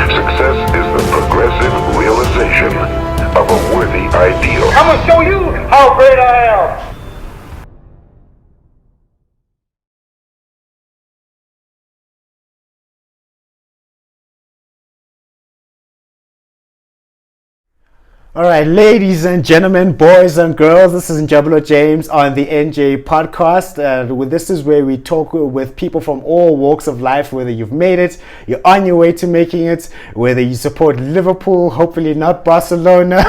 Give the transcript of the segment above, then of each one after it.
Success is the progressive realization of a worthy ideal. I'm gonna show you how great I am. All right, ladies and gentlemen, boys and girls, this is Njabulo James on the NJ podcast. This is where we talk with people from all walks of life, whether you've made it, you're on your way to making it, whether you support Liverpool, hopefully not Barcelona,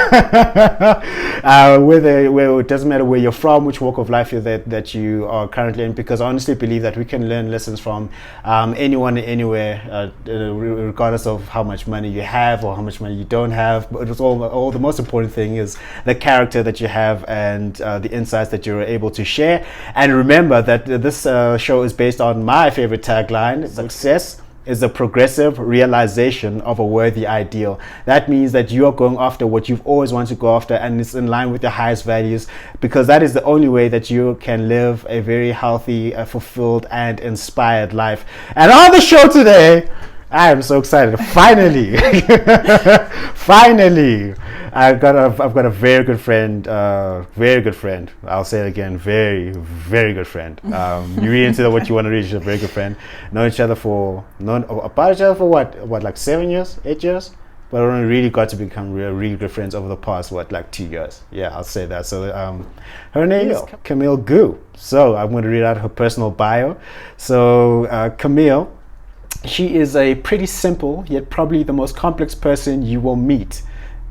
whether it doesn't matter where you're from, which walk of life that you are currently in, because I honestly believe that we can learn lessons from anyone, anywhere, regardless of how much money you have or how much money you don't have. But it's all the most important thing is the character that you have and the insights that you're able to share. And remember that this show is based on my favorite tagline: success is a progressive realization of a worthy ideal. That means that you are going after what you've always wanted to go after, and it's in line with your highest values, because that is the only way that you can live a very healthy, fulfilled and inspired life. And on the show today, I am so excited. Finally, I've got a very good friend. I'll say it again, very, very good friend. You read into what you want to read. She's a very good friend. Known each other for what, like 7 years, 8 years? But only really got to become really good friends over the past, 2 years. Yeah, I'll say that. So her name is Camille Gough. So I'm going to read out her personal bio. So Camille, she is a pretty simple, yet probably the most complex person you will meet.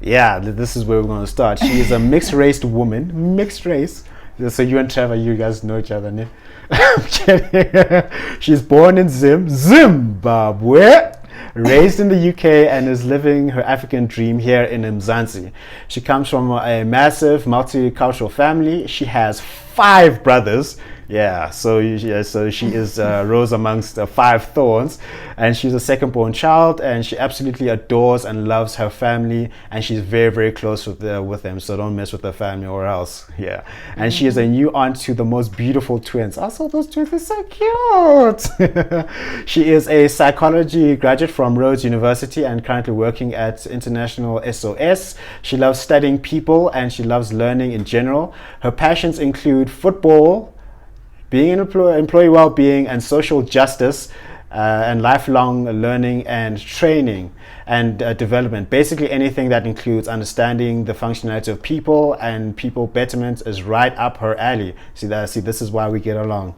Yeah, this is where we're going to start. She is a mixed-race woman. Mixed race. So you and Trevor, you guys know each other, ne? I'm kidding. She's born in Zimbabwe, raised in the UK, and is living her African dream here in Mzanzi. She comes from a massive multicultural family. She has 5 brothers. Yeah, so she is Rose amongst 5 thorns, and she's a second-born child, and she absolutely adores and loves her family, and she's very, very close with them. So don't mess with her family or else. Yeah, and she is a new aunt to the most beautiful twins. Also, those twins are so cute. She is a psychology graduate from Rhodes University and currently working at International SOS. She loves studying people and she loves learning in general. Her passions include football, being an employee well-being, and social justice, and lifelong learning and training and development. Basically anything that includes understanding the functionality of people and people betterment is right up her alley. See, this is why we get along.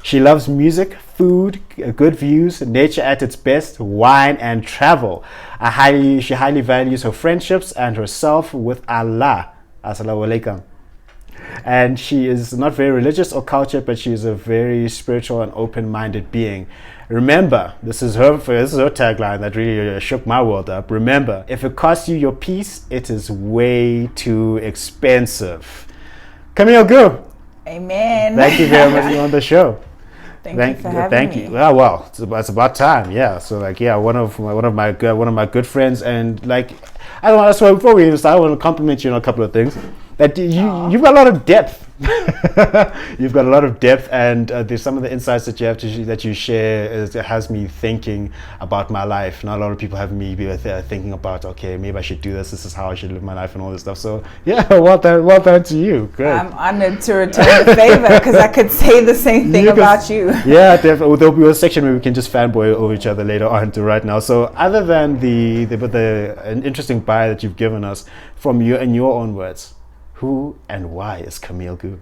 She loves music, food, good views, nature at its best, wine, and travel. She highly values her friendships and herself with Allah. Assalamu alaikum. And she is not very religious or cultured, but she is a very spiritual and open-minded being. Remember, this is her tagline that really shook my world up. Remember, if it costs you your peace, it is way too expensive. Camille Gough. Amen. Thank you very much for being on the show. Thank you for having me. Well, it's about time. Yeah. So one of my good friends, and I don't know. So before we even start, I want to compliment you on a couple of things. That you've got a lot of depth. You've got a lot of depth, and there's some of the insights that you have that you share it has me thinking about my life. Not a lot of people have me thinking about, okay, maybe I should do this. This is how I should live my life and all this stuff. So yeah, well done to you. Good. I'm honored to return the favor because I could say the same thing about you. Yeah, definitely. There'll be a section where we can just fanboy over each other later on to right now. So other than an interesting bio that you've given us from you in your own words, who and why is Camille Gough?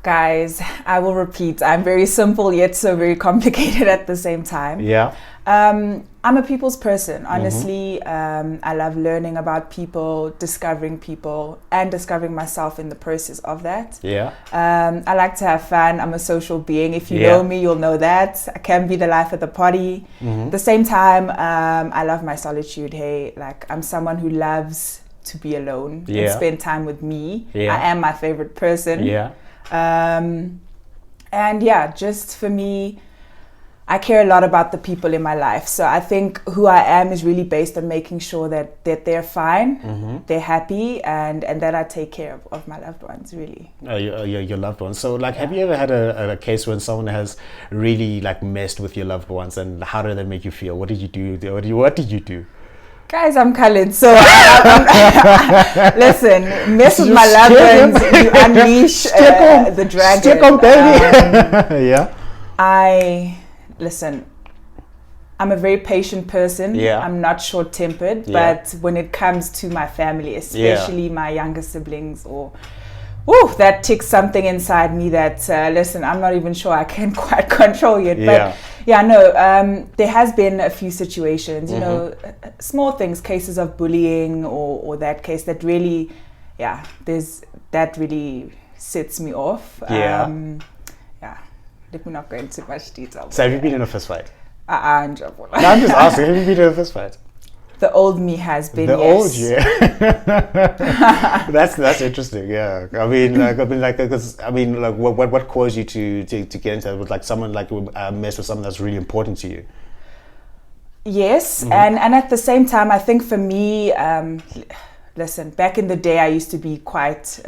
Guys, I will repeat. I'm very simple yet so very complicated at the same time. Yeah. I'm a people's person. Honestly, I love learning about people, discovering people, and discovering myself in the process of that. Yeah. I like to have fun. I'm a social being. If you know me, you'll know that. I can be the life of the party. At the same time, I love my solitude. Hey, I'm someone who loves to be alone and spend time with me. I am my favorite person. And just for me, I care a lot about the people in my life. So I think who I am is really based on making sure that they're fine, they're happy, and that I take care of my loved ones, really. Your loved ones. So like, have you ever had a case when someone has really like messed with your loved ones, and how did that make you feel? What did you do? What did you do? Guys, I'm colored, so listen, mess with my loved ones, you unleash the dragon. Stick on, baby. Listen, I'm a very patient person. Yeah. I'm not short-tempered, but when it comes to my family, especially my younger siblings, that ticks something inside me that, listen, I'm not even sure I can quite control yet. But there has been a few situations, you know, small things, cases of bullying or that case that really, that really sets me off. Let me not go into much detail. So have you been in a fist fight? I'm just asking, have you been in a fist fight? The old me has been. Old, that's interesting. Yeah, what caused you to get into it? Was like someone like mess with something that's really important to you? Yes, and at the same time, I think for me, listen, back in the day, I used to be quite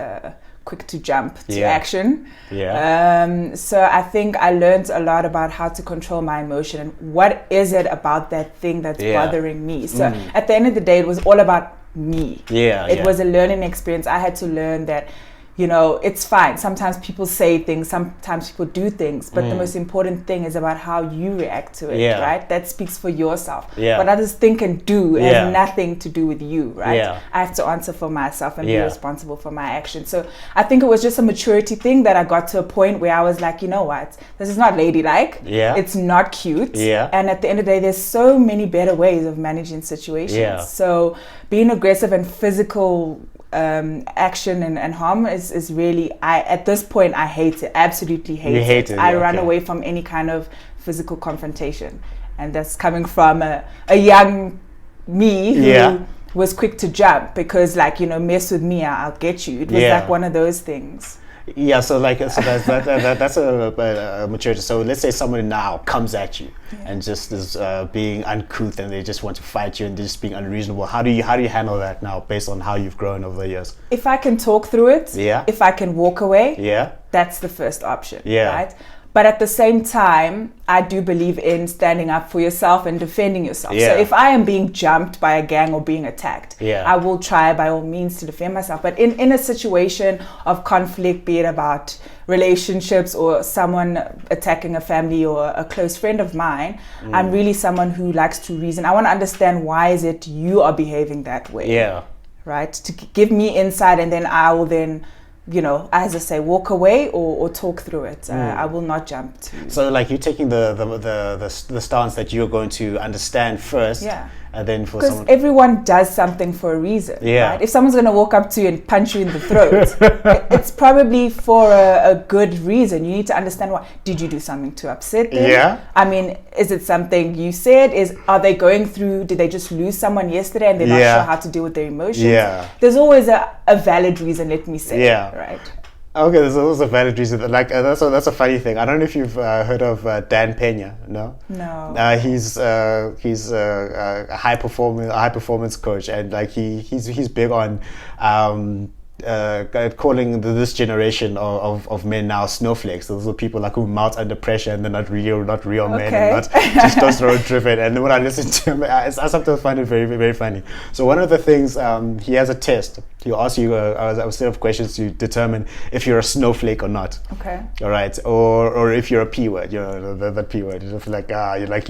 quick to jump to action. So I think I learned a lot about how to control my emotion and what is it about that thing that's bothering me. So at the end of the day, it was all about me. It was a learning experience. I had to learn that, you know, it's fine. Sometimes people say things, sometimes people do things, but the most important thing is about how you react to it, right? That speaks for yourself. What others think and do has nothing to do with you, right? I have to answer for myself and be responsible for my actions. So I think it was just a maturity thing that I got to a point where I was like, you know what? This is not ladylike. It's not cute. And at the end of the day, there's so many better ways of managing situations. So being aggressive and physical action and harm is really, at this point, I hate it. Absolutely hate it. I run away from any kind of physical confrontation, and that's coming from a young me who was quick to jump because, like, you know, mess with me, I'll get you. It was like one of those things. That's a maturity. So let's say someone now comes at you and just is being uncouth, and they just want to fight you and just being unreasonable. How do you handle that now, based on how you've grown over the years? If I can talk through it, if I can walk away, that's the first option, right? But at the same time, I do believe in standing up for yourself and defending yourself. So if I am being jumped by a gang or being attacked, I will try by all means to defend myself. But in a situation of conflict, be it about relationships or someone attacking a family or a close friend of mine, I'm really someone who likes to reason. I want to understand, why is it you are behaving that way? Right? To give me insight, and then I will then, you know, as I say, walk away or talk through it. I will not jump to. So, like, you're taking the stance that you're going to understand first, and then for someone. Because everyone does something for a reason. Right? If someone's going to walk up to you and punch you in the throat, it's probably for a good reason. You need to understand why. Did you do something to upset them? I mean, is it something you said? Are they going through? Did they just lose someone yesterday and they're not sure how to deal with their emotions? There's always a valid reason. Let me say. Right. Okay, there's always a valid reason. Like that's a funny thing. I don't know if you've heard of Dan Pena. No. He's a high performance coach, and like he's big on calling this generation of men now snowflakes. Those are people like who melt under pressure and they're not real men, and not testosterone driven. And when I listen to him, I sometimes find it very, very funny. So one of the things, he has a test. He'll ask you a set of questions to determine if you're a snowflake or not. Okay. All right. Or if you're a P word, you know, the P word. You just like,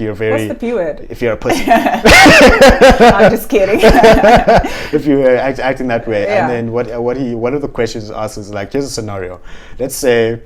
you're very. What's the P word? If you're a pussy. I'm just kidding. If you're acting that way. And then one of the questions asked is like, here's a scenario. Let's say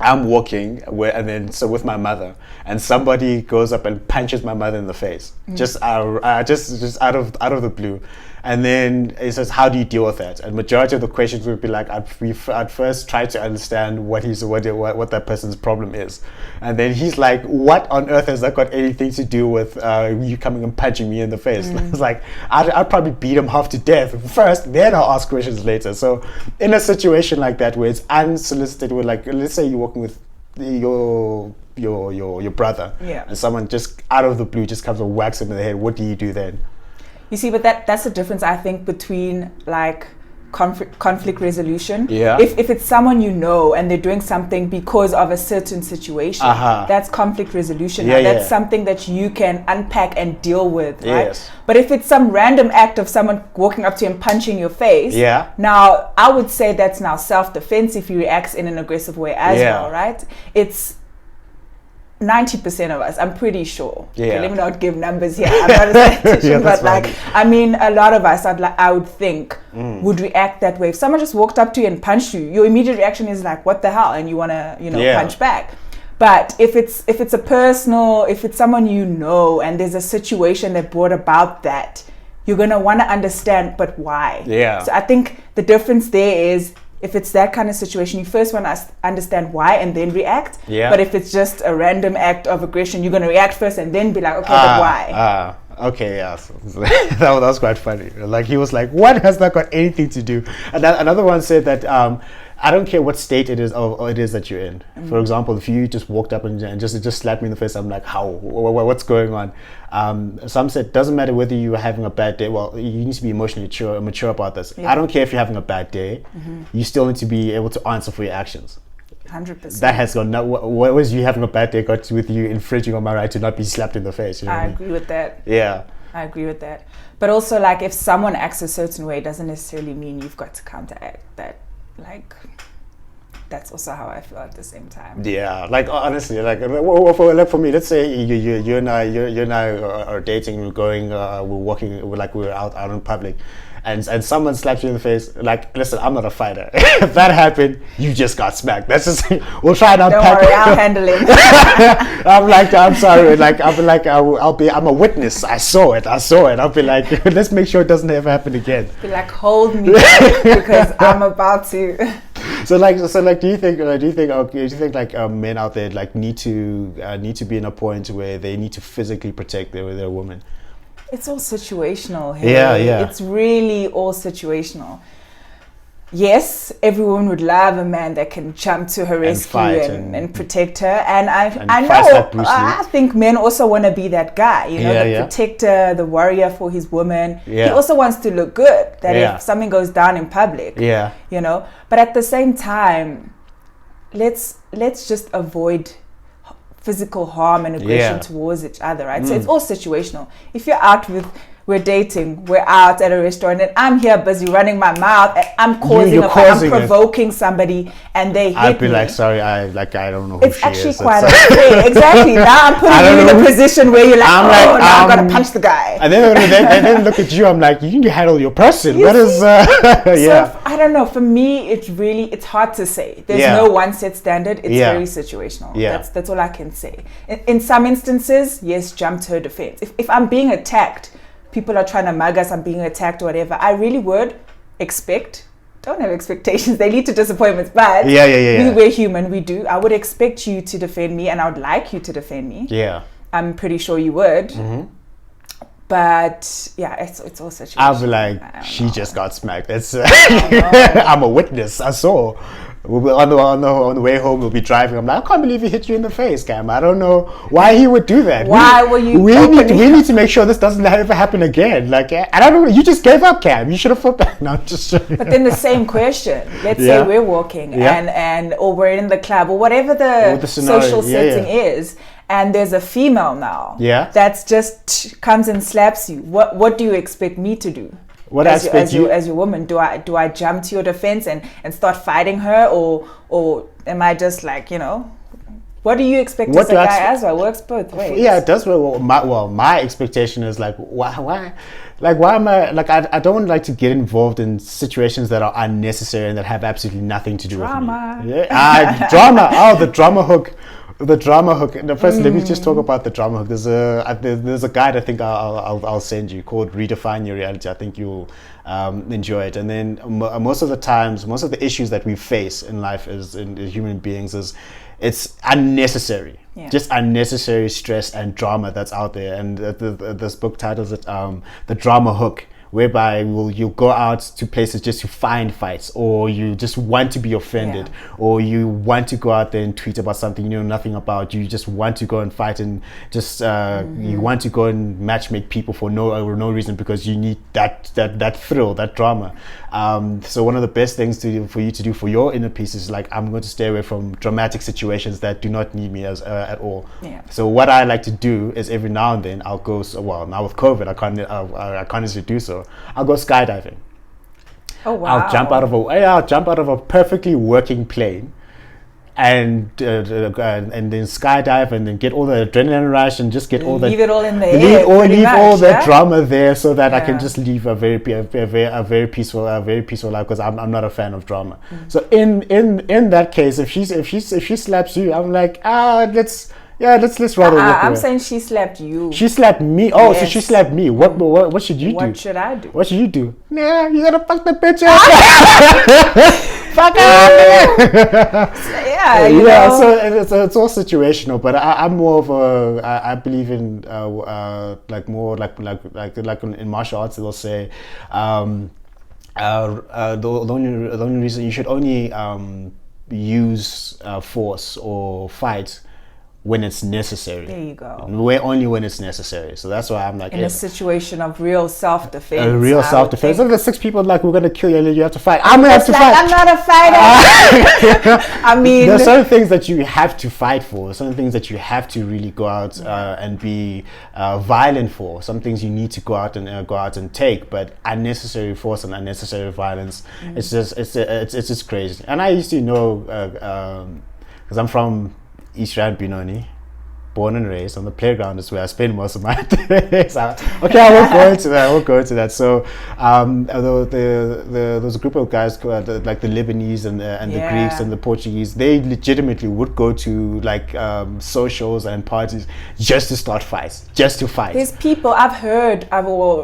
I'm walking with my mother, and somebody goes up and punches my mother in the face, just out of the blue. And then it says, how do you deal with that? And majority of the questions would be like, I'd first try to understand what that person's problem is. And then he's like, what on earth has that got anything to do with you coming and punching me in the face? It's like, I'd probably beat him half to death first, then I'll ask questions later. So in a situation like that where it's unsolicited, with like, let's say you're walking with your your brother, Yeah. and someone just out of the blue just comes and whacks him in the head, what do you do then? You see, but that's the difference, I think, between like conflict resolution. Yeah. If it's someone you know and they're doing something because of a certain situation, that's conflict resolution. Yeah, now, that's something that you can unpack and deal with, right? Yes. But if it's some random act of someone walking up to you and punching your face, now I would say that's now self-defense if he reacts in an aggressive way as well, right? It's 90% of us, I'm pretty sure. Okay, let me not give numbers here. I'm not a statistician, but like, I mean, a lot of us, I would think, would react that way. If someone just walked up to you and punched you, your immediate reaction is like, "What the hell?" and you want to, punch back. But if it's a personal, if it's someone you know, and there's a situation that brought about that, you're gonna want to understand, but why? Yeah. So I think the difference there is, if it's that kind of situation, you first want to understand why and then react. Yeah. But if it's just a random act of aggression, you're going to react first and then be like, okay, but why? Okay, yeah. So that was quite funny. Like, he was like, what has that got anything to do? And another one said that I don't care what state it is that you're in. For example, if you just walked up and just slapped me in the face, I'm like, how? What's going on? Some said, doesn't matter whether you are having a bad day. Well, you need to be emotionally mature about this. Yeah. I don't care if you're having a bad day. You still need to be able to answer for your actions. 100%. That has got what was you having a bad day got with you infringing on my right to not be slapped in the face. You know I agree with that. Yeah. I agree with that. But also, like, if someone acts a certain way, it doesn't necessarily mean you've got to counteract that. Like, that's also how I feel at the same time. Yeah, like, honestly, like for me, let's say you and I are dating, we're going, we're walking, we're out in public, and someone slaps you in the face. Like, listen, I'm not a fighter. If that happened, you just got smacked. That's just, we'll try and unpack. Don't worry, I'll handle it. I'm sorry. Like, I'm a witness. I saw it. I'll be like, let's make sure it doesn't ever happen again. Be like, hold me because I'm about to. So do you think like men out there like need to be in a point where they need to physically protect their woman? It's all situational here. Yeah. It's really all situational. Yes, every woman would love a man that can jump to her rescue and protect her. And I know, I think men also want to be that guy, the protector, the warrior for his woman. Yeah. He also wants to look good, that if something goes down in public, But at the same time, let's just avoid physical harm and aggression towards each other, right? So it's all situational. If you're out we're dating, we're out at a restaurant, and I'm here busy running my mouth, and I'm I'm provoking somebody, and they hit me. I'd be like, sorry, I don't know who it's actually quite unfair. Exactly. Now I'm putting you in a position where you're like, now I'm gonna punch the guy. And then look at you. I'm like, you can handle your person. What is? So I don't know. For me, it's hard to say. There's no one set standard. It's very situational. Yeah. That's all I can say. In some instances, yes, jump to her defense. If I'm being attacked, people are trying to mug us, I'm being attacked or whatever, I really would don't have expectations, they lead to disappointments, but we're human, we do. I would expect you to defend me, and I would like you to defend me. Yeah. I'm pretty sure you would. Mm-hmm. But yeah, it's all situational. I'll be like, she just got smacked. I'm a witness, I saw. On the way home, we'll be driving. I'm like, I can't believe he hit you in the face, Cam. I don't know why he would do that. Why were you? We need to make sure this doesn't ever happen again. Like, I don't know. You just gave up, Cam. You should have fought back. No, I'm just joking. But then the same question. Let's say we're walking or we're in the club or whatever the social setting is, and there's a female now. Yeah. That's just comes and slaps you. What do you expect me to do? What as your woman, do I jump to your defense and start fighting her, or am I just like, what do you expect as a guy as well? It works both ways. Yeah, it does. My expectation is like, why? Like, why am I like? I don't like to get involved in situations that are unnecessary and that have absolutely nothing to do with me. Yeah, drama. Oh, the drama hook. The drama hook. First, let me just talk about the drama hook. There's a guide I think I'll send you called Redefine Your Reality. I think you'll enjoy it. And then most of the issues that we face in life as human beings is it's unnecessary. Yeah. Just unnecessary stress and drama that's out there. And this book titles it The Drama Hook, whereby you'll go out to places just to find fights, or you just want to be offended, or you want to go out there and tweet about something you know nothing about. You just want to go and fight, and just you want to go and matchmake people for no reason, because you need that thrill, that drama. So one of the best things for you to do for your inner peace is like, I'm going to stay away from dramatic situations that do not need me at all. So what I like to do is every now and then I'll go. Now with COVID, I can't necessarily do so. I'll go skydiving. Oh wow! I'll jump out of a perfectly working plane, and then skydive, and then get all the adrenaline rush, and just get all the leave it all in the air. Leave all the drama there, so that I can just live a very peaceful life, because I'm not a fan of drama. So in that case, if she slaps you, I'm like, let's rather walk away. I'm saying she slapped you. She slapped me. Oh, yes. So she slapped me. What should you do? What should I do? What should you do? Nah, you gotta fuck the bitch up. Fuck her. So it's all situational. But I'm more of I believe in more like in martial arts they'll say the only reason you should only use force or fight when it's necessary. There you go. Only when it's necessary. So that's why I'm like, in a situation of real self-defense. Self-defense. If there's 6 people like, we're gonna kill you and you have to fight, I'm gonna have to fight. I'm not a fighter. I mean, there's certain things that you have to fight for. Certain things that you have to really go out and be violent for. Some things you need to go out and take. But unnecessary force and unnecessary violence, it's just crazy. And I used to know, because I'm from East Rand, Benoni, born and raised. On the playground is where I spend most of my days. Okay, I won't go into that. So there was a group of guys like the Lebanese and the Greeks and the Portuguese. They legitimately would go to like socials and parties just to start fights, just to fight. There's people I've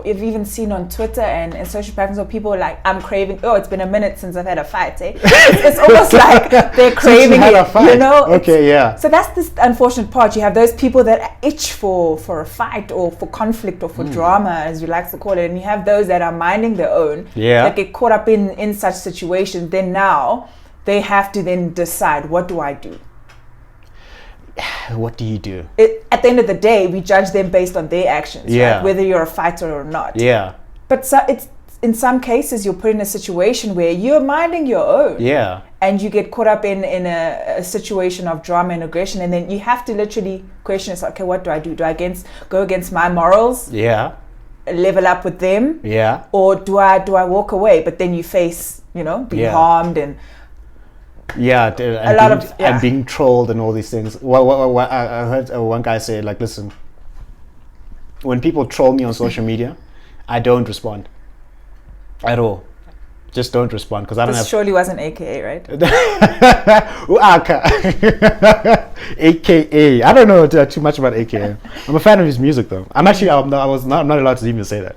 even seen on Twitter and social platforms where people are like, I'm craving. Oh, it's been a minute since I've had a fight. It's almost like they're craving it. You know? Okay, yeah. So that's this unfortunate part. You have those people that itch for a fight or for conflict or for drama, as you like to call it, and you have those that are minding their own, that get caught up in such situations. Then now they have to then decide, what do I do? What do you do? At the end of the day, we judge them based on their actions, right? Whether you're a fighter or not. Yeah. But it's in some cases you're put in a situation where you're minding your own. Yeah. And you get caught up in a situation of drama and aggression, and then you have to literally question yourself, okay, what do I do? Do I go against my morals? Yeah. Level up with them? Yeah. Or do I walk away? But then you face, being harmed and and being trolled and all these things. Well, I heard one guy say, like, listen, when people troll me on social media, I don't respond at all. Just don't respond, because I don't have. Surely wasn't AKA, right? AKA. I don't know too much about AKA. I'm a fan of his music, though. I'm not allowed to even say that.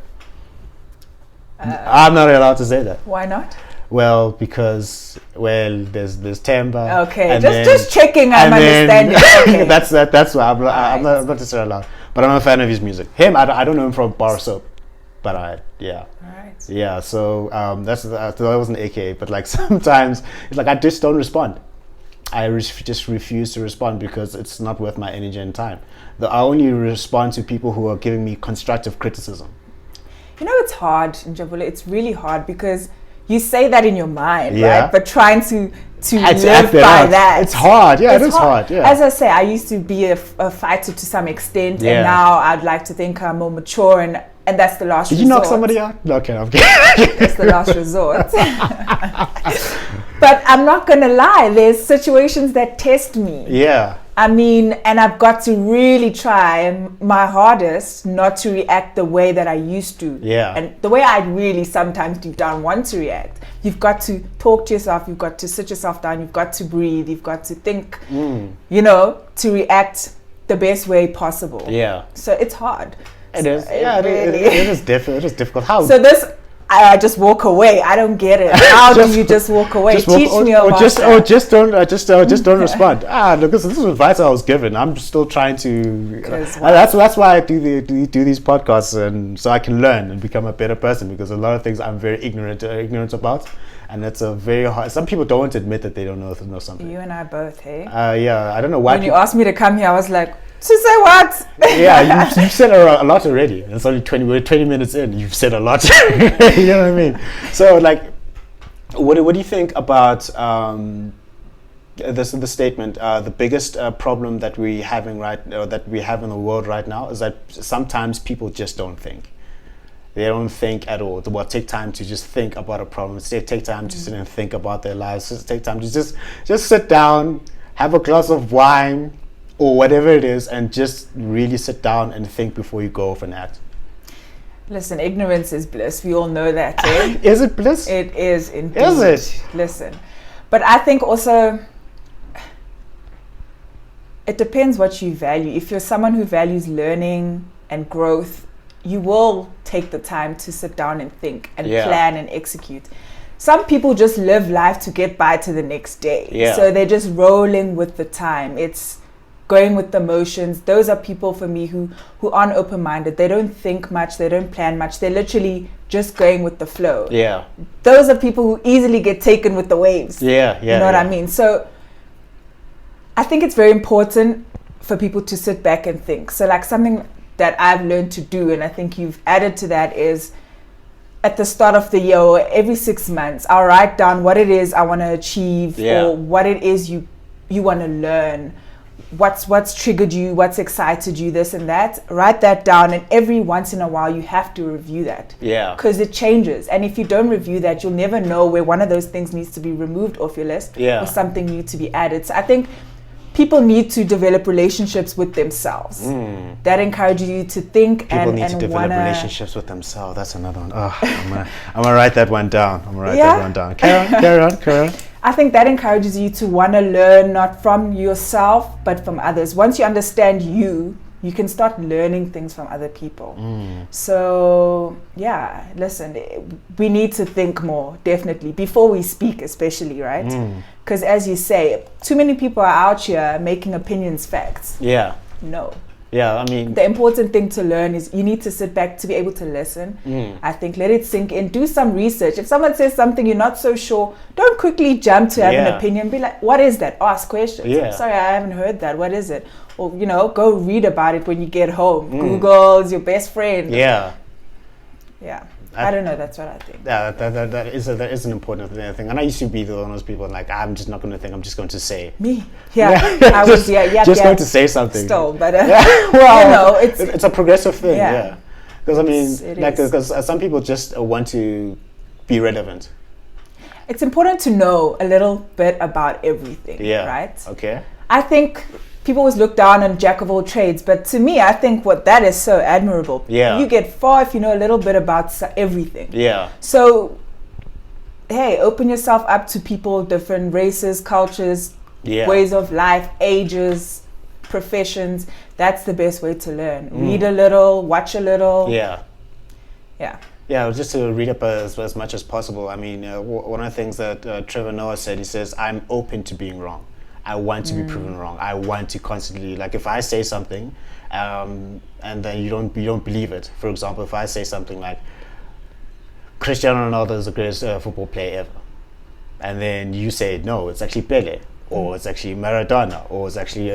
I'm not allowed to say that. Why not? Well, because there's Temba. Okay, just checking. I'm understanding. Okay. That's why I'm not necessarily allowed. But I'm a fan of his music. Him, I don't know him from Bar Soap, but All right. Yeah, so that wasn't AKA, but like sometimes it's like I just don't respond. I just refuse to respond because it's not worth my energy and time. I only respond to people who are giving me constructive criticism. It's hard, Njabule. It's really hard because you say that in your mind, right? But trying to live by that. It's hard. Yeah, it is hard. Yeah. As I say, I used to be a fighter to some extent, and now I'd like to think I'm more mature and that's the last resort. Did you knock somebody out? No, okay, I'm kidding. That's the last resort. But I'm not going to lie. There's situations that test me. Yeah. I mean, and I've got to really try my hardest not to react the way that I used to. Yeah. And the way I really sometimes deep down want to react. You've got to talk to yourself. You've got to sit yourself down. You've got to breathe. You've got to think, to react the best way possible. Yeah. So it's hard. It is. Yeah, it is difficult. It is difficult. How? So this I just walk away. I don't get it. How do you just walk away? Teach me about that. Just don't respond. Look, this is advice I was given. I'm still trying to. That's why I do these podcasts, and so I can learn and become a better person, because a lot of things I'm very ignorant about, and it's a very hard. Some people don't admit that they don't know something. You and I both, hey? Yeah, I don't know why. When you asked me to come here, I was like, to say what? Yeah, you said a lot already. It's only 20 minutes in. You've said a lot. You know what I mean? So, like, what do you think about the statement? The biggest problem that we have in the world right now is that sometimes people just don't think. They don't think at all. Well, take time to just think about a problem. Take time to sit and think about their lives. Just take time to just sit down, have a glass of wine, or whatever it is, and just really sit down and think before you go off and act. Listen, ignorance is bliss. We all know that, eh? Is it bliss? It is indeed. Is it? Listen. But I think also, it depends what you value. If you're someone who values learning and growth, you will take the time to sit down and think and plan and execute. Some people just live life to get by to the next day. Yeah. So they're just rolling with the time. It's going with the motions. Those are people for me who aren't open-minded. They don't think much. They don't plan much. They're literally just going with the flow. Yeah. Those are people who easily get taken with the waves. Yeah. You know what I mean? So I think it's very important for people to sit back and think. So like something that I've learned to do, and I think you've added to that, is at the start of the year or every 6 months, I'll write down what it is I want to achieve or what it is you want to learn. What's triggered you, what's excited you, this and that. Write that down, and every once in a while you have to review that. Yeah. Because it changes, and if you don't review that, you'll never know where one of those things needs to be removed off your list or something new to be added. So I think people need to develop relationships with themselves. That encourages you to think people need to develop relationships with themselves. That's another one. I'm gonna write that one down. Carry on. I think that encourages you to want to learn not from yourself but from others. Once you understand you can start learning things from other people. So yeah, listen, we need to think more, definitely, before we speak, especially, right? Because as you say, too many people are out here making opinions facts. Yeah. No. Yeah, I mean, the important thing to learn is you need to sit back to be able to listen. I think let it sink in, do some research. If someone says something you're not so sure, don't quickly jump to have an opinion. Be like, what is that? Ask questions. Sorry, I haven't heard that. What is it? Or, go read about it when you get home. Google's your best friend. Yeah. I don't know. That's what I think. Yeah, that is an important thing. And I used to be one of those people like, I'm just not going to think. I'm just going to say. Me? Yeah. I was. Just going to say something. Still, but well, it's a progressive thing. Yeah. Because I mean, because some people just want to be relevant. It's important to know a little bit about everything. Yeah. Right. Okay. I think people always look down on jack of all trades, but to me, I think that is so admirable. Yeah. You get far if you know a little bit about everything. Yeah. So, hey, open yourself up to people, different races, cultures, ways of life, ages, professions. That's the best way to learn. Read a little, watch a little. Yeah. Just to read up as much as possible. I mean, one of the things that Trevor Noah said, he says, I'm open to being wrong. I want to be proven wrong. I want to constantly, like, if I say something, and then you don't believe it. For example, if I say something like, Cristiano Ronaldo is the greatest football player ever, and then you say no, it's actually Pele, or it's actually Maradona, or it's actually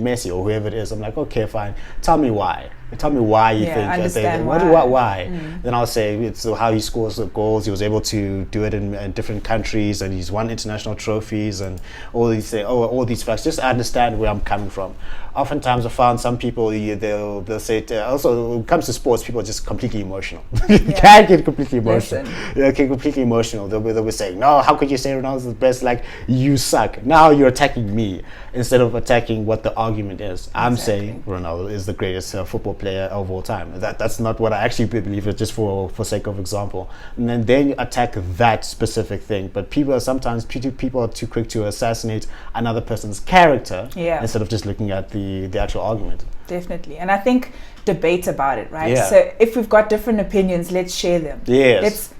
Messi, or whoever it is. I'm like, okay, fine. Tell me why. Tell me why you think. Understand why. Then I'll say it's how he scores the goals. He was able to do it in different countries, and he's won international trophies, and all these facts. Just understand where I'm coming from. Oftentimes, I found some people they'll say also when it comes to sports, people are just completely emotional. Can get completely emotional. They get completely emotional. They'll be saying, no, how could you say Ronaldo's the best? Like, you suck. Now you're attacking me instead of attacking what the argument is. I'm saying Ronaldo is the greatest football player of all time. That's not what I actually believe. It's just for sake of example. And then you attack that specific thing. But people are too quick to assassinate another person's character instead of just looking at the actual argument. Definitely. And I think debate about it, right? So if we've got different opinions, let's share them. Yes.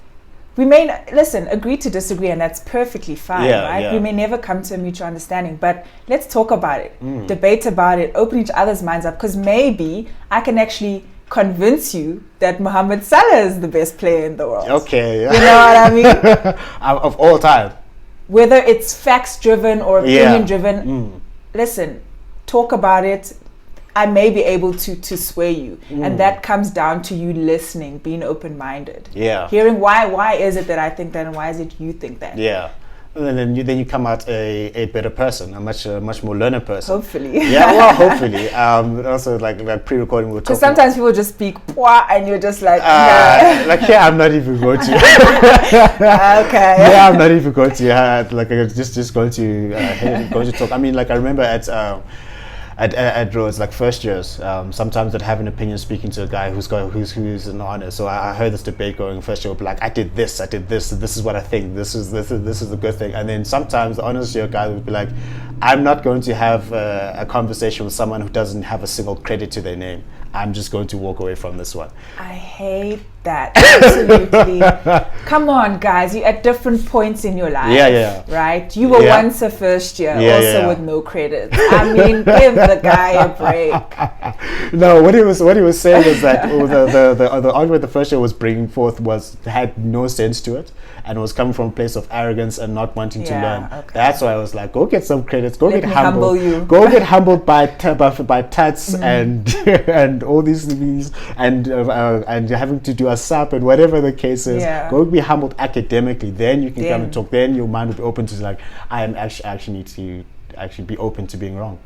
we may agree to disagree, and that's perfectly fine, right? Yeah. We may never come to a mutual understanding, but let's talk about it, debate about it, open each other's minds up, because maybe I can actually convince you that Mohamed Salah is the best player in the world. Okay. You know what I mean? Of all time. Whether it's facts driven or opinion driven, listen, talk about it. I may be able to sway you, and that comes down to you listening, being open-minded, hearing why is it that I think that, and why is it you think that. And then you come out a better person, a much more learned person. Hopefully. Yeah, well, hopefully. Also, like pre-recording, we're talking. Because sometimes people just speak, and you're just like, I'm not even going to. Okay. Yeah, I'm not even going to. Like, just going to talk. I mean, like, I remember at Rhodes, like first years, sometimes I'd have an opinion speaking to a guy who's an honest. So I heard this debate going first year, like I did this, this is what I think, this is the good thing. And then sometimes the honest year guy would be like, I'm not going to have a conversation with someone who doesn't have a single credit to their name. I'm just going to walk away from this one. I hate that. Absolutely. Come on, guys. You're at different points in your life. Yeah. Right? You were once a first year, with no credits. I mean, give the guy a break. No, what he was saying is that the argument the first year was bringing forth had no sense to it, and it was coming from a place of arrogance and not wanting to learn. Okay. That's why I was like, go get some credits, Let me humble you. Go get humbled by tats and all these things, and having to do a SAP and whatever the case is. Go be humbled academically, then you can come and talk. Then your mind will be open to like, I am actually need to actually be open to being wrong.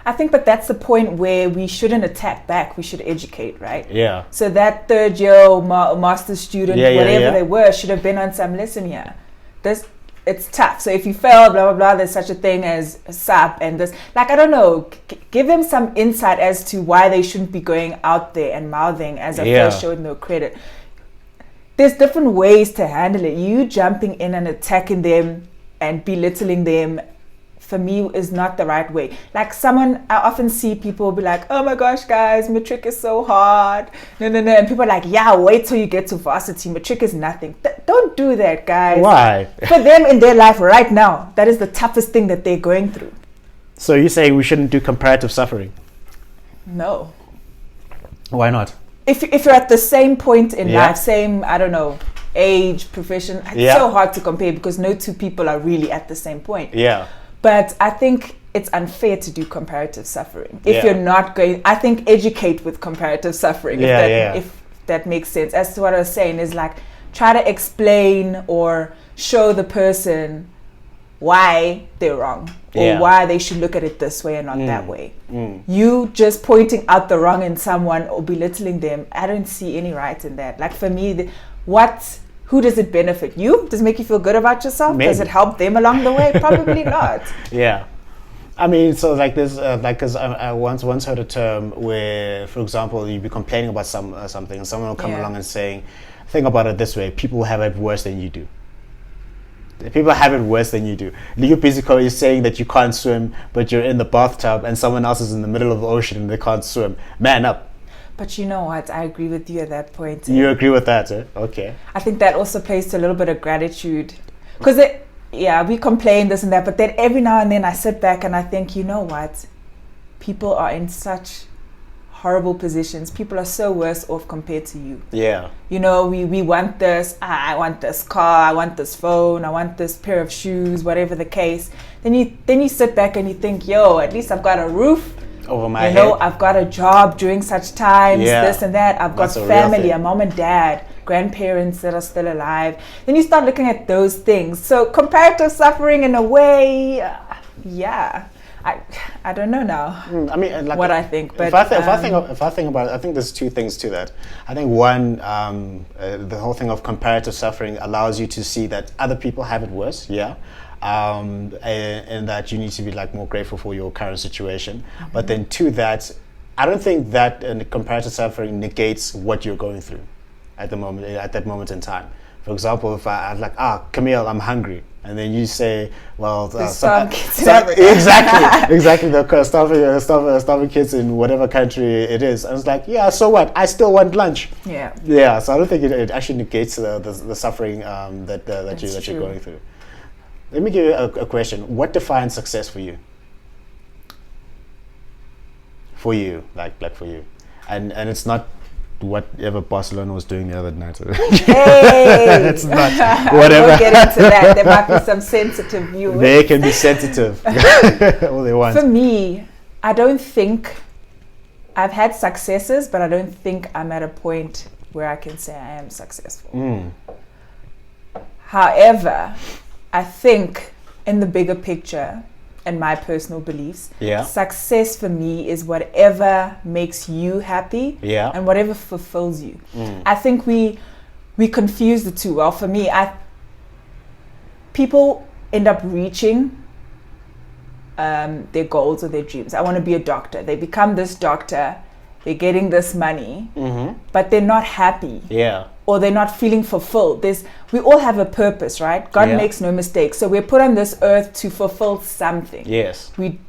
I think, but that's the point where we shouldn't attack back. We should educate, right? Yeah. So that third year master's student, whatever they were, should have been on some listen here. It's tough. So if you fail, blah, blah, blah, there's such a thing as a SAP and this. Like, I don't know, give them some insight as to why they shouldn't be going out there and mouthing as a first show with no credit. There's different ways to handle it. You jumping in and attacking them and belittling them, for me, is not the right way. Like I often see people be like, oh my gosh, guys, matric is so hard. No. And people are like, yeah, wait till you get to varsity. Matric is nothing. Don't do that, guys. Why? For them in their life right now, that is the toughest thing that they're going through. So you say we shouldn't do comparative suffering? No. Why not? If you're at the same point in life, same, I don't know, age, profession, it's so hard to compare because no two people are really at the same point. Yeah. But I think it's unfair to do comparative suffering. If you're not going, I think educate with comparative suffering. If that makes sense. As to what I was saying is like, try to explain or show the person why they're wrong or why they should look at it this way and not that way. You just pointing out the wrong in someone or belittling them, I don't see any right in that. Like for me, who does it benefit? You? Does it make you feel good about yourself? Maybe. Does it help them along the way? Probably not. Yeah. I mean, so like this, because I once heard a term where, for example, you'd be complaining about something and someone will come along and saying, think about it this way, people have it worse than you do. People have it worse than you do. You're basically saying that you can't swim, but you're in the bathtub and someone else is in the middle of the ocean and they can't swim. Man up. But you know what? I agree with you at that point. You agree with that, eh? Okay. I think that also plays to a little bit of gratitude. Because, we complain this and that, but then every now and then I sit back and I think, you know what? People are in such horrible positions. People are so worse off compared to you. Yeah. You know, we want this. I want this car. I want this phone. I want this pair of shoes, whatever the case. Then you sit back and you think, yo, at least I've got a roof over my head. I've got a job during such times, this and that. I've got family, a mom and dad, grandparents that are still alive. Then you start looking at those things. So comparative suffering in a way, I don't know now. I mean, like what I think. But if I think about it, I think there's two things to that. I think one, the whole thing of comparative suffering allows you to see that other people have it worse. Yeah. And that you need to be like more grateful for your current situation. But then to that, I don't think that comparative suffering negates what you're going through. at that moment in time. For example, if I'm like, Camille, I'm hungry, and then you say, well, exactly, the starving kids in whatever country it is. I was like, yeah, so what? I still want lunch. Yeah. So I don't think it actually negates the suffering that you're going through. Let me give you a question. What defines success for you? For you, like for you, and it's not whatever Barcelona was doing the other night. Hey! It's not whatever. We'll get into that. There might be some sensitive viewers. They can be sensitive all they want. For me, I don't think I've had successes, but I don't think I'm at a point where I can say I am successful. However, I think in the bigger picture, and my personal beliefs, success for me is whatever makes you happy and whatever fulfills you. I think we confuse the two. Well, for me, people end up reaching their goals or their dreams. I want to be a doctor. They become this doctor, they're getting this money, but they're not happy. Or they're not feeling fulfilled. We all have a purpose, right? God makes no mistakes. So we're put on this earth to fulfill something. Yes. We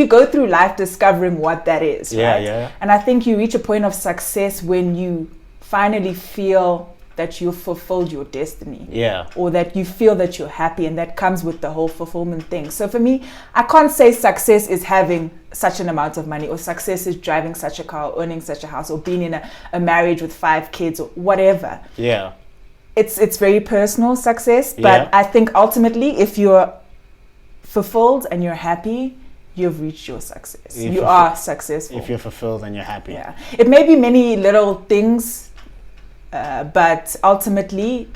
go through life discovering what that is, right? And I think you reach a point of success when you finally feel that you've fulfilled your destiny. Or that you feel that you're happy, and that comes with the whole fulfillment thing. So for me, I can't say success is having such an amount of money, or success is driving such a car, or owning such a house, or being in a marriage with 5 kids, or whatever. It's very personal success, but I think ultimately if you're fulfilled and you're happy, you've reached your success. You are successful. If you're fulfilled and you're happy. It may be many little things, but ultimately,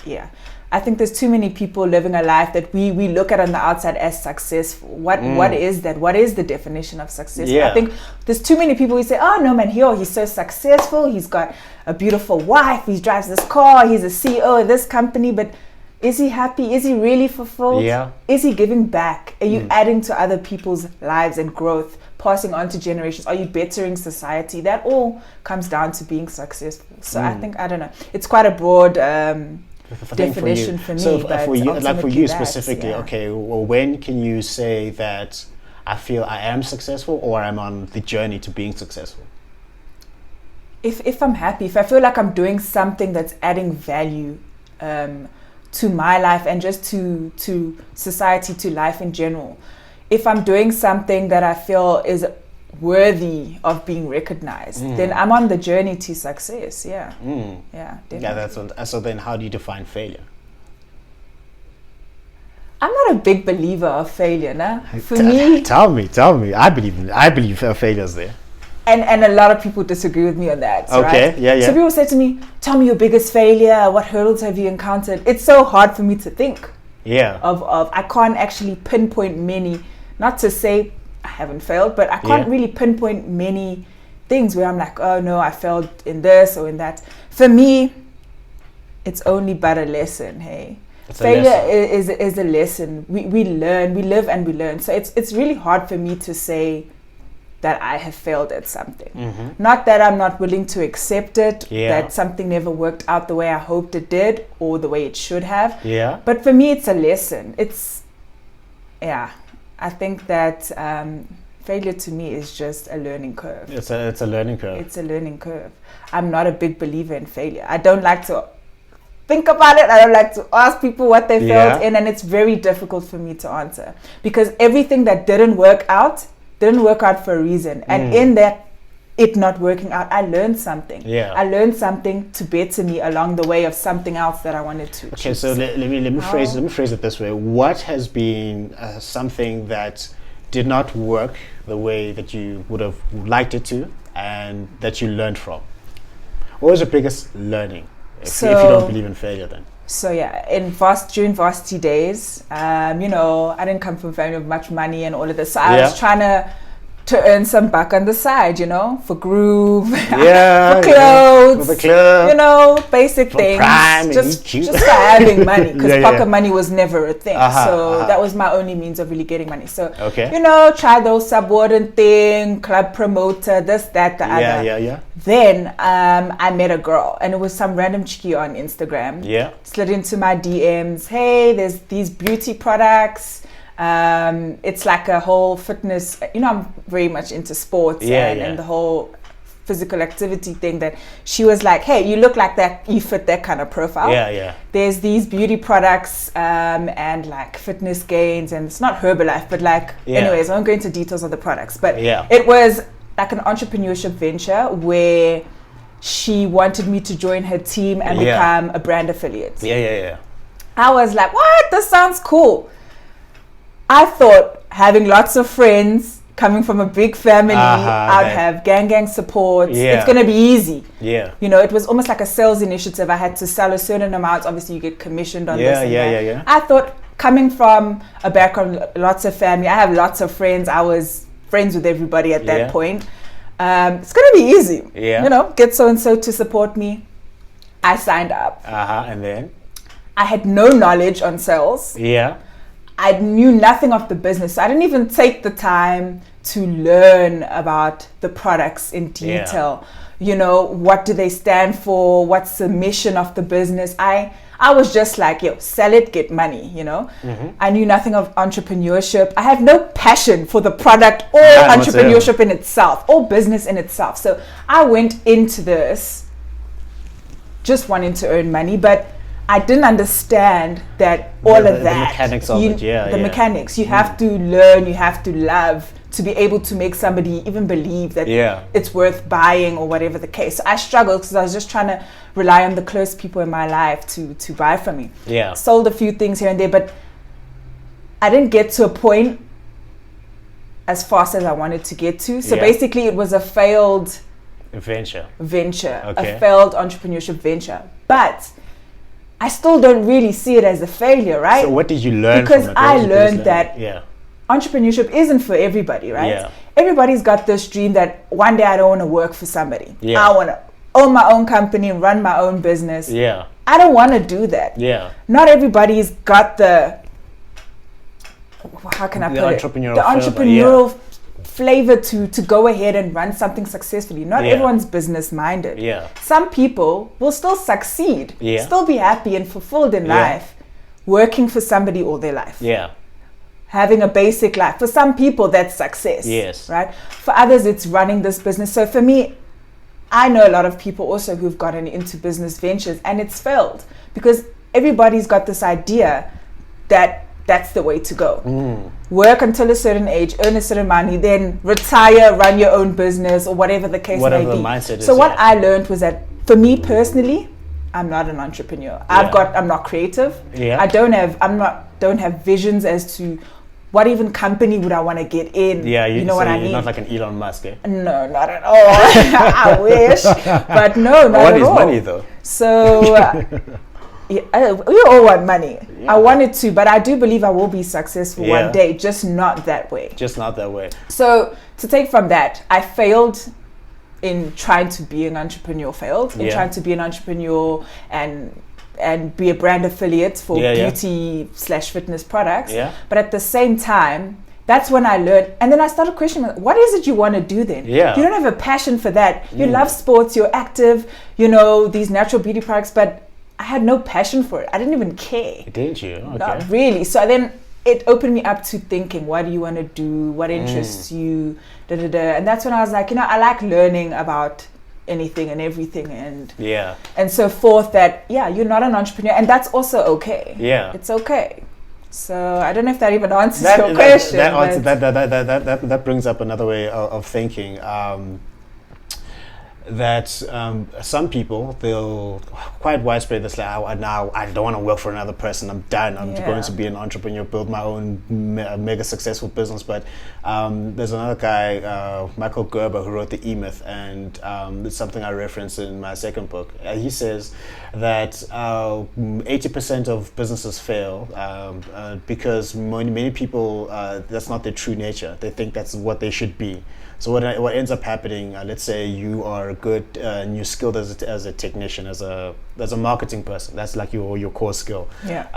I think there's too many people living a life that we look at on the outside as successful. What is that? What is the definition of success? I think there's too many people who say, oh no man, he's so successful, he's got a beautiful wife, he drives this car, he's a CEO of this company, but is he happy? Is he really fulfilled? Is he giving back? Are you adding to other people's lives and growth, passing on to generations? Are you bettering society? That all comes down to being successful. So I think, I don't know, it's quite a broad definition for me. So for you specifically, okay, well, when can you say that I feel I am successful, or I'm on the journey to being successful? If I'm happy, if I feel like I'm doing something that's adding value to my life and just to society, to life in general. If I'm doing something that I feel is worthy of being recognized, then I'm on the journey to success. Definitely. So then how do you define failure? I'm not a big believer of failure, nah? For me, tell me. I believe failure's there. And a lot of people disagree with me on that. Okay, right? So people say to me, tell me your biggest failure, what hurdles have you encountered? It's so hard for me to think. Of I can't actually pinpoint many, not to say I haven't failed, but I can't really pinpoint many things where I'm like, oh no, I failed in this or in that. For me, it's only but a lesson, hey. Failure is a lesson. We learn, we live and we learn. So it's really hard for me to say that I have failed at something. Not that I'm not willing to accept it, that something never worked out the way I hoped it did or the way it should have. But for me, it's a lesson. I think that failure to me is just a learning curve. It's a learning curve. It's a learning curve. I'm not a big believer in failure. I don't like to think about it. I don't like to ask people what they failed in, and it's very difficult for me to answer, because everything that didn't work out for a reason, and in that it not working out, I learned something. I learned something to better me along the way of something else that I wanted to achieve. Okay, so let me phrase it this way. What has been something that did not work the way that you would have liked it to, and that you learned from? What was your biggest learning? If you don't believe in failure, then. So during varsity days, I didn't come from a family with much money and all of this. So I was trying to to earn some buck on the side, you know, for groove, Yeah, for clothes, for the club, you know, basic things, Prime, just for having money, because pocket money was never a thing. So that was my only means of really getting money. So, you know, try those subordinate thing, club promoter, this, that, the other. Yeah. Then I met a girl, and it was some random chickie on Instagram. Yeah. Slid into my DMs. Hey, there's these beauty products. It's like a whole fitness, you know, I'm very much into sports and the whole physical activity thing, that she was like, hey, you look like that, you fit that kind of profile. There's these beauty products and like fitness gains, and it's not Herbalife, but like anyways, I won't go into details of the products, but it was like an entrepreneurship venture where she wanted me to join her team and become a brand affiliate. I was like, what? This sounds cool. I thought having lots of friends, coming from a big family, I'd have gang support. It's going to be easy. You know, it was almost like a sales initiative. I had to sell a certain amount. Obviously, you get commissioned on this and that. I thought, coming from a background, lots of family, I have lots of friends. I was friends with everybody at that point. It's going to be easy. You know, get so-and-so to support me. I signed up. And then? I had no knowledge on sales. I knew nothing of the business. So I didn't even take the time to learn about the products in detail. You know, what do they stand for? What's the mission of the business? I was just like, yo, sell it, get money, you know. I knew nothing of entrepreneurship. I have no passion for the product or entrepreneurship in itself or business in itself. So I went into this just wanting to earn money, but I didn't understand that the mechanics of it, the mechanics. You have to learn, you have to love to be able to make somebody even believe that it's worth buying or whatever the case. So I struggled because I was just trying to rely on the close people in my life to buy from me. Sold a few things here and there, but I didn't get to a point as fast as I wanted to get to. So basically it was a failed venture, a failed entrepreneurship venture. But I still don't really see it as a failure, right? So what did you learn because from it? I learned that entrepreneurship isn't for everybody, right? Everybody's got this dream that one day I don't want to work for somebody. I want to own my own company and run my own business. I don't want to do that. Not everybody's got the, how can I put it? The entrepreneurial flavor to go ahead and run something successfully. Not everyone's business minded. Some people will still succeed, still be happy and fulfilled in life, working for somebody all their life. Having a basic life. For some people that's success. Right? For others it's running this business. So for me, I know a lot of people also who've gotten into business ventures and it's failed because everybody's got this idea that that's the way to go. Work until a certain age, earn a certain money, then retire, run your own business or whatever the case may be. The mindset so what I learned was that for me personally, I'm not an entrepreneur. I'm not creative. I don't have visions as to what even company would I want to get in. You know what I mean? You're not like an Elon Musk, No, not at all. I wish. But no, not at all. What is money though? So we all want money. I wanted to, but I do believe I will be successful one day, just not that way. So to take from that, I failed in trying to be an entrepreneur, in trying to be an entrepreneur and be a brand affiliate for beauty/fitness products. But at the same time, that's when I learned, and then I started questioning, what is it you want to do then? You don't have a passion for that. You love sports, you're active, you know, these natural beauty products, but I had no passion for it. I didn't even care. Didn't you? Okay. Not really. So then it opened me up to thinking, what do you want to do? What interests you? And that's when I was like, you know, I like learning about anything and everything and so forth, that you're not an entrepreneur, and that's also okay. It's okay. So I don't know if that even answers your question. That brings up another way of thinking. that some people, they'll quite widespread this like, now I don't want to work for another person, I'm done, I'm going to be an entrepreneur, build my own mega successful business. But there's another guy, Michael Gerber, who wrote The E-Myth, and it's something I reference in my second book. He says that 80% of businesses fail because many people, that's not their true nature. They think that's what they should be. So what ends up happening, let's say you are good and you're skilled as a technician, as a marketing person. That's like your core skill. Yeah.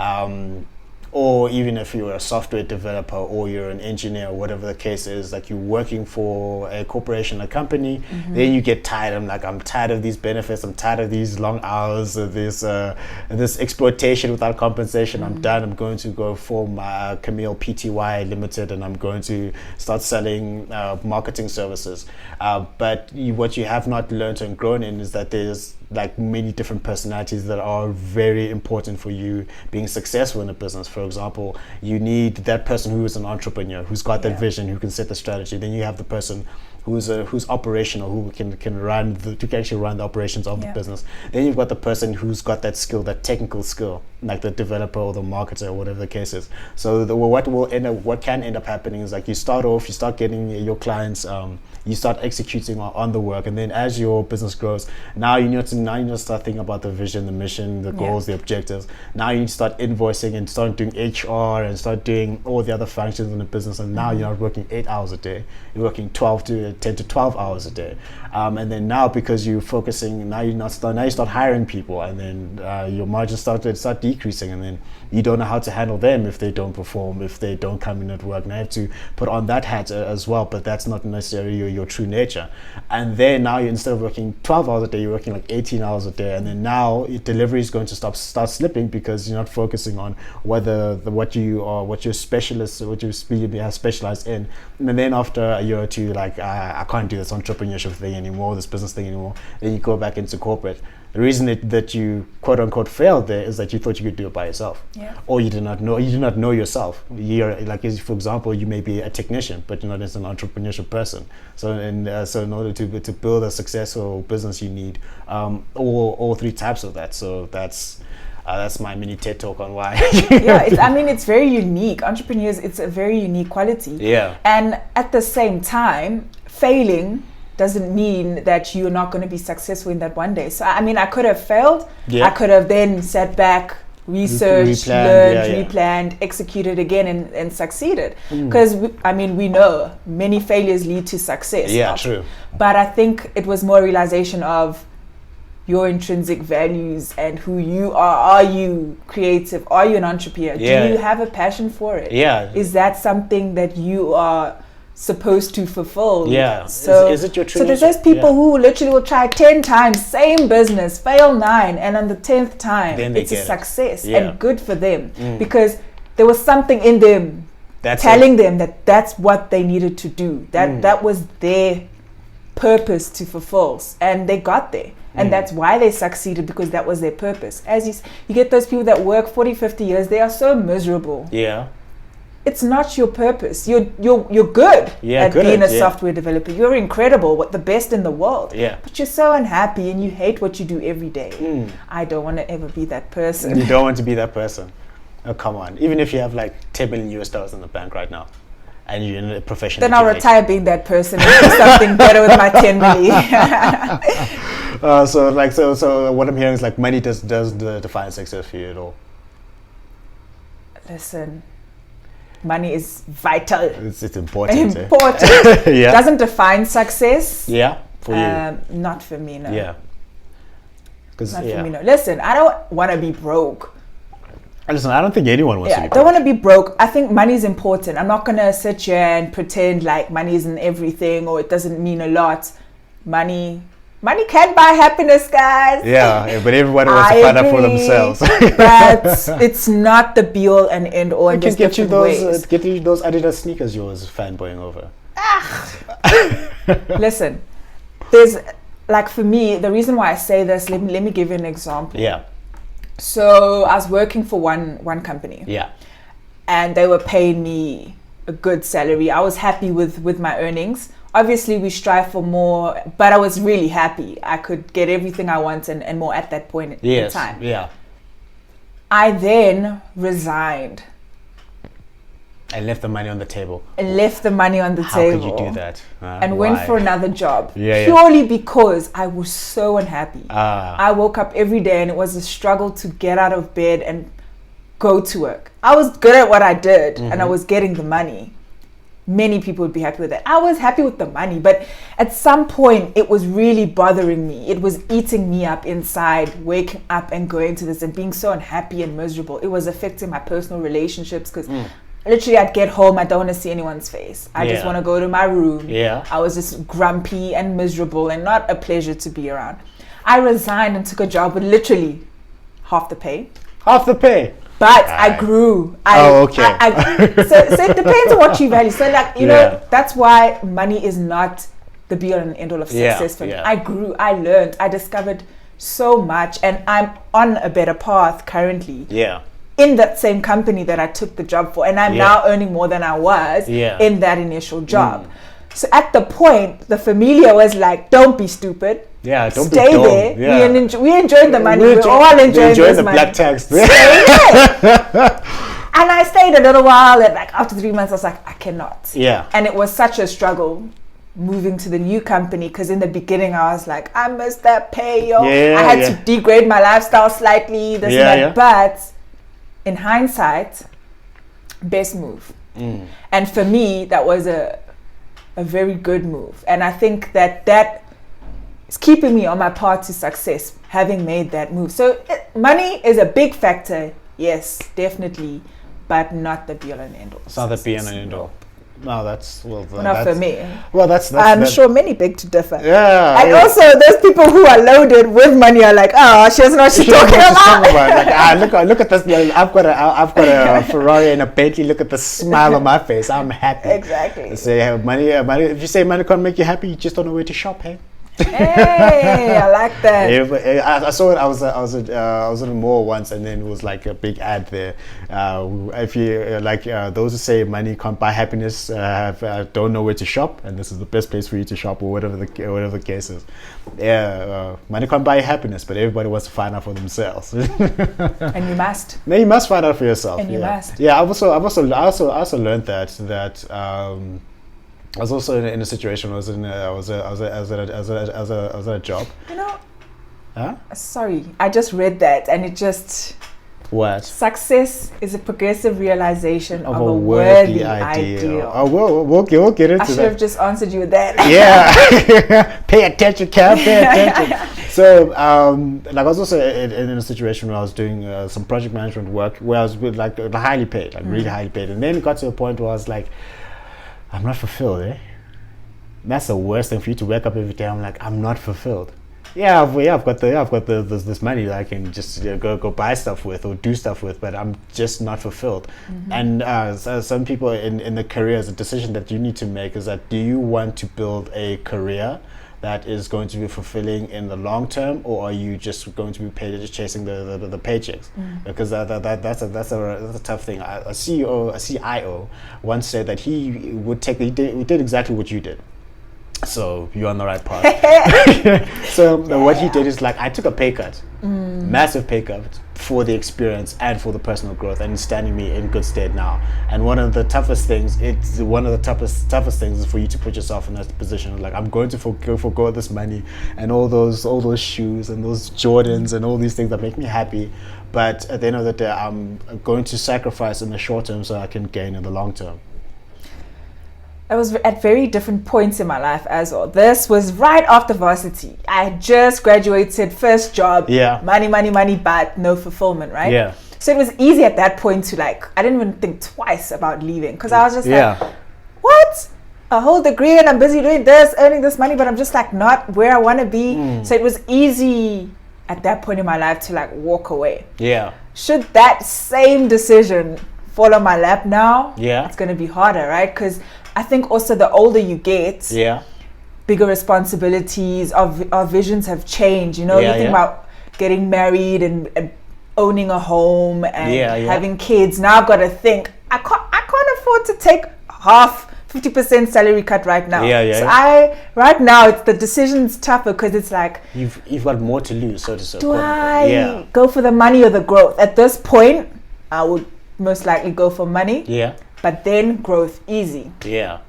Or even if you're a software developer or you're an engineer or whatever the case is, like you're working for a corporation, a company, then you get tired. I'm tired of these benefits. I'm tired of these long hours, of this exploitation without compensation. I'm done. I'm going to go form my Camille Pty Limited, and I'm going to start selling marketing services. But what you have not learned and grown in is that there's like many different personalities that are very important for you being successful in a business. For example, you need that person who is an entrepreneur, who's got that vision, who can set the strategy. Then you have the person who's operational, who can actually run the operations of the business. Then you've got the person who's got that skill, that technical skill, like the developer or the marketer or whatever the case is. So what can end up happening is like you start getting your clients, you start executing on the work, and then as your business grows, now you need to start thinking about the vision, the mission, the goals, the objectives. Now you need to start invoicing and start doing HR and start doing all the other functions in the business. And now you're not working 8 hours a day, you're working 10 to 12 hours a day. And then now, because you're focusing, now you start hiring people, and then your margins start decreasing, and then you don't know how to handle them if they don't perform, if they don't come in at work. Now you have to put on that hat as well, but that's not necessarily your true nature. And then now, instead of working 12 hours a day, you're working like 18 hours a day, and then now your delivery is going to start slipping because you're not focusing on what you're specialized in. And then after a year or two, like I can't do this entrepreneurship thing anymore, this business thing anymore, then you go back into corporate. The reason that you quote unquote failed there is that you thought you could do it by yourself, or you did not know yourself. You're like, for example, you may be a technician, but you're not as an entrepreneurial person. So in order to build a successful business, you need all three types of that. So that's my mini TED talk on why. It's very unique. Entrepreneurs, it's a very unique quality. Yeah. And at the same time, failing doesn't mean that you're not going to be successful in that one day. So I could have failed. I could have then sat back, researched, learned, replanned, executed again, and succeeded. Because we know many failures lead to success. Yeah, true. But I think it was more a realization of your intrinsic values and who you are. Are you creative? Are you an entrepreneur? Do you have a passion for it? Yeah. Is that something that you are supposed to fulfill? Yeah. So is it your true nature? So there's those people who literally will try 10 times, same business, fail 9, and on the 10th time it's a success, and good for them, because there was something in them telling them that that's what they needed to do, that was their purpose to fulfill, and they got there. And that's why they succeeded, because that was their purpose. As you get those people that work 40, 50 years, they are so miserable. Yeah. It's not your purpose. You're good at being a software developer. You're incredible, the best in the world. Yeah. But you're so unhappy and you hate what you do every day. I don't want to ever be that person. You don't want to be that person. Oh, come on. Even if you have like $10 million in the bank right now, and you're in a profession, then I'll retire being that person and do something better with my 10 million. So what I'm hearing is like money does define success for you at all? Listen, money is vital. It's important. Yeah. Doesn't define success. Yeah, for you. Not for me, no. Yeah. Not for me, no. Listen, I don't want to be broke. Listen, I don't think anyone wants to be broke. I don't want to be broke. I think money is important. I'm not going to sit here and pretend like money isn't everything or it doesn't mean a lot. Money can buy happiness, guys. Yeah, but everybody wants to find out for themselves. But it's not the be all and end all. And just get you those Adidas sneakers you was fanboying over. Listen, there's like, for me, the reason why I say this, let me give you an example. Yeah. So I was working for one company. Yeah. And they were paying me a good salary. I was happy with my earnings. obviously we strive for more, but I was really happy. I could get everything I want and more at that point in time. Yeah. I then resigned. I left the money on the table. How could you do that? And went for another job. Yeah, purely because I was so unhappy. Ah. I woke up every day and it was a struggle to get out of bed and go to work. I was good at what I did and I was getting the money. Many people would be happy with that. I was happy with the money, but at some point it was really bothering me. It was eating me up inside, waking up and going to this and being so unhappy and miserable. It was affecting my personal relationships because literally I'd get home, I don't want to see anyone's face. I just want to go to my room. Yeah. I was just grumpy and miserable and not a pleasure to be around. I resigned and took a job with literally half the pay. But I grew. Okay. So it depends on what you value. So like, you know, that's why money is not the be all and end all of success for me. I grew, I learned, I discovered so much, and I'm on a better path currently. Yeah. In that same company that I took the job for, and I'm now earning more than I was in that initial job. So at the point, the familia was like, "Don't be stupid. Don't stay be dumb. there. Yeah. We enjoying the money. We're all enjoying this the money. black tax." And I stayed a little while, and like after 3 months, I was like, I cannot. Yeah. And it was such a struggle moving to the new company, because in the beginning I was like, I miss that pay, yo. I had to degrade my lifestyle slightly, this and that. But in hindsight, best move. And for me, that was a very good move. And I think that is keeping me on my path to success, having made that move. So money is a big factor, yes, definitely, but not the be all and end all. It's not the be all and end all. No, that's not for me. Well, that's I'm sure many beg to differ. Yeah. And also, those people who are loaded with money are like, oh, she doesn't know what she's talking about. Like, look at this. I've got a Ferrari and a Bentley. Look at the smile on my face. I'm happy. Exactly. Say money. If you say money can't make you happy, you just don't know where to shop, hey. Hey, I like that. I saw it. I was in a mall once, and then it was like a big ad there. If you those who say money can't buy happiness, don't know where to shop, and this is the best place for you to shop, or whatever the case is. Money can't buy happiness, but everybody wants to find out for themselves. And you must. No, you must find out for yourself. And you must. Yeah, I also learned that. I was also in a situation. I was at a job. You know. Huh? Sorry, I just read that, and it just. What? Success is a progressive realization of a worthy ideal. Oh, we'll get into that. I should have just answered you with that. Yeah. Pay attention, Cam. Pay attention. So, I was also in a situation where I was doing some project management work, where I was with highly paid, really highly paid, and then it got to a point where I was like, I'm not fulfilled, eh? That's the worst thing for you to wake up every day. I'm like, I'm not fulfilled. I've got this money that I can just go buy stuff with or do stuff with, but I'm just not fulfilled. And so some people in the careers, a decision that you need to make is that, do you want to build a career that is going to be fulfilling in the long term, or are you just going to be paid just chasing the paychecks? Because that's a tough thing. A CIO once said that he did exactly what you did. So you're on the right path. So what he did is I took a pay cut, massive pay cut, for the experience and for the personal growth, and it's standing me in good stead now. And one of the toughest things is for you to put yourself in that position. I'm going to forgo this money and all those shoes and those Jordans and all these things that make me happy, but at the end of the day, I'm going to sacrifice in the short term so I can gain in the long term. I was at very different points in my life as well. This was right after varsity. I had just graduated, first job, money, but no fulfillment, right? Yeah. So it was easy at that point to I didn't even think twice about leaving, because I was just what? A whole degree and I'm busy doing this, earning this money, but I'm just not where I want to be. So it was easy at that point in my life to walk away. Yeah. Should that same decision fall on my lap now? Yeah. It's going to be harder, right? Because I think also the older you get, bigger responsibilities, our visions have changed. You think about getting married and owning a home and having kids. Now I've got to think, I can't afford to take half 50% salary cut right now. Yeah. So right now, it's the decision's tougher because it's like, you've got more to lose, so to say. do I go for the money or the growth? At this point, I would most likely go for money. Yeah. But then growth easy. Yeah.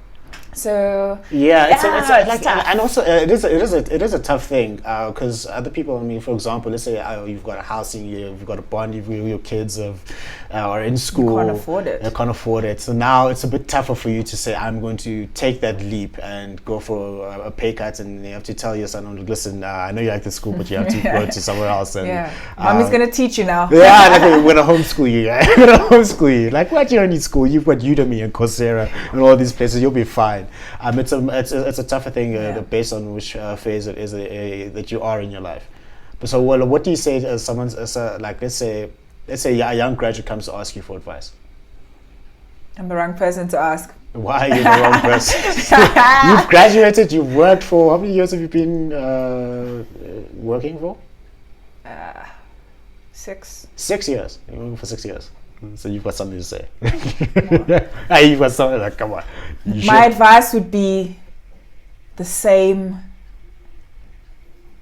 So and also it is a tough thing because other people, I mean, for example, let's say you've got a house and you've got a bond, your kids are in school, you can't afford it. So now it's a bit tougher for you to say, I'm going to take that leap and go for a pay cut, and you have to tell your son, listen, I know you like the school, but you have to go to somewhere else. And mommy's gonna teach you now. Like we're gonna homeschool you. We're gonna homeschool you. Like, what, you don't need school? You've got Udemy and Coursera and all these places. You'll be fine. It's a tougher thing based on which phase it is that you are in your life. But so, what do you say as someone's like, let's say a young graduate comes to ask you for advice? I'm the wrong person to ask. Why are you the wrong person? You've graduated. You've worked for, how many years have you been working for? 6. 6 years. You've been working for 6 years. So you've got something to say. You've got something, like, come on. My advice would be the same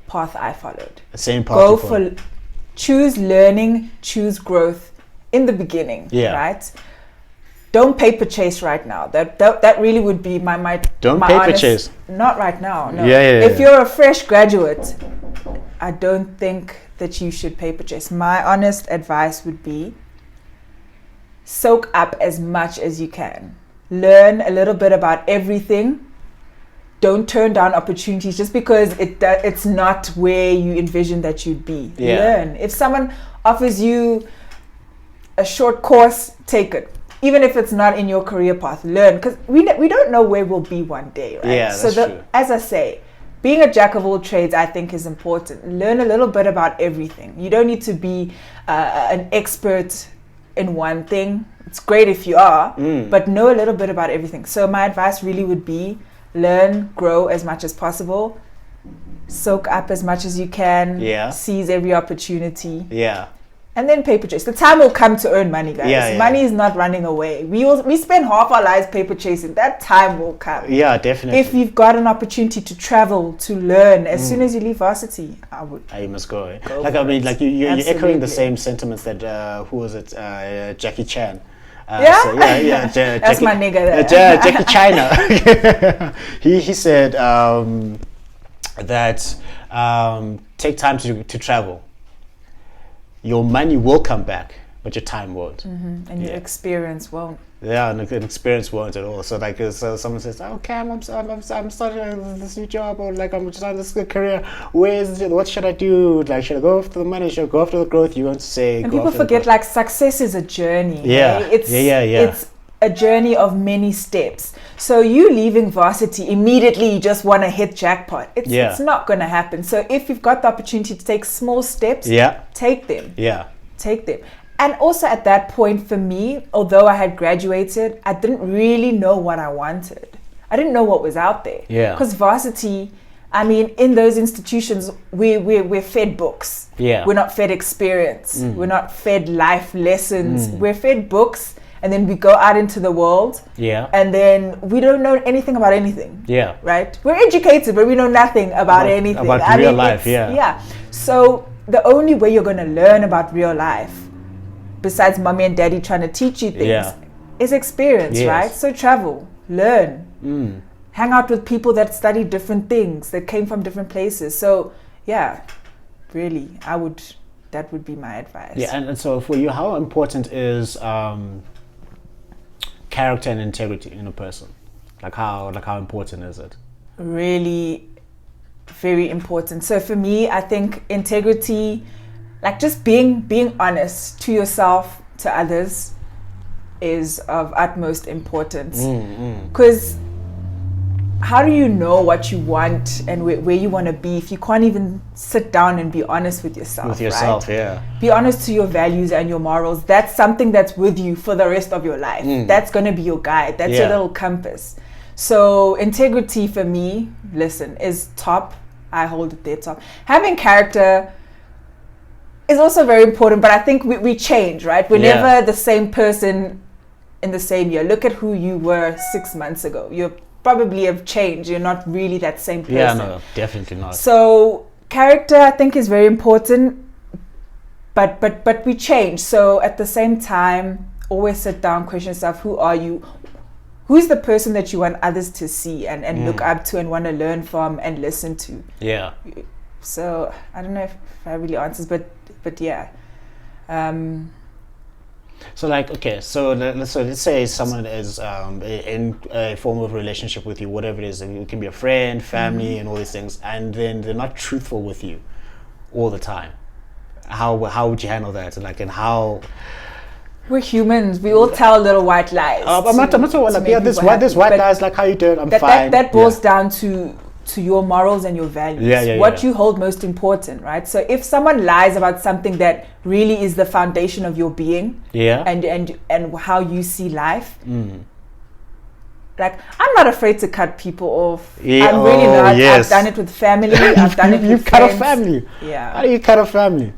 path I followed. The same path. Choose learning, choose growth in the beginning. Yeah. Right? Don't paper chase right now. That really would be my Don't my paper honest, chase. Not right now. No. Yeah. If you're a fresh graduate, I don't think that you should paper chase. My honest advice would be, soak up as much as you can. Learn a little bit about everything. Don't turn down opportunities just because it's not where you envision that you'd be. Yeah. Learn. If someone offers you a short course, take it. Even if it's not in your career path, learn. Because we don't know where we'll be one day, right? Yeah, that's true. As I say, being a jack of all trades, I think, is important. Learn a little bit about everything. You don't need to be an expert in one thing. It's great if you are, but know a little bit about everything. So my advice really would be, learn, grow as much as possible, soak up as much as you can, seize every opportunity, and then paper chase. The time will come to earn money, guys. Money is not running away. We spend half our lives paper chasing. That time will come. Yeah, definitely. If you've got an opportunity to travel, to learn, as soon as you leave varsity, I would. You must go. Like, I mean, like you're echoing the same sentiments that who was it? Jackie Chan. That's Jackie, my nigga there. Jackie China. he said that take time to travel. Your money will come back, but your time won't. And your experience won't. Yeah, and the experience won't at all. So like, so someone says, "Oh, Cam, I'm starting this new job, or like I'm starting this career. What should I do? Like, should I go after the money? Should I go after the growth?" You're going to say, and people forget, like, success is a journey. Yeah, right? It's a journey of many steps. So you leaving varsity immediately, you just want to hit jackpot. It's not going to happen. So if you've got the opportunity to take small steps, take them. Take them. And also at that point for me, although I had graduated, I didn't really know what I wanted. I didn't know what was out there. Because varsity, I mean, in those institutions, we're fed books. We're not fed experience. We're not fed life lessons. We're fed books, and then we go out into the world. And then we don't know anything about anything. Right? We're educated, but we know nothing about anything. About real life, So the only way you're going to learn about real life, besides mommy and daddy trying to teach you things, is experience, right? So travel, learn, hang out with people that study different things, that came from different places. So really, that would be my advice. And so for you, how important is character and integrity in a person? Like how important is it? Really very important. So for me, I think integrity, like just being honest to yourself, to others, is of utmost importance. Because how do you know what you want and where you want to be if you can't even sit down and be honest with yourself? Right? Be honest to your values and your morals. That's something that's with you for the rest of your life. That's going to be your guide. That's your little compass. So integrity for me, is top. I hold it there top. Having character is also very important, but I think we change, right? We're never the same person in the same year. Look at who you were 6 months ago. You probably have changed. You're not really that same person. Yeah, no, definitely not. So character, I think, is very important, but we change. So at the same time, always sit down, question yourself, who are you? Who's the person that you want others to see and look up to and want to learn from and listen to? Yeah. So I don't know if I really answers, but yeah. So like, okay, so let's say someone is in a form of relationship with you, whatever it is, and it can be a friend, family, and all these things, and then they're not truthful with you all the time. How would you handle that? And how? We're humans. We all tell little white lies. I'm not talking like, yeah, this white lies, like, how you doing? I'm fine. That boils down to your morals and your values. What you hold most important, right? So if someone lies about something that really is the foundation of your being, and how you see life, like, I'm not afraid to cut people off. Yeah, I'm really not. yes. I've done it with family. I've done it with You've friends. cut a family. Yeah. How do you cut a family?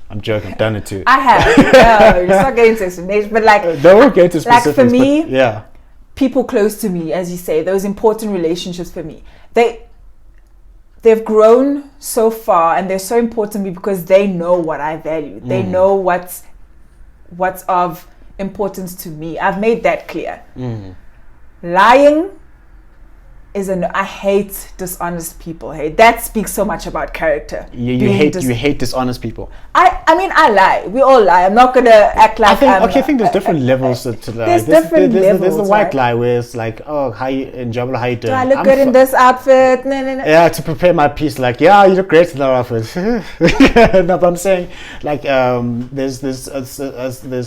I'm joking. I've done it too. I have. No, it's not getting to explanation, but like, don't get to specifics. Like for me, yeah, people close to me, as you say, those important relationships for me, they've grown so far, and they're so important to me because they know what I value. They know what's of importance to me. I've made that clear. Lying is I hate dishonest people. Hey, that speaks so much about character. You hate dishonest people. I mean, I lie. We all lie. I'm not gonna act like I think there's different levels to lie. There's different levels. There's the white lie where it's like, oh, how you in job, how you doing? Do I look good in this outfit? No. Yeah, to prepare my piece, like, yeah, you look great in that outfit. No, but I'm saying, like, there's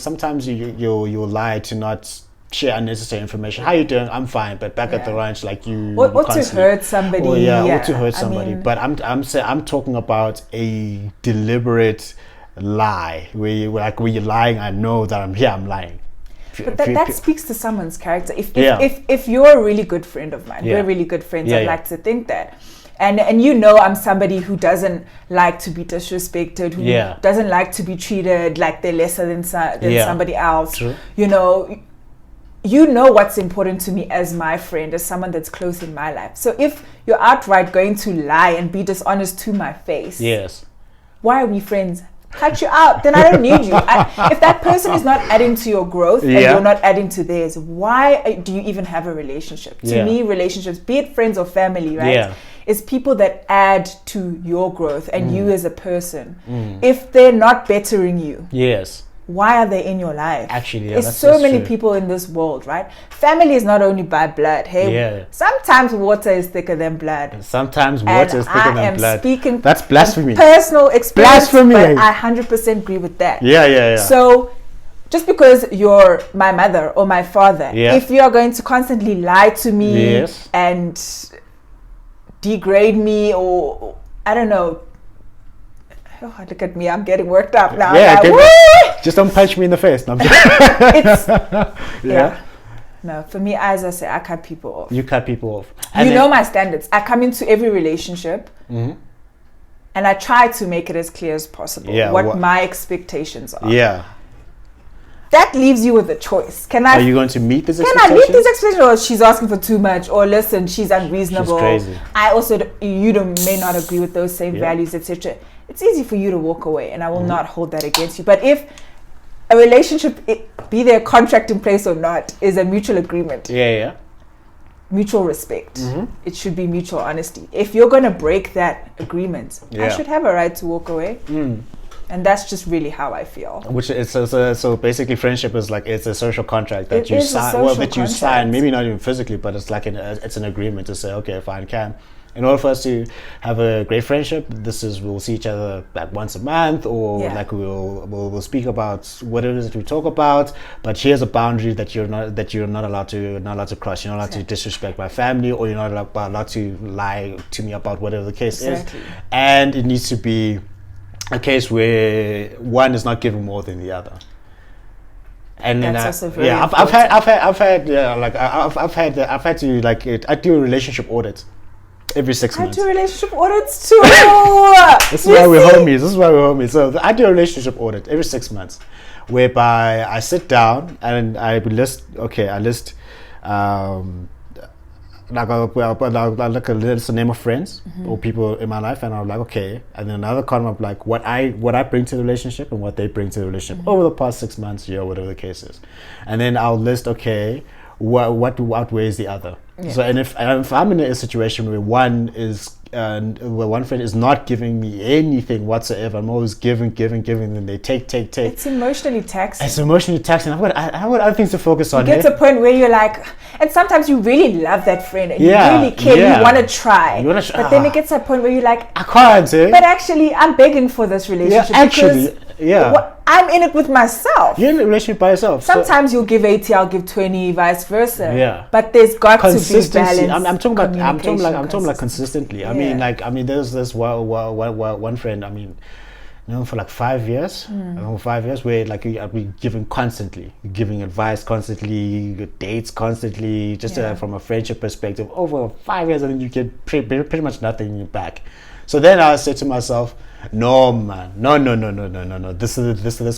sometimes you lie to not share unnecessary information. How you doing? I'm fine, but back at the ranch, like, you. What to hurt somebody? What to hurt somebody? But I'm talking about a deliberate lie where you're lying. I know that I'm lying. But that speaks to someone's character. If you're a really good friend of mine, we're really good friends. I'd like to think that. And you know, I'm somebody who doesn't like to be disrespected, who doesn't like to be treated like they're lesser than somebody else. True. You know what's important to me as my friend, as someone that's close in my life. So if you're outright going to lie and be dishonest to my face, why are we friends? Cut you out. Then I don't need you. If that person is not adding to your growth and you're not adding to theirs, why do you even have a relationship? To me, relationships, be it friends or family, right, is people that add to your growth and you as a person. If they're not bettering you, why are they in your life? Actually, there's so many people in this world, right? Family is not only by blood. Hey, sometimes water is thicker than blood. Sometimes water is thicker than blood. I am speaking. That's blasphemy. Personal experience. Blasphemy. But I 100% agree with that. Yeah. So, just because you're my mother or my father, if you are going to constantly lie to me and degrade me, or I don't know. Oh, look at me! I'm getting worked up now. Just don't punch me in the face. No, No, for me, as I say, I cut people off. You cut people off. And you know my standards. I come into every relationship and I try to make it as clear as possible what my expectations are. Yeah. That leaves you with a choice. Are you going to meet these expectations? Can I meet these expectations? Or she's asking for too much? Or listen, she's unreasonable. She's crazy. I also, may not agree with those same values, etc. It's easy for you to walk away, and I will not hold that against you. But if a relationship, be there a contract in place or not, is a mutual agreement. Mutual respect. It should be mutual honesty. If you're going to break that agreement, I should have a right to walk away. And that's just really how I feel. Which is so basically, friendship is like, it's a social contract that you sign. Well, that you sign, maybe not even physically, but it's like it's an agreement to say, okay, fine, can. In order for us to have a great friendship, we'll see each other like once a month, or like we'll speak about what it is that we talk about. But here's a boundary that you're not allowed to cross. You're not allowed to disrespect my family, or you're not allowed to lie to me about whatever the case is. And it needs to be a case where one is not giving more than the other. And then I've had to, like, I do a relationship audit. every 6 I months. do relationship audits too. This is why we're homies. This is why we're homies. So I do a relationship audit every 6 months, whereby I sit down and I list. Like I'll look at the name of friends or people in my life, and I'm like, okay. And then another column of like what I bring to the relationship and what they bring to the relationship over the past 6 months, year, whatever the case is. And then I'll list, okay, what outweighs the other. Yeah. So, and if I'm in a situation where one friend is not giving me anything whatsoever, I'm always giving, then they take. It's emotionally taxing. I've got other things to focus on. You get to a point where you're like, and sometimes you really love that friend and you really care, you want to try. But then it gets to a point where you're like, I can't, but actually, I'm begging for this relationship. I'm in it with myself. You're in a relationship by yourself. Sometimes you'll give 80, I'll give 20, vice versa. Yeah. But there's got to be balance. I'm talking about consistently. I mean, there's this one friend. I mean, for like 5 years. 5 years where like I'll be giving constantly, giving advice constantly, dates constantly, just from a friendship perspective. Over 5 years, and then you get pretty much nothing back. So then I said to myself, no man, no. This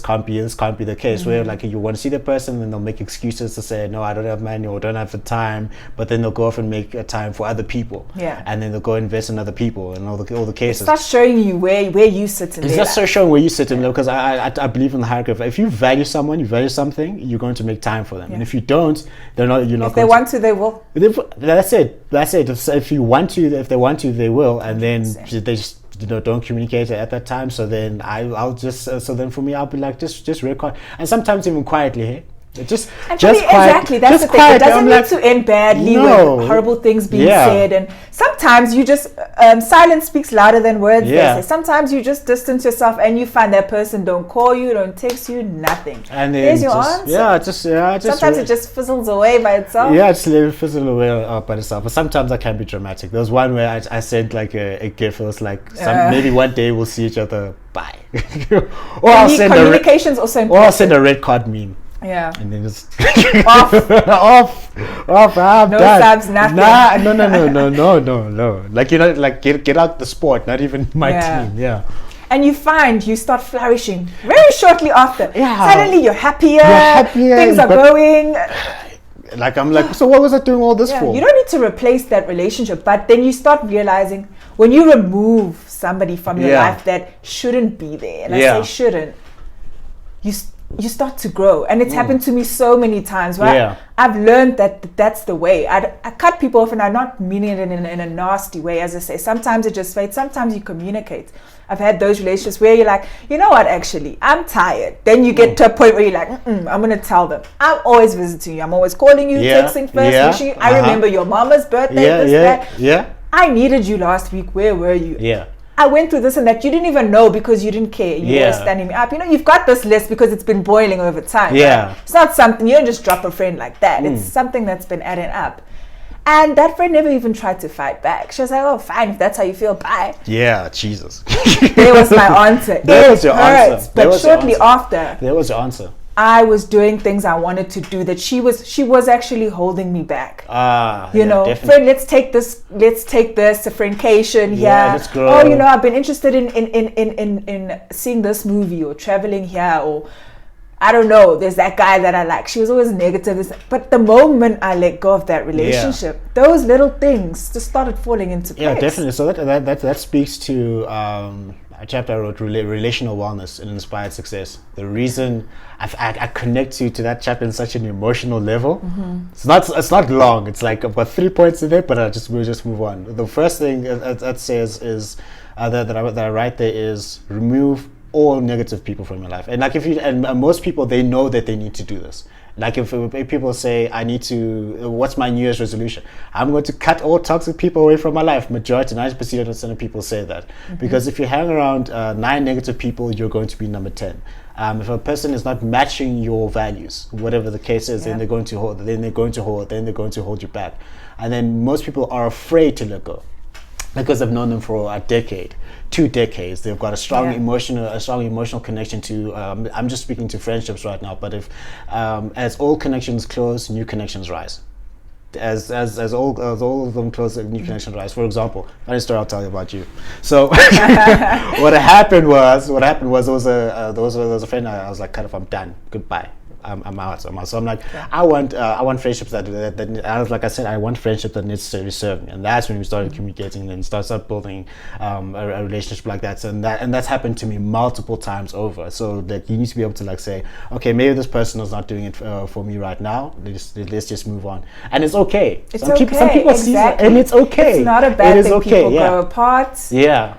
can't be the case. Where like you want to see the person and they'll make excuses to say, no, I don't have money or don't have the time, but then they'll go off and make a time for other people. Yeah. And then they'll go invest in other people and all the cases. It starts showing you where you sit in. It's just so showing where you sit in there, because I believe in the hierarchy. If you value someone, you value something, you're going to make time for them. Yeah. And if you don't, they're not. You're not. If they want to, they will. That's it. If they want to, they will. And then they just don't communicate at that time. So then I'll just for me, I'll be like, just record, and sometimes even quietly. Hey, just quiet. Exactly, that's the thing. It doesn't need to end badly with horrible things being said. And sometimes you just silence speaks louder than words. Yeah. Sometimes you just distance yourself and you find that person don't call you, don't text you, nothing. And then there's your answer. Sometimes it just fizzles away by itself. Yeah, just let it fizzle away by itself. But sometimes I can be dramatic. There was one where I sent like a GIF. It was like maybe one day we'll see each other. Bye. Or I'll send I'll send a red card meme. Yeah. And then just off. I'm no done. subs, nothing. No. Like, like get out the sport, not even my team. Yeah. And you start flourishing very shortly after. Yeah. Suddenly you're happier. Things are going. Like I'm like, so what was I doing all this for? You don't need to replace that relationship, but then you start realizing when you remove somebody from your life that shouldn't be there, and I say shouldn't, you start to grow. And it's happened to me so many times, right? Yeah. I've learned that's the way. I cut people off, and I'm not meaning it in a nasty way, as I say. Sometimes it just fades. Sometimes you communicate. I've had those relationships where you're like, you know what, actually, I'm tired. Then you get to a point where you're like, I'm going to tell them. I'm always visiting you. I'm always calling you, texting first, wishing you. I remember your mama's birthday, that. Yeah. I needed you last week. Where were you? Yeah. I went through this and that. You didn't even know because you didn't care. You were standing me up. You've got this list because it's been boiling over time. Yeah. Right? It's not something, you don't just drop a friend like that. It's something that's been adding up. And that friend never even tried to fight back. She was like, oh, fine, if that's how you feel, bye. Yeah, Jesus. There was my answer. There was your answer. But shortly after. There was your answer. I was doing things I wanted to do that she was actually holding me back. Definitely. Friend, let's take this a friendcation here. Yeah, let's go. Oh, I've been interested in seeing this movie or traveling here, or I don't know, there's that guy that I like. She was always negative. But the moment I let go of that relationship, those little things just started falling into place. Yeah, definitely. So that speaks to a chapter I wrote, Relational Wellness and Inspired Success. The reason I connect to that chapter in such an emotional level, it's not long. It's like I've got 3 points in there, but we'll just move on. The first thing that says is that I write there is remove all negative people from your life. And like most people, they know that they need to do this. Like if people say, what's my New Year's resolution? I'm going to cut all toxic people away from my life. Majority, 90% of people say that. Because if you hang around 9 negative people, you're going to be number 10. If a person is not matching your values, whatever the case is, then they're going to hold you back. And then most people are afraid to let go, because they've known them for a decade, 2 decades. They've got a strong emotional connection to. I'm just speaking to friendships right now. But if as all connections close, new connections rise. as all of them close a new connection rise. For example, funny story I'll tell you about you. So what happened was there was a friend. I was like, kind of, I'm done, goodbye. I'm out. So I'm like, I want friendships that I was like I said, I want friendship that necessarily serve me, and that's when we started communicating and started building a relationship like that. And that's happened to me multiple times over. So that you need to be able to like say, okay, maybe this person is not doing it for me right now. Let's just move on, and it's okay. Some people see it, and it's okay. It's not a bad thing. People go apart. Yeah.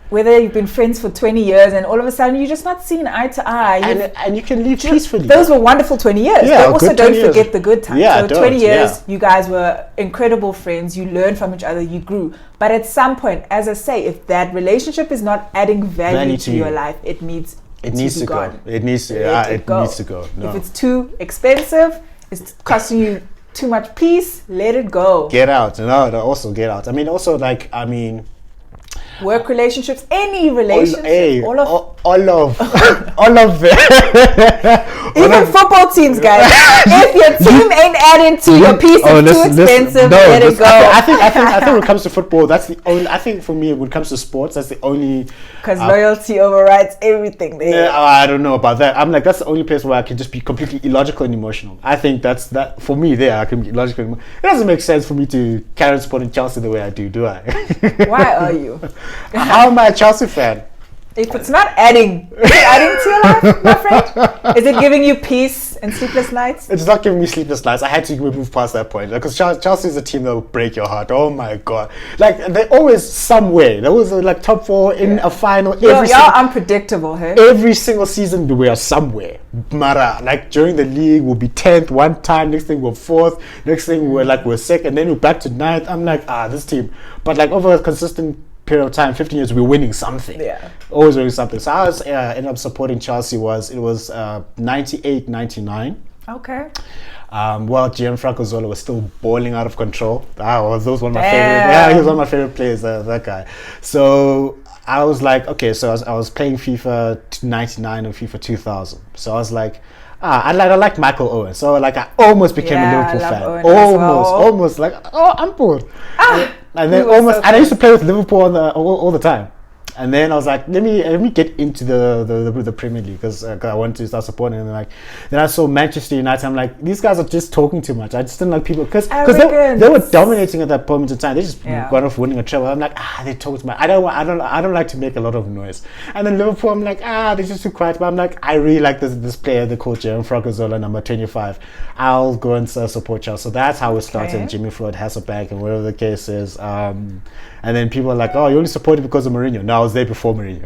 Whether you've been friends for 20 years and all of a sudden you're just not seeing eye to eye. And you can live peacefully. Those were wonderful 20 years. Yeah, but also don't forget the good times. Yeah, so 20 years, you guys were incredible friends. You learned from each other. You grew. But at some point, as I say, if that relationship is not adding value to your life, it needs to go. It needs to go. No. If it's too expensive, it's costing you too much peace, let it go. Get out. No, also get out. Work relationships, any relationship, all of it. Even football teams, guys. If your team ain't adding to your piece, it's too expensive. Let it go. I think when it comes to football, that's the only. I think for me, when it comes to sports, that's the only. Because loyalty overrides everything. There. I don't know about that. I'm like, that's the only place where I can just be completely illogical and emotional. I think that's that for me. There, I can be illogical. It doesn't make sense for me to carry on supporting Chelsea the way I do I? Why are you? How am I a Chelsea fan? If it's not adding to your life, my friend, is it giving you peace and sleepless nights? It's not giving me sleepless nights. I had to move past that point because Chelsea is a team that will break your heart. Oh my god! Like they're always somewhere. There was like top 4 in a final. Y'all unpredictable, hey? Every single season we are somewhere. Mara, like during the league we'll be 10th one time. Next thing we're 4th. Next thing we're 2nd, and then we're back to 9th. I'm like, this team. But like over a consistent period of time, 15 years, we're winning something. Yeah. Always winning something. So I was ended up supporting Chelsea. It was 98, 99. Okay. Gianfranco Zola was still balling out of control. Those one of my favorite. Yeah, he was one of my favorite players. That guy. So I was like, okay. So I was playing FIFA 99 and FIFA 2000. So I was like, I like Michael Owen. So like I almost became a Liverpool fan. Almost like I'm bored. And then and I used to play with Liverpool all the time. And then I was like, let me get into the Premier League because I wanted to start supporting. And then I saw Manchester United. I'm like, these guys are just talking too much. I just didn't like people because they were dominating at that moment in time. They just got off winning a treble. I'm like, they talk too much. I don't like to make a lot of noise. And then Liverpool, I'm like, they're just too quiet. But I'm like, I really like this player. They call Gianfranco Zola, number 25. I'll go and support Chelsea. So that's how it started. And Jimmy Floyd, Hasselbank, and whatever the case is. And then people are like, you only supported because of Mourinho. No, I was there before Mourinho.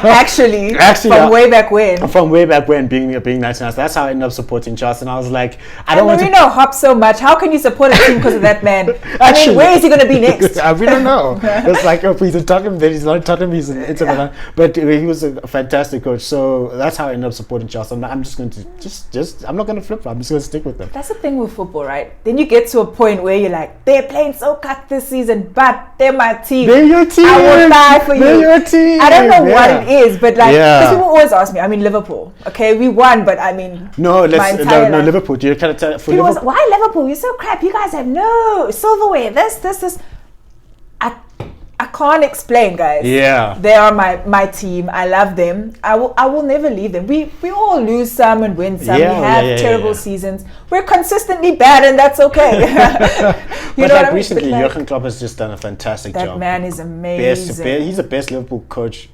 Actually, from way back when. From way back when, being 99. That's how I ended up supporting Chelsea. And I was like, Mourinho hops so much. How can you support a team because of that man? Actually, where is he going to be next? We don't know. It's like, if he's in Tottenham, then he's not in Tottenham, he's in Inter Milan. But he was a fantastic coach. So that's how I ended up supporting Chelsea. I'm just going to, I'm not going to flip. I'm just going to stick with them. That's the thing with football, right? Then you get to a point where you're like, they're playing so cut this season, but they're my team. They're your team. I will die for you. They're your team. I don't know what it is, but because people always ask me. I mean, Liverpool. Okay, we won, but I mean, no, Liverpool. Do you kind of tell for Liverpool? Why Liverpool? You're so crap. You guys have no silverware. This. I can't explain, guys. Yeah, they are my team. I love them. I will never leave them. We all lose some and win some. We have terrible seasons. We're consistently bad, and that's okay. But like recently, Jurgen Klopp has just done a fantastic job. That man is amazing. He's the best Liverpool coach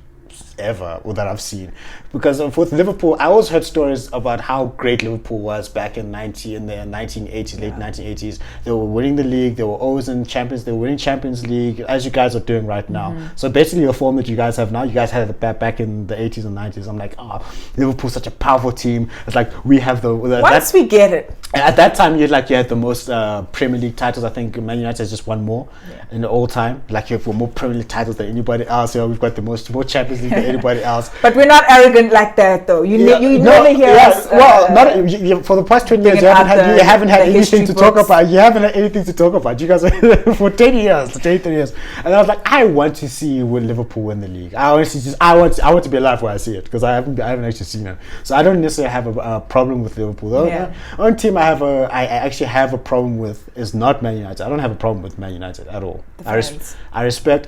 ever that I've seen, because with Liverpool I always heard stories about how great Liverpool was back in the 1980s, late 1980s. They were winning the league, they were always in Champions, they were winning Champions League as you guys are doing right now. So basically the form that you guys have now, you guys had it back in the 80s and 90s. I'm like, Liverpool's such a powerful team. It's like we have once we get it. At that time you had the most Premier League titles. I think Man United has just won more in the all time. Like you have more Premier League titles than anybody else. We've got the more Champions League than anybody else. But we're not arrogant like that, though. You never hear us. For the past 20 years, you haven't had anything to talk about. You haven't had anything to talk about. You guys for 20 years, and I was like, I want to see Liverpool win the league. I want to be alive where I see it, because I haven't actually seen it. So I don't necessarily have a problem with Liverpool. The only team I actually have a problem with is not Man United. I don't have a problem with Man United at all. I respect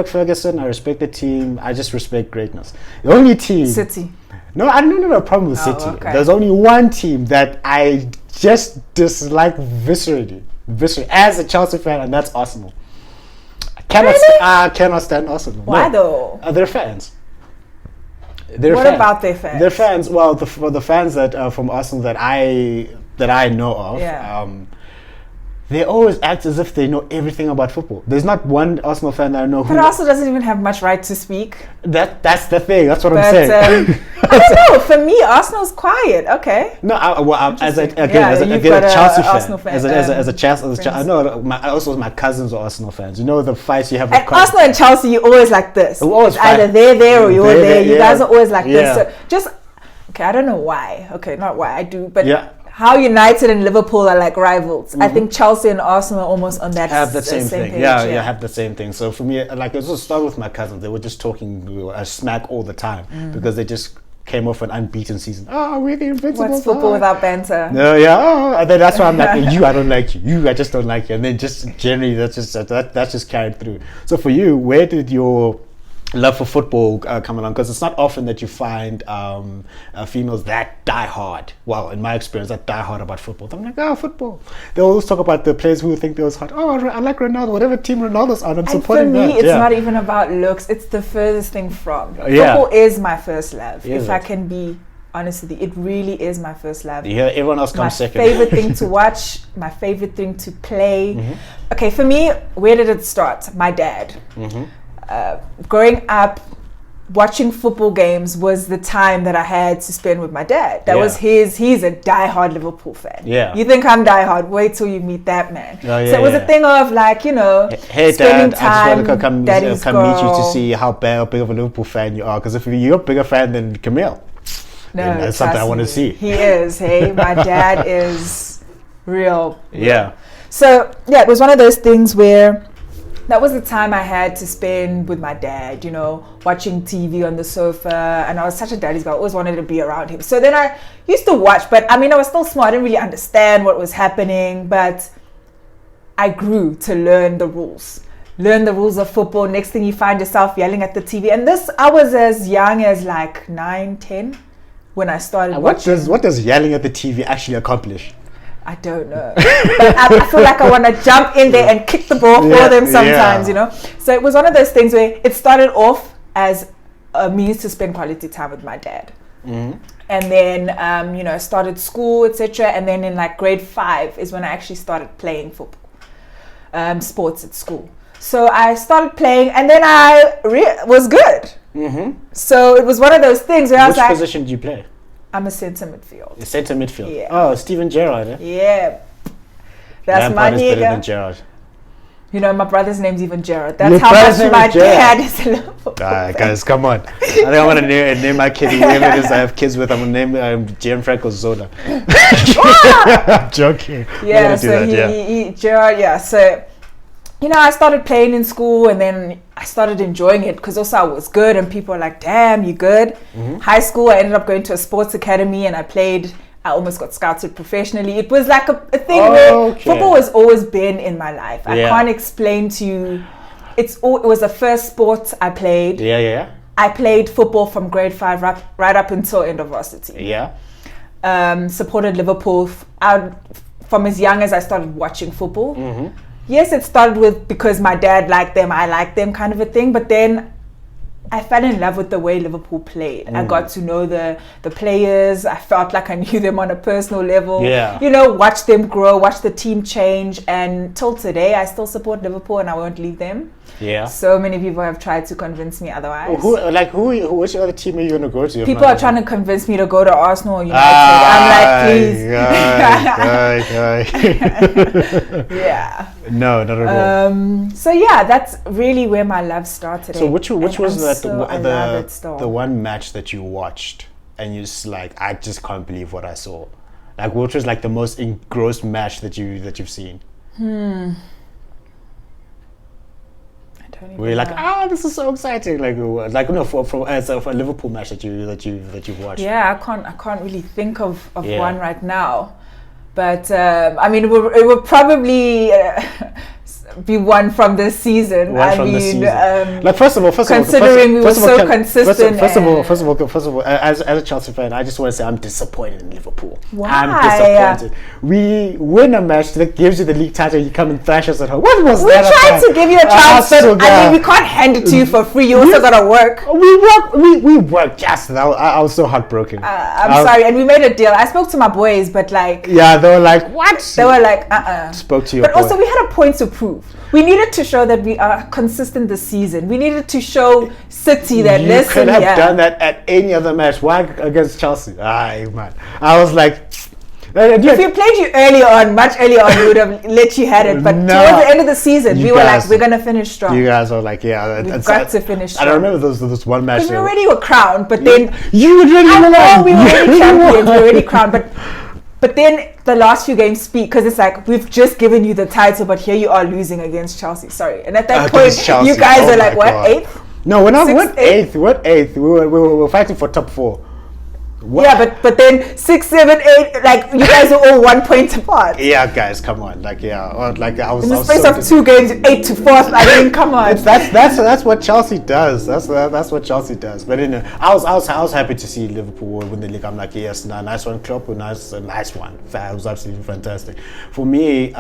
Ferguson. I respect the team. I just respect greatness. The only team, City. No, I don't have a problem with City. Okay. There's only one team that I just dislike viscerally as a Chelsea fan, and that's Arsenal. I cannot stand Arsenal. Why though? They're fans. What about their fans? They're fans. Well, the fans that from Arsenal that I know of, they always act as if they know everything about football. There's not one Arsenal fan that I know who... But Arsenal doesn't even have much right to speak. That's the thing. That's what I'm saying. I don't know. For me, Arsenal's quiet. Okay. No, as a Chelsea fan, I know my cousins are Arsenal fans. You know the fights you have with Arsenal and Chelsea, you're always like this. It's either they're there or you're there. You guys are always like this. So I don't know why. Okay, not why, I do, but how United and Liverpool are like rivals. I think Chelsea and Arsenal are almost on that have the same thing. Page, have the same thing. So for me, like, it just started with my cousins. They were just talking smack all the time because they just came off an unbeaten season. Oh, we're the invincible. What's football without banter? No, and then that's why I'm like, I don't like you. I just don't like you. And then just generally that's just carried through. So for you, where did your love for football come along? Because it's not often that you find females that die hard. Well, in my experience, that die hard about football. I'm like, football. They always talk about the players who think they was hot. Oh, I like Ronaldo. Whatever team Ronaldo's on, I'm supporting that. For me, it's not even about looks. It's the furthest thing from. Football is my first love. If I can be honest with you, it really is my first love. Yeah, everyone else comes second. My favorite thing to watch, my favorite thing to play. Okay, for me, where did it start? My dad. Growing up, watching football games was the time that I had to spend with my dad. That was he's a diehard Liverpool fan. Yeah. You think I'm diehard? Wait till you meet that man. So it was a thing of like, hey spending Dad, time. I just want to come meet you to see how big of a Liverpool fan you are. Because if you're a bigger fan than Camille, then that's something I want to see. He is. Hey, my dad is real. Yeah. So it was one of those things where that was the time I had to spend with my dad, watching TV on the sofa. And I was such a daddy's girl. I always wanted to be around him. So then I used to watch, but I was still small. I didn't really understand what was happening, but I grew to learn the rules of football. Next thing you find yourself yelling at the TV. And I was as young as like 9, 10 when I started watching. What does yelling at the TV actually accomplish? I don't know. But I feel like I want to jump in there and kick the ball for them sometimes, So it was one of those things where it started off as a means to spend quality time with my dad. And then, started school, etc. And then in like grade 5 is when I actually started playing football, sports at school. So I started playing and then I was good. So it was one of those things where I was like... Which position do you play? I'm a centre midfield. A centre midfield? Yeah. Oh, Steven Gerrard, eh? Yeah. That's my nigga. Better than Gerrard. My brother's name's even Gerrard. That's how much my dad is a Liverpool fan. Guys, come on. I think I'm going to name my kid, whoever it is I have kids with, I'm going to name Gianfranco Zola. I'm joking. Yeah, so he Gerrard, so... I started playing in school and then I started enjoying it because also I was good and people were like, damn, you good. High school, I ended up going to a sports academy and I almost got scouted professionally. It was like a thing where football has always been in my life. I can't explain to you. It was the first sport I played. I played football from grade 5 right up until end of varsity. Supported Liverpool from as young as I started watching football. Yes, it started with because my dad liked them, I liked them kind of a thing. But then I fell in love with the way Liverpool played. I got to know the players. I felt like I knew them on a personal level. Watch them grow, watch the team change. And till today, I still support Liverpool and I won't leave them. Yeah. So many people have tried to convince me otherwise. Which other team are you gonna go to? People are trying to convince me to go to Arsenal or United. I'm like, please. Yeah. No, not at all. So yeah, that's really where my love started. So which was the one match that you watched and you're just like, I just can't believe what I saw? Like, which was like the most engrossed match that you've seen? Where you're like, this is so exciting. For a Liverpool match that you've watched. Yeah, I can't really think of one right now, but I mean, it would probably be one from this season. First of all, considering we were so consistent. First of all, as a Chelsea fan, I just want to say I'm disappointed in Liverpool. Why? I'm disappointed. We win a match that gives you the league title, you come and thrash us at home. What was we that? We tried to give you a chance. I mean, we can't hand it to you for free. You also gotta work. We worked. Yes, I was so heartbroken. I'm sorry, and we made a deal. I spoke to my boys, but like, yeah, they were like, what? They were like, Spoke to your But also, we had a point to prove. We needed to show that we are consistent this season. We needed to show City that you could have done that at any other match. Why against Chelsea? Man, I was like, if we played you much earlier on, we would have let you had it. But towards the end of the season, we were like, we're gonna finish strong. You guys were like, we've got to finish strong. I remember those one match. Because we already were crowned, but then you already we were already champions. We were already crowned, but then the last few games speak, because it's like, we've just given you the title, but here you are losing against Chelsea. Sorry. And at that point, you guys are like, what, 8th? No, we're not. What 8th? What 8th? We were fighting for top 4. What? Yeah, but then 6, 7, 8, like, you guys are all 1 point apart. Yeah, guys, come on. I was in the space of 2 games, 8 to 4th. I mean, come on. That's what Chelsea does. That's what Chelsea does. But I was happy to see Liverpool win the league. I'm like, yes, nice one, Klopp, a nice one. It was absolutely fantastic. For me,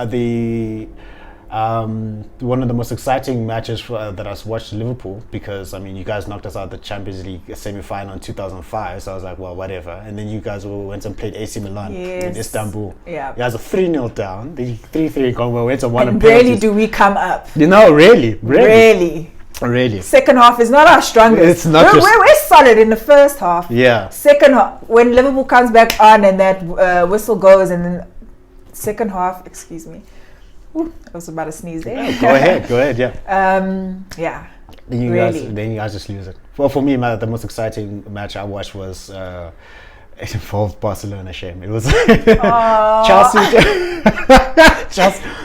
one of the most exciting matches that I've watched Liverpool, because I mean, you guys knocked us out the Champions League semi-final in 2005, so I was like, well, whatever. And then you guys went and played AC Milan in Istanbul. Yeah, you guys are 3-0 down. The 3-3 gone. We went and won. And rarely do we come up. Really. Second half is not our strongest. It's not. We're solid in the first half. Yeah. Second half, when Liverpool comes back on and that whistle goes, and then second half, excuse me. Ooh, I was about to sneeze there. Yeah, go ahead, yeah. Yeah. Then you guys just lose it. For me, the most exciting match I watched was it involved Barcelona. Shame. It was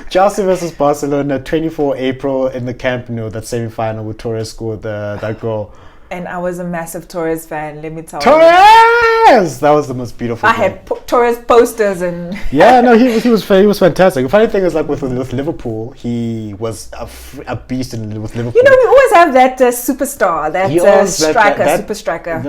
Chelsea versus Barcelona, 24 April in the Camp Nou, that semi-final where Torres scored that goal. And I was a massive Torres fan, let me tell you. Torres! That was the most beautiful I had Torres posters and... Yeah, no, he was fantastic. The funny thing is, like with Liverpool, he was a beast with Liverpool. You know, we always have that superstar, super striker. I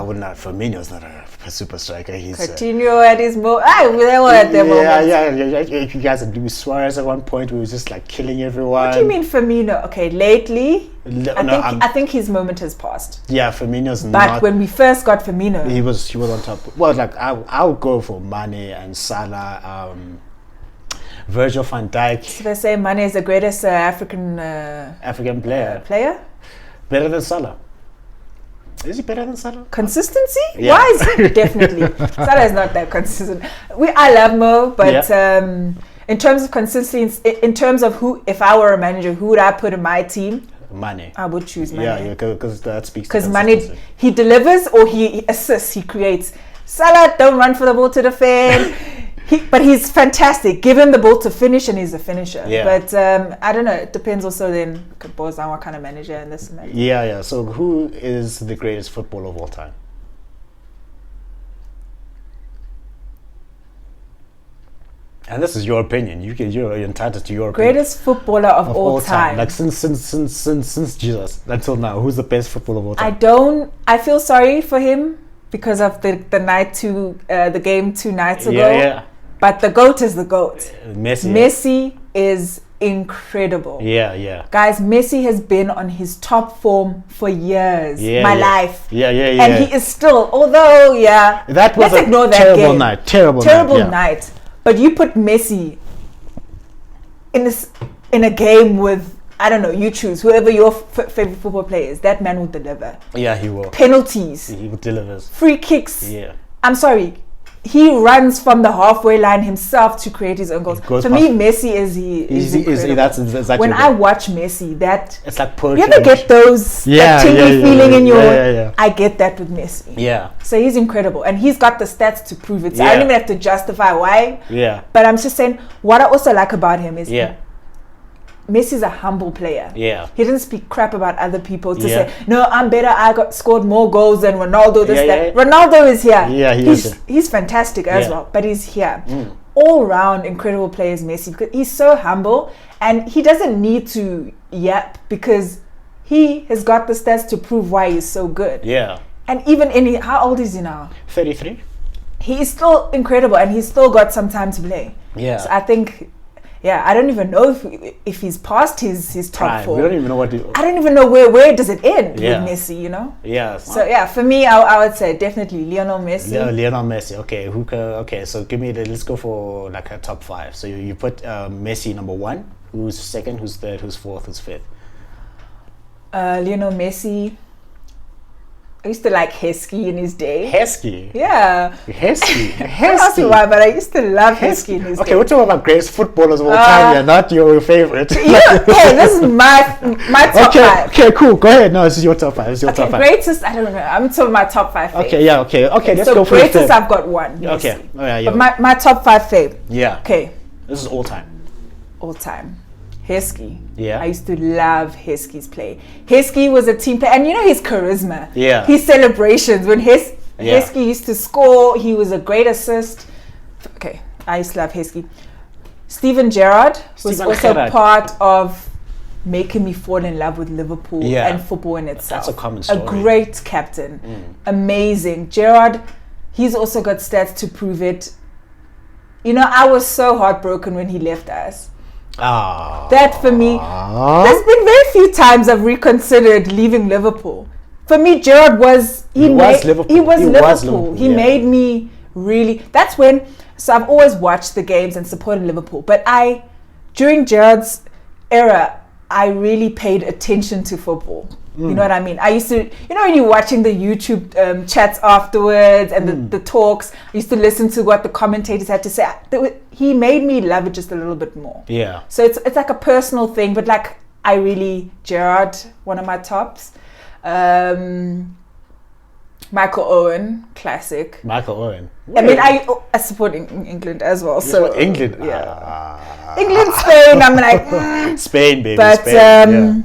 would not. Firmino's not a super striker. He's Coutinho at his moment. They were at their moment. Yeah. You guys had Luis Suarez at one point. We were just like killing everyone. What do you mean Firmino? Okay, lately, I think his moment has passed. Yeah, Firmino's not. But when we first got Firmino, he was on top. Well, like I would go for Mane and Salah, Virgil van Dijk. So they say Mane is the greatest African player. Better than Salah. Is he better than Salah? Consistency? Yeah. Why is he? Definitely. Salah is not that consistent. I love Mo, but in terms of consistency, in terms of if I were a manager, who would I put in my team? Mane. I would choose Mane. Yeah, because that speaks. Because Mane, he delivers or he assists, he creates. Salah don't run for the ball to defend. But he's fantastic. Give him the ball to finish, and he's a finisher. Yeah. But I don't know. It depends also. Then it boils down what kind of manager and this and that. Yeah. So who is the greatest footballer of all time? And this is your opinion. You're entitled to your opinion. Greatest footballer of all time. Like since Jesus until now, who's the best footballer of all time? I feel sorry for him because of the game 2 nights ago. Yeah. But the GOAT is the GOAT. Messi is incredible. Yeah. Guys, Messi has been on his top form for years. Life. Yeah. And he is still, although, that was a terrible night. Terrible night. But you put Messi in a game with I don't know, you choose whoever your favorite football player is. That man will deliver. Yeah, he will. Penalties. He delivers. Free kicks. Yeah. I'm sorry. He runs from the halfway line himself to create his own goals. For me, Messi is incredible. That's exactly when I watch Messi, it's like poetry. You ever get those that tingly feeling in your? Yeah. I get that with Messi. Yeah. So he's incredible, and he's got the stats to prove it. So I don't even have to justify why. Yeah. But I'm just saying, what I also like about him is Messi's a humble player. Yeah. He didn't speak crap about other people to say, no, I'm better, I scored more goals than Ronaldo, that. Ronaldo is here. Yeah, he's fantastic as well, but he's here. All round incredible player is Messi because he's so humble and he doesn't need to yap because he has got the stats to prove why he's so good. Yeah. And even how old is he now? 33. He's still incredible and he's still got some time to play. Yeah. So I think... Yeah, I don't even know if he's past his top 4. We don't even know I don't even know where does it end with Messi, you know? Yeah. So for me, I would say definitely Lionel Messi. Lionel Messi. Okay, okay. So let's go for like a top 5. So you put Messi number 1. Who's second? Who's third? Who's fourth? Who's fifth? Lionel Messi. I used to like Heskey in his day. Heskey? Yeah. Heskey. I don't know why, but I used to love Heskey in his day. Okay, we're talking about greatest footballers of all time here, not your favorite. Hey, this is my top 5. Okay, cool. Go ahead. No, this is your top 5. Top 5. Greatest, I don't know. I'm talking my top 5 faves. Okay, yeah, okay. Let's go for greatest, I've got one. Okay. Oh, yeah. But my top 5 fave. Yeah. Okay. This is all time. All time. Heskey. Yeah. I used to love Heskey's play. Heskey was a team player, and you know his charisma. Yeah. His celebrations when Heskey used to score, he was a great assist. Okay, I used to love Heskey. Steven Gerrard was also part of making me fall in love with Liverpool and football in itself. That's a common story. A great captain. Amazing. Gerrard, he's also got stats to prove it. You know, I was so heartbroken when he left us. That for me, there's been very few times I've reconsidered leaving Liverpool. For me, Gerrard was Liverpool. He made me really. That's when. So I've always watched the games and supported Liverpool, but during Gerrard's era, I really paid attention to football. You know what I mean? I used to, when you're watching the YouTube chats afterwards and the talks, I used to listen to what the commentators had to say. He made me love it just a little bit more. Yeah. So it's like a personal thing, but like Gerrard, one of my tops. Michael Owen, classic. Michael Owen. I mean, I support England as well. So England. England, Spain. I'm like Spain, baby. But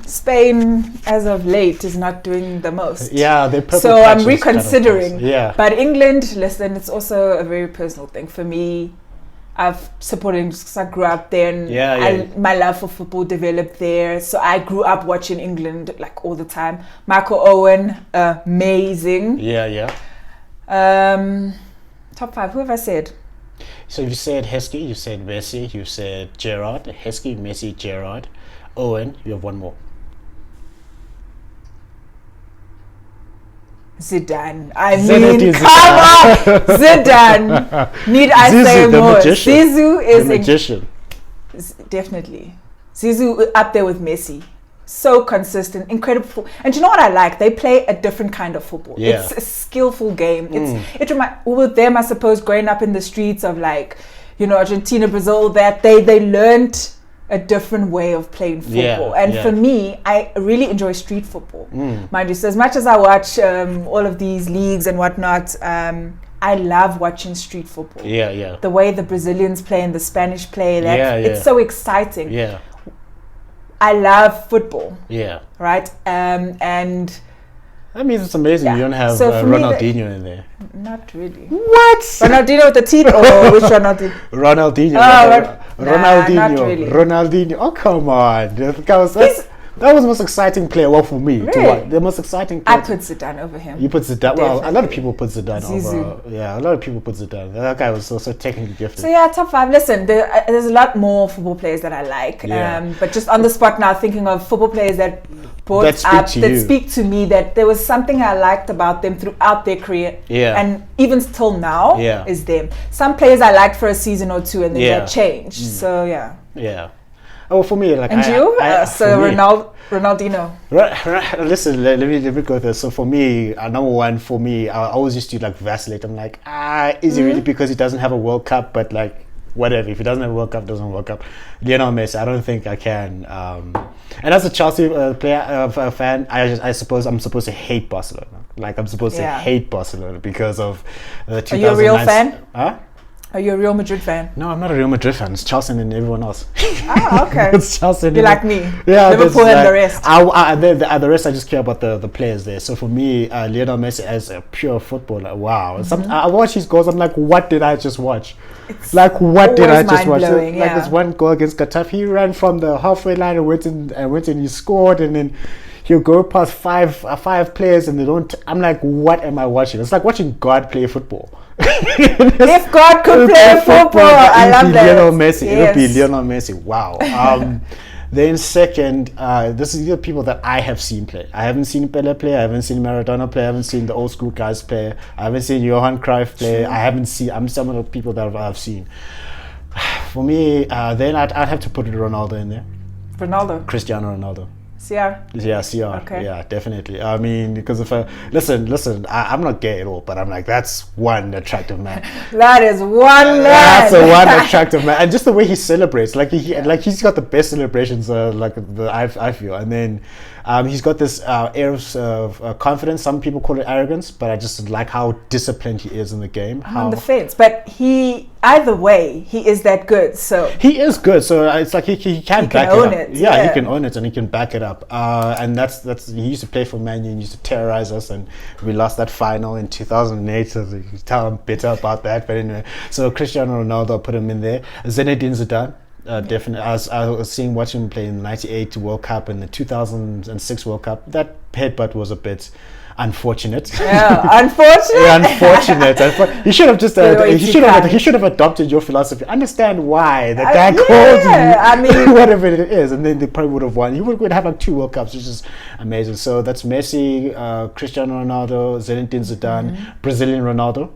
Spain, as of late, is not doing the most. Yeah, they're purple. So I'm reconsidering. Yeah. But England, listen, it's also a very personal thing for me. I've supported because I grew up there, and my love for football developed there. So I grew up watching England like all the time. Michael Owen, amazing. Yeah. Top 5. Who have I said? So you said Heskey, you said Messi, you said Gerrard. Heskey, Messi, Gerrard, Owen. You have one more. Zidane. I mean, come on, Zidane. Need I say more? Zizou is a magician. Definitely. Zizou up there with Messi. So consistent, incredible. And you know what I like? They play a different kind of football. Yeah. It's a skillful game. With them, I suppose, growing up in the streets of Argentina, Brazil, that they learned a different way of playing football. For me, I really enjoy street football. Mind you, so as much as I watch all of these leagues and whatnot, I love watching street football. Yeah. The way the Brazilians play and the Spanish play, it's so exciting. Yeah. I love football. Yeah. Right? And that means it's amazing you don't have Ronaldinho in there. Not really. What? Ronaldinho with the teeth or which Ronaldinho? Ronaldinho. Ronaldinho. Not really. Ronaldinho. Oh, come on. That was the most exciting player for me. Really? To watch. The most exciting player. I put Zidane over him. You put Zidane. Definitely. Well, a lot of people put Zidane Zizou. over. Yeah, a lot of people put Zidane. That guy was so technically gifted. So top 5. Listen, there's a lot more football players that I like. Yeah. But just on the spot now, thinking of football players that speak to me, that there was something I liked about them throughout their career. Yeah. And even till now is them. Some players I liked for a season or two and then they changed. So Yeah. Oh, for me, like And you? So for me- Ronaldinho. Listen, let me go there. So for me, number one, for me, I always used to like vacillate. I'm like, is it really because he doesn't have a World Cup? But like, whatever. If he doesn't have a World Cup, doesn't World Cup. Lionel Messi, I don't think I can. And as a Chelsea fan, I suppose I'm supposed to hate Barcelona. Like I'm supposed to hate Barcelona because of the 2009. Are you a real fan? Huh? Are you a Real Madrid fan? No, I'm not a Real Madrid fan. It's Chelsea and everyone else. Ah, okay. It's Chelsea. And you like me? Yeah, Liverpool and like, the rest. The rest, I just care about the players there. So for me, Lionel Messi as a pure footballer, wow. I watch his goals. I'm like, what did I just watch? It's like, what did I just watch? Like this one goal against Qatar, he ran from the halfway line and went and he scored, and then he'll go past five players and they don't. I'm like, what am I watching? It's like watching God play football. If God could play football, I love that. Lionel Messi. Yes. It would be Lionel Messi. Wow. Then second, this is the people that I have seen play. I haven't seen Pele play. I haven't seen Maradona play. I haven't seen the old school guys play. I haven't seen Johan Cruyff play. I'm some of the people that I've seen. For me, then I'd have to put Ronaldo in there. Ronaldo. Cristiano Ronaldo. CR. Yeah, CR. Okay. Yeah, definitely. I mean, because if listen, I'm not gay at all, but I'm like, that's one attractive man. That is one man. That's a one attractive man, and just the way he celebrates, like he's got the best celebrations, I feel, and then he's got this air of confidence. Some people call it arrogance, but I just like how disciplined he is in the game. I'm on the fence, but either way, he is that good. So he is good. So it's like he can back own it up. it. Yeah, he can own it and he can back it up. And that's he used to play for Man U and used to terrorize us, and we lost that final in 2008. So you can tell I'm bitter about that. But anyway, so Cristiano Ronaldo, put him in there. Zinedine Zidane. Definitely, I was watching him play in the '98 World Cup and the 2006 World Cup. That headbutt was a bit unfortunate. Yeah, unfortunate. Unfortunate. He should have just he should have adopted your philosophy. Understand why the guy called you. I mean, whatever it is, and then they probably would have won. You would have like 2 World Cups, which is amazing. So that's Messi, Cristiano Ronaldo, Zinedine Zidane, Brazilian Ronaldo.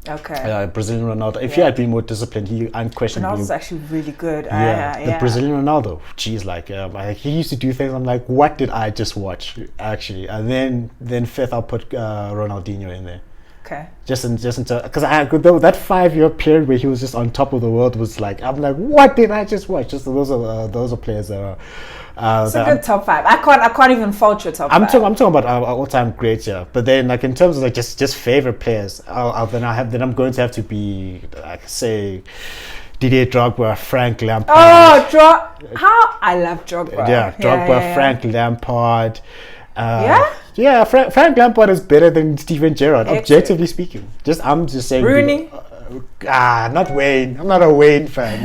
Okay. Brazilian Ronaldo. If he had been more disciplined, he unquestionably. Ronaldo's actually really good. The Brazilian Ronaldo. Jeez, like he used to do things. I'm like, what did I just watch? Actually, and then fifth, I'll put Ronaldinho in there. Okay. Just because that 5-year period where he was just on top of the world was like, I'm like, what did I just watch? Just those are players that are. It's a good top 5. I can't even fault your top 5. I'm talking about all-time greats, yeah. But then, like in terms of like just favorite players, then I'm going to have to be like say Didier Drogba, Frank Lampard. Oh, I love Drogba. Yeah, Drogba, Frank Lampard. Yeah, Frank Lampard is better than Steven Gerrard, objectively speaking. I'm just saying. Rooney. Not Wayne. I'm not a Wayne fan.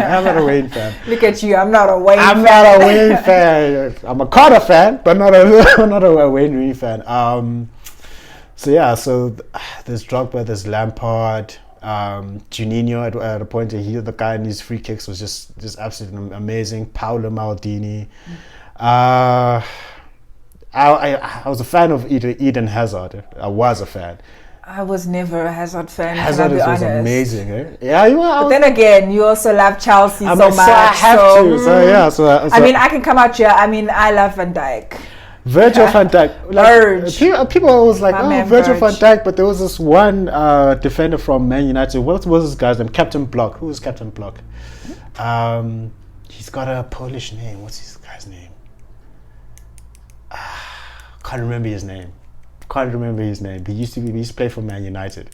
Look at you. I'm not a Wayne fan. I'm not a Wayne fan. I'm a Carter fan, but not a Wayne Rooney fan. So there's Drogba, there's Lampard, Juninho at a point. The guy in his free kicks was just absolutely amazing. Paolo Maldini. I was a fan of Eden Hazard. I was a fan. I was never a Hazard fan. Hazard was amazing, eh? Yeah, but then again, you also love Chelsea so much. So I have to. So I mean, I can come out here. I mean, I love Van Dijk. Virgil van Dijk. Like, people always like, Virgil van Dijk, but there was this one defender from Man United. What was this guy's name? Captain Block. Who was Captain Block? He's got a Polish name. What's this guy's name? Can't remember his name. He used to play for Man United.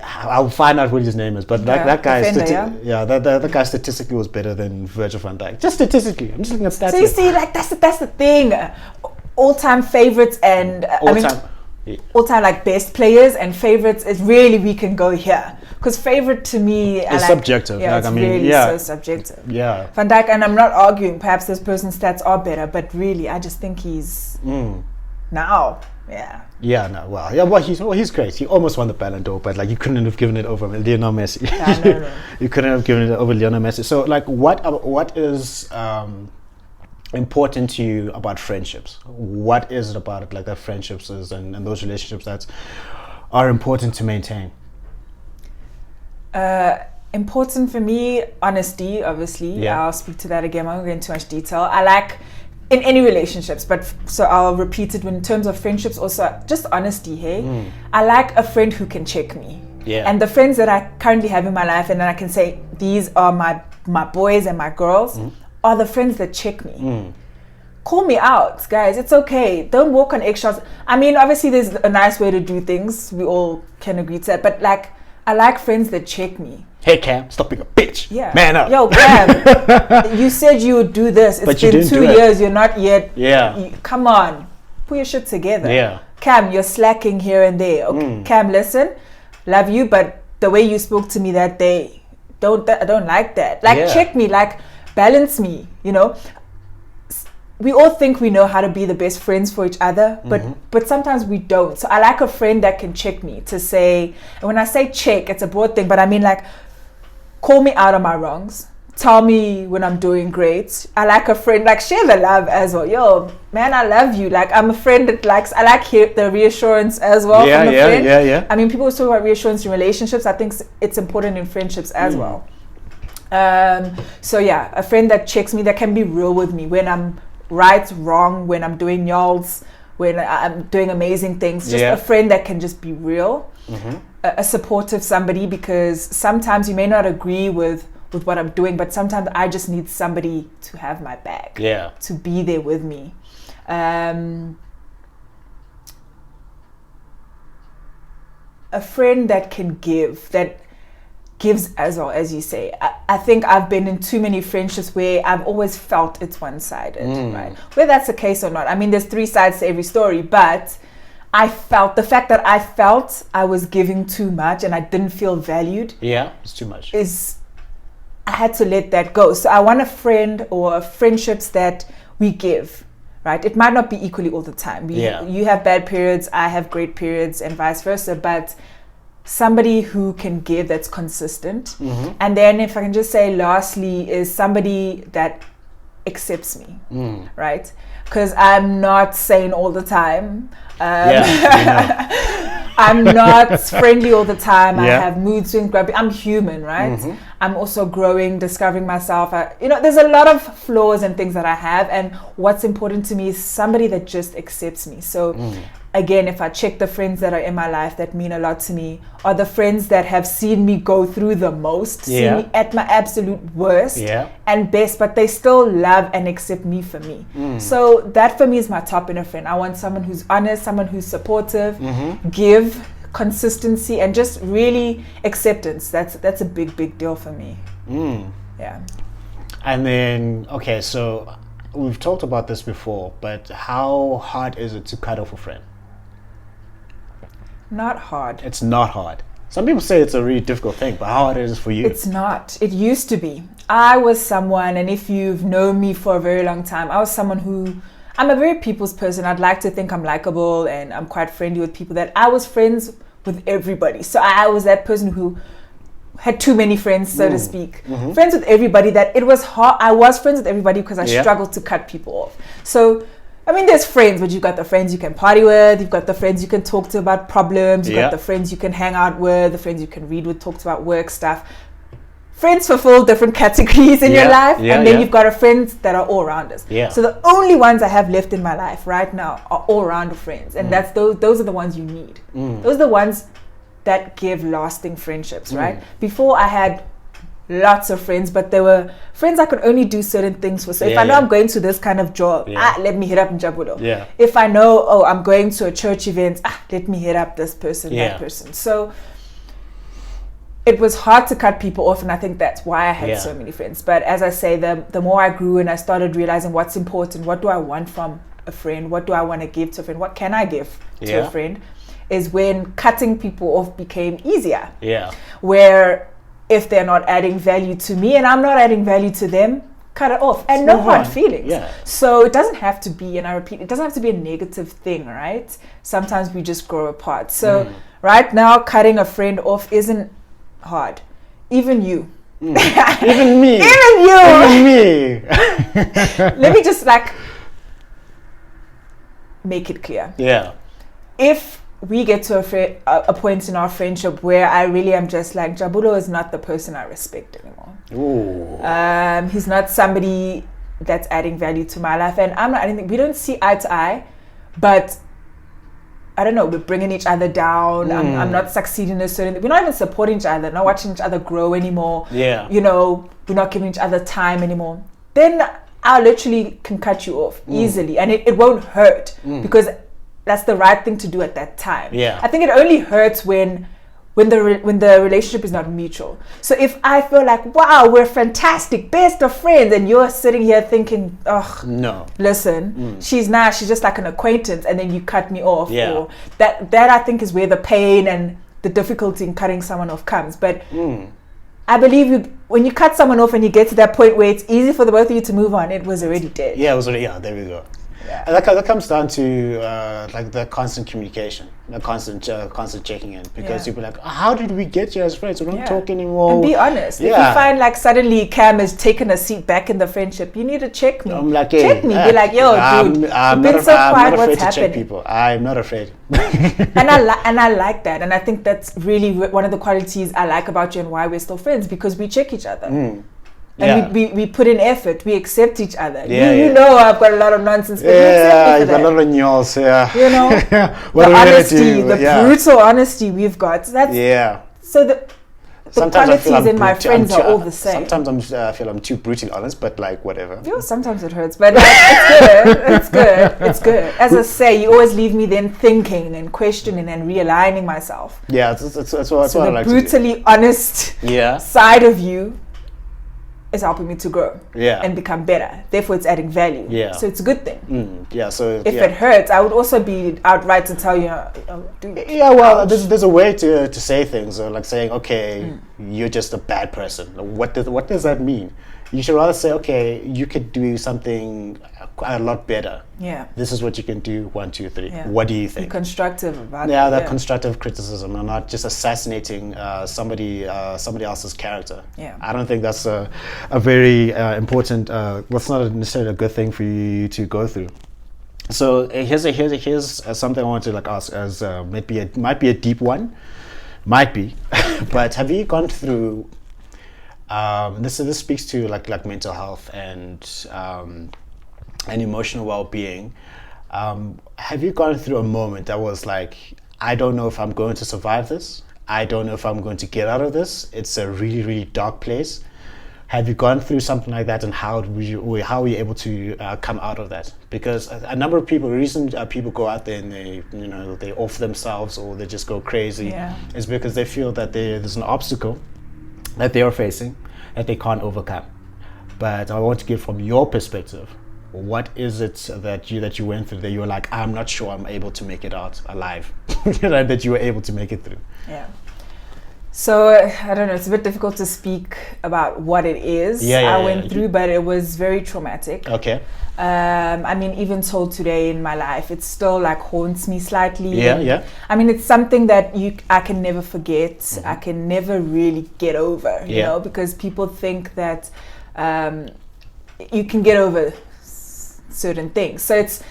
I'll find out what his name is, but that guy, that guy statistically was better than Virgil van Dijk. Just statistically, I'm just looking at stats. So you see, like that's the thing. All-time favorites and all-time like best players and favorites is really we can go here because favorite to me is subjective. Yeah, it's really so subjective. Yeah, Van Dijk, and I'm not arguing. Perhaps this person's stats are better, but really, I just think he's now. Yeah. Yeah. No. Well. Yeah. Well, he's great. He almost won the Ballon d'Or, but like you couldn't have given it over Lionel Messi. No. You couldn't have given it over Lionel Messi. So, like, what is important to you about friendships? What is it about it, like that friendships is and those relationships that are important to maintain? Important for me, honesty, obviously. Yeah. I'll speak to that again. I won't go into too much detail. I like, in any relationships, but so I'll repeat it in terms of friendships also, just honesty, hey? I like a friend who can check me. Yeah. And the friends that I currently have in my life, and then I can say, these are my boys and my girls, are the friends that check me. Call me out, guys. It's okay. Don't walk on eggshells. I mean, obviously, there's a nice way to do things. We all can agree to that. But like, I like friends that check me. Hey Cam, stop being a bitch. Yeah. Man up. Yo, Cam, you said you would do this. It's But you been didn't 2 do it. years. You're not yet. Yeah. Come on. Put your shit together. Yeah. Cam, you're slacking here and there. Okay. Cam, listen, love you, but the way you spoke to me that day, I don't like that. Like, check me, like, balance me, you know. We all think we know how to be the best friends for each other, but sometimes we don't. So I like a friend that can check me, to say, and when I say check, it's a broad thing, but I mean like, call me out on my wrongs. Tell me when I'm doing great. I like a friend, like, share the love as well. Yo, man, I love you. Like, I'm a friend that likes, I like the reassurance as well from a friend. Yeah. I mean, people talk about reassurance in relationships. I think it's important in friendships as well. So yeah, a friend that checks me, that can be real with me when I'm right, wrong, when I'm doing y'alls, when I'm doing amazing things. Just a friend that can just be real. A supportive somebody, because sometimes you may not agree with what I'm doing, but sometimes I just need somebody to have my back, to be there with me. A friend that can give, that gives as well, as you say. I think I've been in too many friendships where I've always felt it's one-sided, right? Whether that's the case or not, I mean, there's 3 sides to every story, but I felt, the fact that I felt I was giving too much and I didn't feel valued. Yeah, it's too much. I had to let that go. So I want a friend or friendships that we give, right? It might not be equally all the time. You have bad periods, I have great periods, and vice versa, but somebody who can give, that's consistent. And then if I can just say lastly, is somebody that accepts me, right? Because I'm not sane all the time. I'm not friendly all the time. I have mood swings, grumpy. I'm human, right? I'm also growing, discovering myself. There's a lot of flaws and things that I have, and what's important to me is somebody that just accepts me. So again, if I check the friends that are in my life that mean a lot to me, are the friends that have seen me go through the most, seen me at my absolute worst and best, but they still love and accept me for me. So that for me is my top in a friend. I want someone who's honest, someone who's supportive, give, consistency, and just really acceptance. That's a big deal for me. Yeah. And then, okay, so we've talked about this before, but how hard is it to cut off a friend? Not hard. It's not hard. Some people say it's a really difficult thing, but how hard is it for you? It's not. It used to be. I was someone, and if you've known me for a very long time, I was someone who, I'm a very people's person. I'd like to think I'm likable and I'm quite friendly with people, that I was friends with everybody. So I was that person who had too many friends, so to speak. Friends with everybody, that it was hard. I was friends with everybody because I struggled to cut people off. So I mean, there's friends, but you've got the friends you can party with, you've got the friends you can talk to about problems, you've got the friends you can hang out with, the friends you can read with, talk about work stuff. Friends fulfill different categories in your life, and then you've got a friends that are all-rounders. So the only ones I have left in my life right now are all-rounder friends, and that's those are the ones you need. Those are the ones that give lasting friendships, right? Before I had lots of friends, but there were friends I could only do certain things for. So if I know I'm going to this kind of job, let me hit up Njabulo. If I know, I'm going to a church event, let me hit up this person, that person. So it was hard to cut people off, and I think that's why I had so many friends. But as I say, the more I grew and I started realizing what's important, what do I want from a friend, what do I want to give to a friend, what can I give to a friend, is when cutting people off became easier. Where if they're not adding value to me and I'm not adding value to them, cut it off. And no hard feelings. So it doesn't have to be, and I repeat, it doesn't have to be a negative thing, right? Sometimes we just grow apart. So right now, cutting a friend off isn't hard. Even you. Even me. Even you. Even me. Let me just make it clear. If we get to a point in our friendship where I really am just like, Jabulo is not the person I respect anymore. Ooh. He's not somebody that's adding value to my life, and I'm not. I don't think we don't see eye to eye, but I don't know. We're bringing each other down. I'm not succeeding in a certain. We're not even supporting each other. Not watching each other grow anymore. Yeah. You know, we're not giving each other time anymore. Then I literally can cut you off easily, and it won't hurt because that's the right thing to do at that time. Yeah. I think it only hurts when the relationship is not mutual. So if I feel like, wow, we're fantastic, best of friends, and you're sitting here thinking, ugh, no, listen, she's just like an acquaintance, and then you cut me off. Yeah. Or that I think is where the pain and the difficulty in cutting someone off comes. But I believe when you cut someone off and you get to that point where it's easy for the both of you to move on, it was already dead. Yeah, it was already, there we go. Yeah. And that comes down to like the constant communication, the constant checking in, because you'll be like, how did we get here as friends? We don't talk anymore. And be honest. Yeah. If you find like suddenly Cam has taken a seat back in the friendship, you need to check me. I'm like, check me. Be like, yo, dude, I'm you've been so quiet. not afraid What's to check happening? people. I'm not afraid. and I like that, and I think that's really one of the qualities I like about you and why we're still friends, because we check each other. And we put in effort. We accept each other. You know I've got a lot of nonsense, but you accept me for you've got a lot of nyos, You know, the honesty, the brutal honesty we've got. That's so the qualities in my friends are all the same. Sometimes I feel I'm too brutally honest, but like whatever. Sometimes it hurts, but it's good. It's good. As I say, you always leave me then thinking and questioning and realigning myself. Yeah, that's what I like to do. The brutally honest side of you is helping me to grow and become better. Therefore, it's adding value. Yeah. So it's a good thing. So if it hurts, I would also be outright to tell you, dude. Yeah, well, there's a way to say things, or like saying, okay, you're just a bad person. What does that mean? You should rather say, okay, you could do something a lot better. Yeah. This is what you can do. 1, 2, 3. Yeah. What do you think? Be constructive about it. That constructive criticism, and not just assassinating somebody else's character. Yeah. I don't think that's a very important. What's not necessarily a good thing for you to go through. So here's something I want to ask, as might be a deep one, but have you gone through? This speaks to like mental health and emotional well-being. Have you gone through a moment that was like, I don't know if I'm going to survive this. I don't know if I'm going to get out of this. It's a really, really dark place. Have you gone through something like that, and how were you able to come out of that? Because a number of people, the reason people go out there and they off themselves, or they just go crazy, is because they feel that there's an obstacle that they are facing that they can't overcome. But I want to get from your perspective, what is it that you went through that you were like, I'm not sure I'm able to make it out alive, that you were able to make it through? Yeah. So I don't know, it's a bit difficult to speak about what it is I went through, but it was very traumatic. Okay. I mean, even till today in my life, it still like haunts me slightly. Yeah. I mean, it's something that I can never forget. I can never really get over, you know, because people think that you can get over certain things. So it's,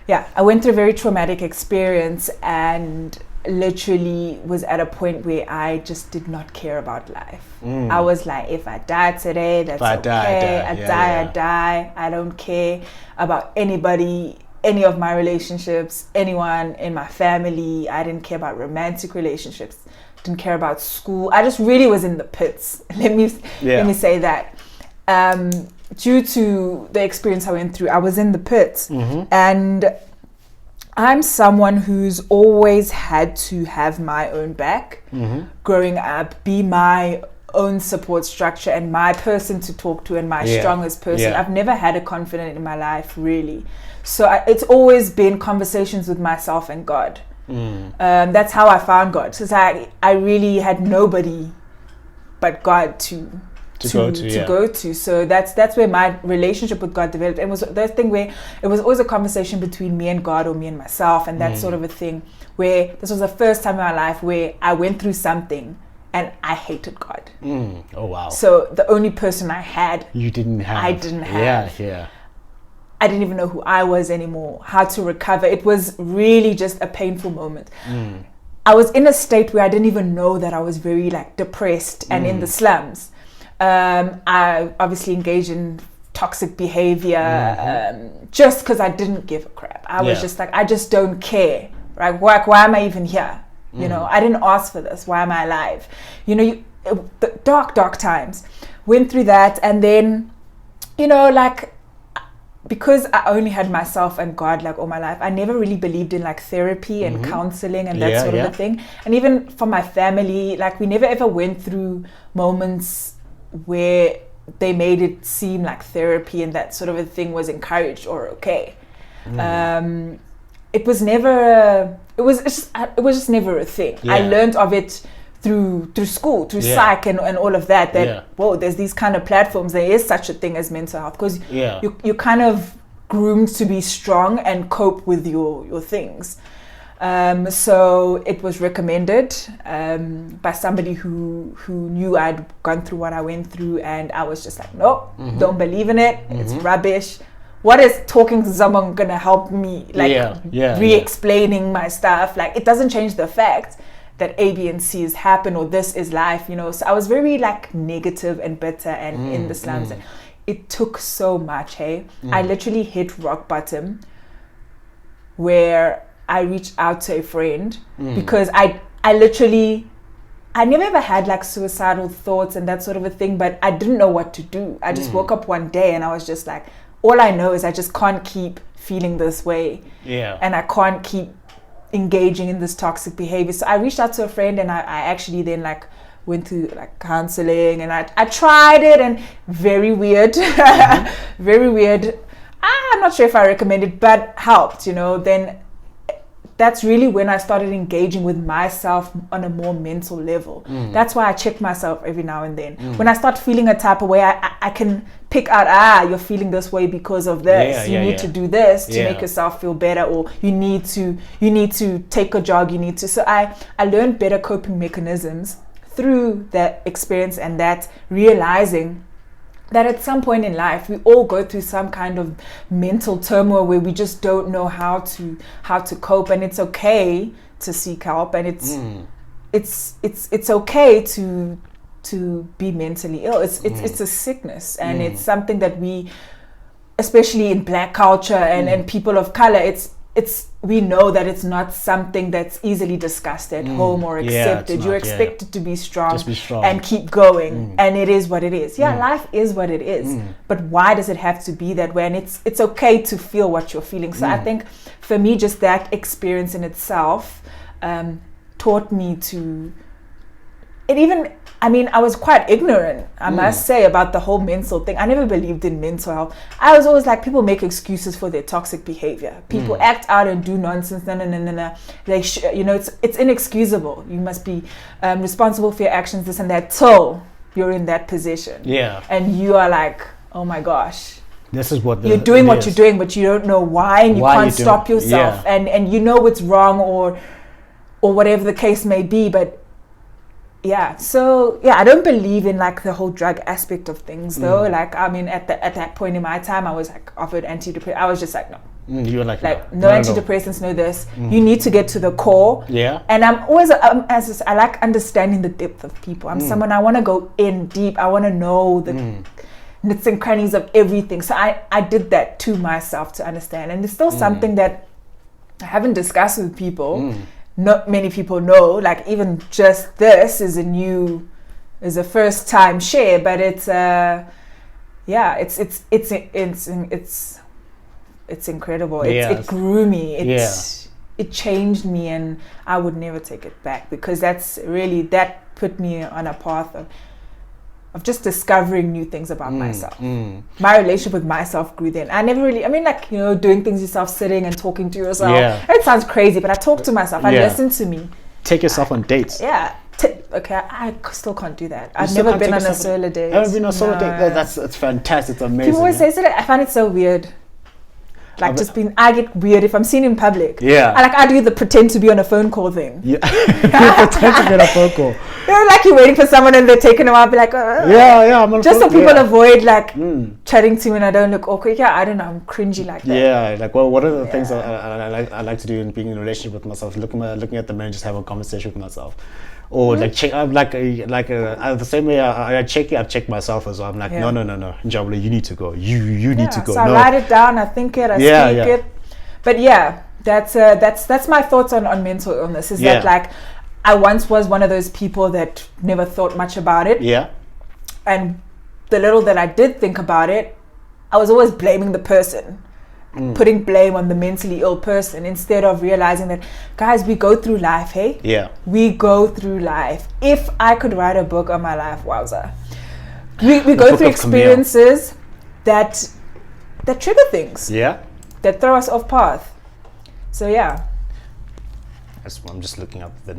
I went through a very traumatic experience, and literally was at a point where I just did not care about life. I was like, if I die today, that's okay. I die. I don't care about anybody, any of my relationships, anyone in my family. I didn't care about romantic relationships. Didn't care about school. I just really was in the pits. Let me say that. Due to the experience I went through, I was in the pits, and I'm someone who's always had to have my own back growing up, be my own support structure and my person to talk to and my strongest person. I've never had a confidant in my life, really. So it's always been conversations with myself and God. That's how I found God. Because I really had nobody but God to go to. So that's where my relationship with God developed. It was that thing where it was always a conversation between me and God, or me and myself, and that sort of a thing, where this was the first time in my life where I went through something and I hated God. Oh wow. So the only person I didn't have. Yeah. I didn't even know who I was anymore, how to recover. It was really just a painful moment. I was in a state where I didn't even know that I was very like depressed and in the slums. I obviously engaged in toxic behavior just because I didn't give a crap. I was just like, I just don't care. Right? Why am I even here? You know, I didn't ask for this. Why am I alive? You know, the dark times. Went through that, and then, you know, like, because I only had myself and God like all my life, I never really believed in like therapy and counseling and that sort of a thing. And even for my family, like we never ever went through moments where they made it seem like therapy and that sort of a thing was encouraged or okay. It was never it was just never a thing. I learned of it through school, through psych and all of that, whoa, there's these kind of platforms, there is such a thing as mental health, because you're kind of groomed to be strong and cope with your things. So it was recommended by somebody who knew I'd gone through what I went through, and I was just like, nope, don't believe in it, it's rubbish. What is talking to someone gonna help me? Like re-explaining my stuff, like it doesn't change the fact that A, B, and C has happened, or this is life, you know. So I was very like negative and bitter and in the slums. And it took so much, hey. I literally hit rock bottom where I reached out to a friend because I never ever had like suicidal thoughts and that sort of a thing, but I didn't know what to do. I just woke up one day and I was just like, all I know is I just can't keep feeling this way. And I can't keep engaging in this toxic behavior. So I reached out to a friend, and I actually then like went to like counseling, and I tried it, and very weird. Very weird. I'm not sure if I recommend it, but helped, you know. Then that's really when I started engaging with myself on a more mental level. That's why I check myself every now and then. When I start feeling a type of way, I can pick out, you're feeling this way because of this. You need to do this to make yourself feel better, or you need to take a jog, so I learned better coping mechanisms through that experience, and that realizing that at some point in life we all go through some kind of mental turmoil where we just don't know how to cope, and it's okay to seek help, and it's okay to be mentally ill. It's a sickness, and it's something that we, especially in Black culture and people of color, we know that it's not something that's easily discussed at home or accepted. You're expected to be strong and keep going, and it is what it is. Life is what it is, but why does it have to be that way? And it's okay to feel what you're feeling. So I think for me, just that experience in itself taught me to, I was quite ignorant, I must say, about the whole mental thing. I never believed in mental health. I was always like, people make excuses for their toxic behavior. People act out and do nonsense. No. Like, it's inexcusable. You must be responsible for your actions, this and that, till you're in that position. And you are like, oh my gosh. This is what you're doing what you're doing, but you don't know why, and you can't stop yourself. And you know it's wrong, or whatever the case may be, but I don't believe in like the whole drug aspect of things though. Like, at that point in my time, I was like offered antidepressants. I was just like, no. You were like no antidepressants, no this. You need to get to the core. And I'm always, I like understanding the depth of people. I'm someone, I want to go in deep. I want to know the nits and crannies of everything. So I did that to myself to understand. And it's still something that I haven't discussed with people. Not many people know, like even just this is a first time share, but it's incredible. It grew me. It changed me, and I would never take it back, because that put me on a path of just discovering new things about myself. My relationship with myself grew then. I never really, doing things yourself, sitting and talking to yourself. It sounds crazy, but I talk to myself. I listen to me. Take yourself on dates. Okay, I still can't do that. I've never been on a solo date. Never been on a solo date? That's fantastic. It's amazing. People always say that. I find it so weird. Like I get weird if I'm seen in public. Yeah. I do the pretend to be on a phone call thing. Yeah. You pretend to be on a phone call. Like you're waiting for someone and they're taking them out, be like, yeah, I'm on just so phone, people avoid chatting to me and I don't look awkward. Yeah, I don't know, I'm cringy like that. Yeah, like what are the things I like to do in being in a relationship with myself? Looking at the man, just have a conversation with myself. Or like check, I'm the same way I check myself as well. I'm like, no, Njabule, you need to go. You need to go. So I write it down, I think it, I speak it. But yeah, that's my thoughts on mental illness. Is that like I once was one of those people that never thought much about it. Yeah. And the little that I did think about it, I was always blaming the person. Putting blame on the mentally ill person instead of realizing that, guys, we go through life, hey? Yeah. We go through life. If I could write a book on my life, wowza. We go through experiences that trigger things. Yeah. That throw us off path. So yeah. I'm just looking up the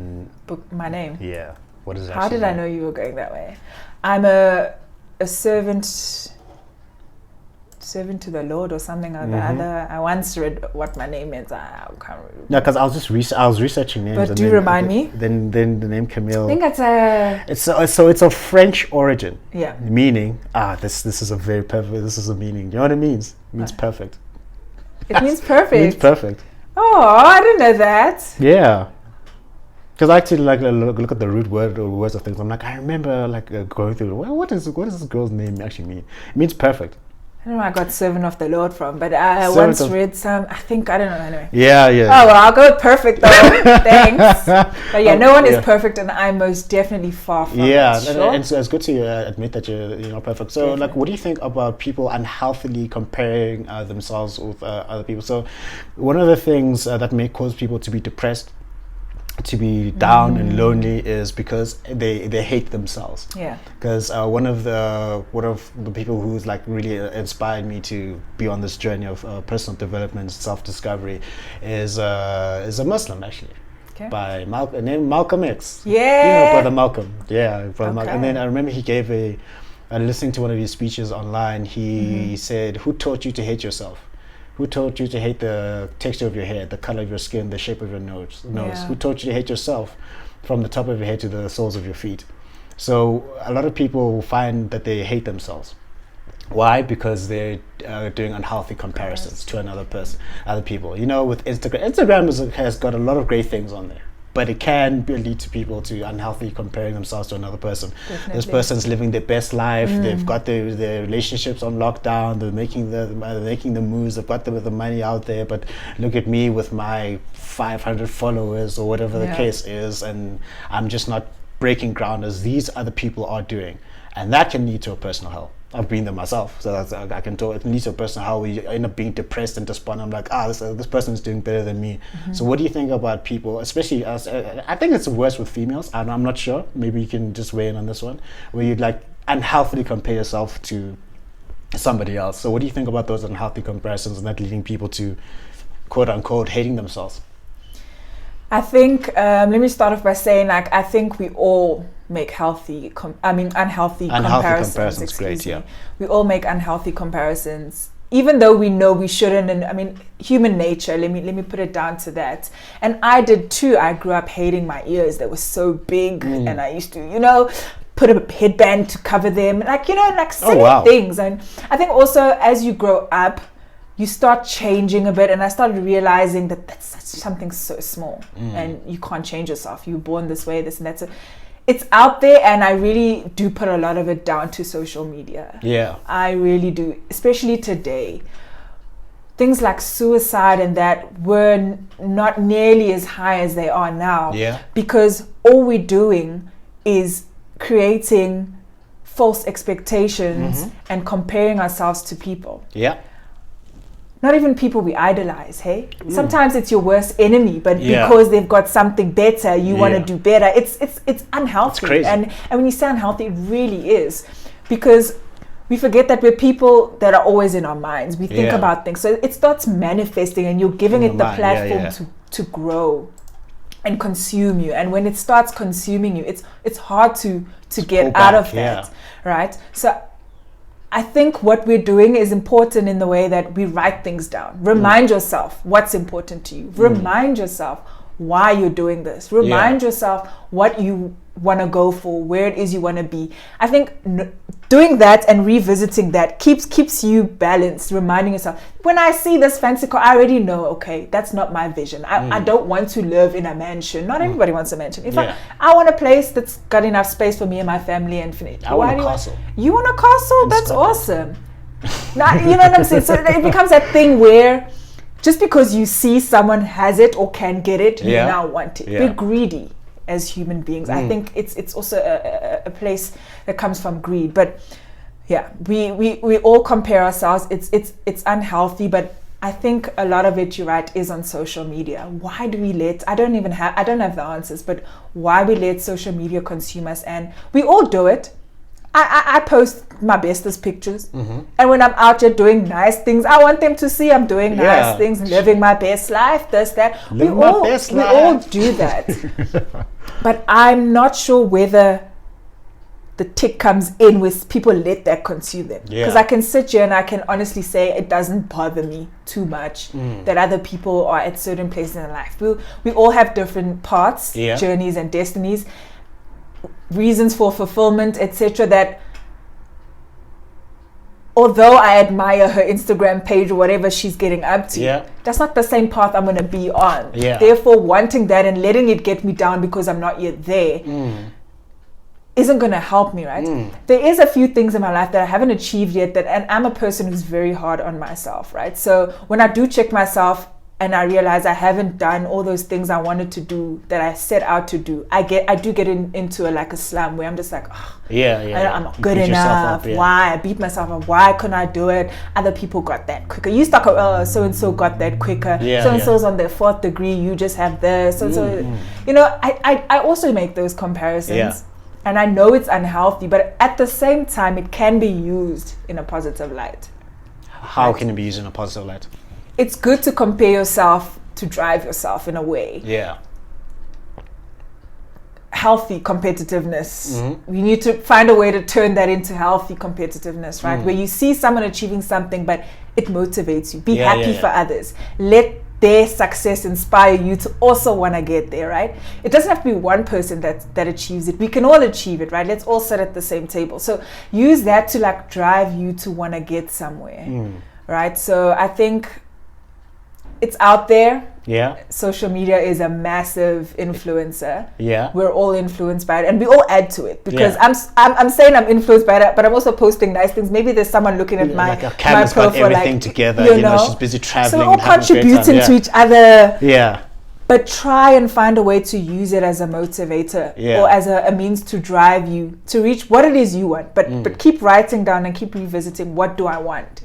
book. My name. Yeah. What is that? How did I know you were going that way? I'm a servant to the Lord or something like that. I once read what my name is. I can't remember. No, because I was researching names. But do remind me. Then the name Camille. I think that's it's a French origin. Yeah. Meaning this is a very perfect. This is a meaning. You know what it means? It means perfect. It means perfect. It means perfect. Oh, I didn't know that. Yeah. Because I actually look at the root words of things. I'm like, I remember going through. What does this girl's name actually mean? It means perfect. I don't know where I got servant of the Lord from, but I once read some. I don't know. Anyway. Yeah. Oh well, I'll go with perfect though. Thanks. But yeah, no one is perfect, and I'm most definitely far from it. Yeah, sure? and so it's good to admit that you're not perfect. So, what do you think about people unhealthily comparing themselves with other people? So, one of the things that may cause people to be depressed, to be down and lonely, is because they hate themselves. Yeah. Because one of the people who's really inspired me to be on this journey of personal development, self-discovery, is a Muslim actually. Okay. By named Malcolm X. Yeah. Brother Malcolm. Yeah, Brother Malcolm. And then I remember he gave listening to one of his speeches online. He said, "Who taught you to hate yourself? Who taught you to hate the texture of your hair, the color of your skin, the shape of your nose? Yeah. Who taught you to hate yourself from the top of your head to the soles of your feet?" So a lot of people find that they hate themselves. Why? Because they're doing unhealthy comparisons to other people. With Instagram has got a lot of great things on there, but it can lead to people to unhealthy comparing themselves to another person. Definitely. This person's living their best life. They've got their relationships on lockdown. They're making the moves. They've got the money out there. But look at me with my 500 followers or whatever the case is, and I'm just not breaking ground as these other people are doing, and that can lead to a personal hell. I've been there myself, so I can talk. It leads to a personal hell where you end up being depressed and despondent. I'm like, this person's doing better than me. So what do you think about people, especially I think it's worse with females. I'm not sure. Maybe you can just weigh in on this one, where you'd unhealthily compare yourself to somebody else. So what do you think about those unhealthy comparisons and that leading people to, quote unquote, hating themselves? I think let me start off by saying I think we all make unhealthy comparisons. Great, yeah. We all make unhealthy comparisons, even though we know we shouldn't. And human nature. Let me put it down to that. And I did too. I grew up hating my ears. They were so big, and I used to, put a headband to cover them, silly things. And I think also as you grow up, you start changing a bit, and I started realizing that that's something so small, and you can't change yourself. You're born this way, this and that's. It's out there, and I really do put a lot of it down to social media. Yeah, I really do, especially today. Things like suicide and that were not nearly as high as they are now. Yeah, because all we're doing is creating false expectations and comparing ourselves to people. Yeah. Not even people we idolize, hey? Sometimes it's your worst enemy, but because they've got something better, you want to do better. It's unhealthy. It's crazy. And when you say unhealthy, it really is. Because we forget that we're people that are always in our minds. We think about things. So it starts manifesting, and you're giving it the platform to grow and consume you. And when it starts consuming you, it's hard to get out of that. Right? So I think what we're doing is important in the way that we write things down. Remind yourself what's important to you. Remind yourself why you're doing this. Remind yourself what you want to go for, where it is you want to be. I think doing that and revisiting that keeps you balanced, reminding yourself, when I see this fancy car, I already know, okay, that's not my vision. I don't want to live in a mansion. Not everybody wants a mansion. In fact, I want a place that's got enough space for me and my family and finish. I want a castle. You want a castle? That's awesome. Now, you know what I'm saying? So it becomes that thing where just because you see someone has it or can get it, you now want it. We're greedy as human beings. I think it's also a place that comes from greed. But yeah, we all compare ourselves. It's unhealthy, but I think a lot of it, you're right, is on social media. Why do we let, I don't have the answers, but why we let social media consume us? And we all do it. I post my bestest pictures, and when I'm out here doing nice things, I want them to see I'm doing nice things, living my best life, this, that. We all do that. But I'm not sure whether the tick comes in with people let that consume them. Because I can sit here and I can honestly say it doesn't bother me too much that other people are at certain places in their life. We all have different paths, journeys and destinies, reasons for fulfillment, etc. That although I admire her Instagram page or whatever she's getting up to, that's not the same path I'm going to be on. Therefore, wanting that and letting it get me down because I'm not yet there isn't going to help me, right? There is a few things in my life that I haven't achieved yet, and I'm a person who's very hard on myself, right? So when I do check myself and I realize I haven't done all those things I wanted to do that I set out to do, I do get into a slum where I'm just like, I'm not good enough. Why? I beat myself up. Why couldn't I do it? Other people got that quicker. You stuck up, so and so got that quicker. So and so's on their 4th degree. You just have this. So you know, I also make those comparisons, and I know it's unhealthy, but at the same time, it can be used in a positive light. How can it be used in a positive light? It's good to compare yourself to drive yourself in a way. Healthy competitiveness. You need to find a way to turn that into healthy competitiveness, right? Where you see someone achieving something, but it motivates you. Be happy for others. Let their success inspire you to also want to get there, right? It doesn't have to be one person that achieves it. We can all achieve it, right? Let's all sit at the same table. So use that to drive you to want to get somewhere, right? So I think it's out there. Social media is a massive influencer. We're all influenced by it, and we all add to it because I'm saying I'm influenced by that, but I'm also posting nice things. Maybe there's someone looking at my profile, got everything together. You know, she's busy traveling. So we're all contributing to each other. But try and find a way to use it as a motivator or as a means to drive you to reach what it is you want. But keep writing down and keep revisiting, what do I want?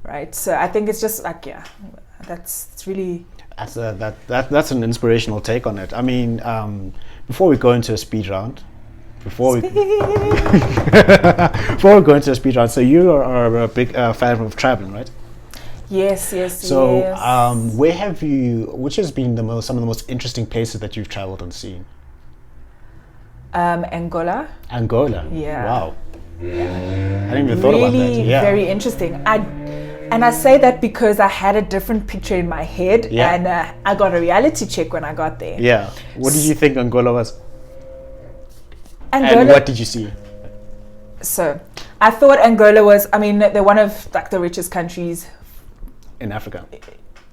Right. So I think it's just that's really. That's an inspirational take on it. I mean, before we go into a speed round, so you are a big fan of traveling, right? Yes. So, where have you? Which has been some of the most interesting places that you've traveled and seen? Angola. Yeah. Wow. I didn't even thought about that. Yeah. Very interesting. And I say that because I had a different picture in my head, and I got a reality check when I got there. Yeah. What did you think Angola was? And what did you see? So, I thought Angola was, I mean, they're one of the richest countries in Africa.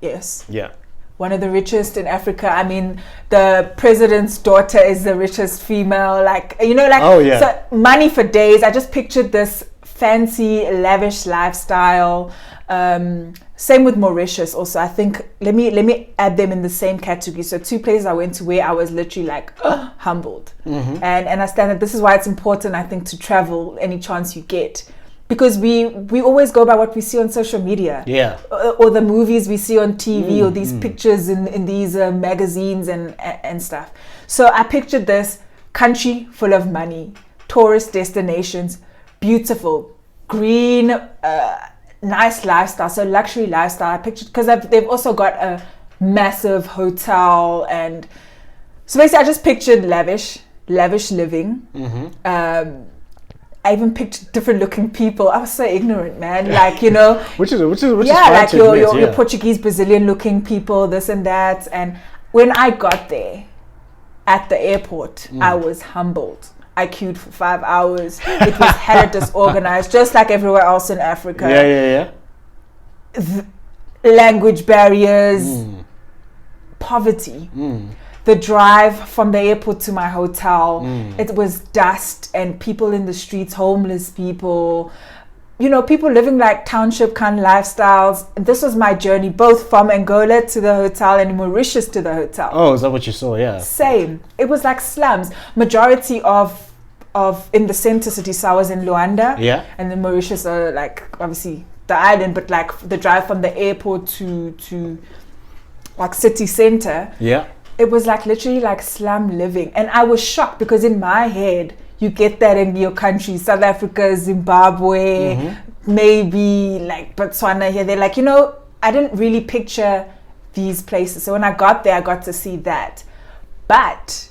Yes. Yeah. One of the richest in Africa. I mean, the president's daughter is the richest female. So money for days. I just pictured this fancy, lavish lifestyle. Same with Mauritius also. I think let me add them in the same category. So 2 places I went to where I was literally humbled. And I understand that this is why it's important, I think, to travel any chance you get. Because we always go by what we see on social media, or the movies we see on TV, or these pictures in these magazines and stuff. So I pictured this country full of money, tourist destinations, beautiful, green, nice lifestyle, so luxury lifestyle. I pictured because they've also got a massive hotel, and so basically I just pictured lavish living. I even picked different looking people. I was so ignorant, man. Like, you know, which is yeah, fine like to your, admit, your Portuguese, Brazilian looking people, this and that. And when I got there at the airport, I was humbled. I queued for 5 hours. It was hella disorganized, just like everywhere else in Africa. Language barriers, poverty. The drive from the airport to my hotel, it was dust and people in the streets, homeless people, you know, people living like township kind of lifestyles. This was my journey, both from Angola to the hotel and Mauritius to the hotel. Oh, is that what you saw? Yeah. Same. It was like slums. Majority of in the center city, so I was in Luanda. Yeah. And then Mauritius are like obviously the island, but like the drive from the airport to like city center. Yeah. It was like literally like slum living. And I was shocked because in my head, you get that in your country, South Africa, Zimbabwe, maybe like Botswana here. They're like, you know, I didn't really picture these places. So when I got there, I got to see that. But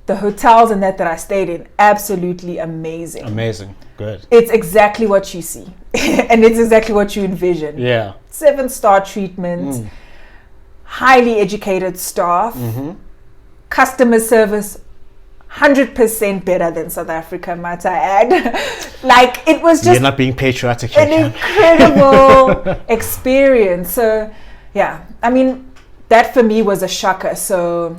the hotels and that I stayed in, absolutely amazing. Amazing. Good. It's exactly what you see. And it's exactly what you envision. Yeah. 7-star treatment. Highly educated staff, customer service 100% better than South Africa, might I add. Like, it was just you're not being patriotic an here. incredible experience. So yeah, I mean, that for me was a shocker. So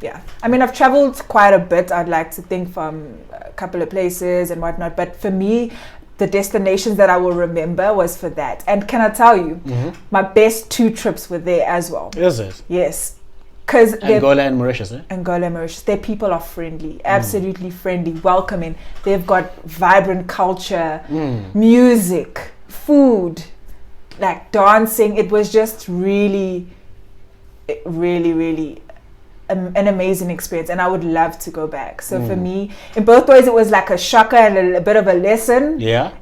yeah, I mean, I've traveled quite a bit, I'd like to think, from a couple of places and whatnot, but for me, the destinations that I will remember was for that. And can I tell you, my best 2 trips were there as well. Is it? Yes. Because Angola and Mauritius, eh? Angola and Mauritius, their people are friendly, absolutely friendly, welcoming. They've got vibrant culture, music, food, like dancing. It was just really an amazing experience, and I would love to go back. So for me, in both ways, it was like a shocker and a bit of a lesson. Yeah.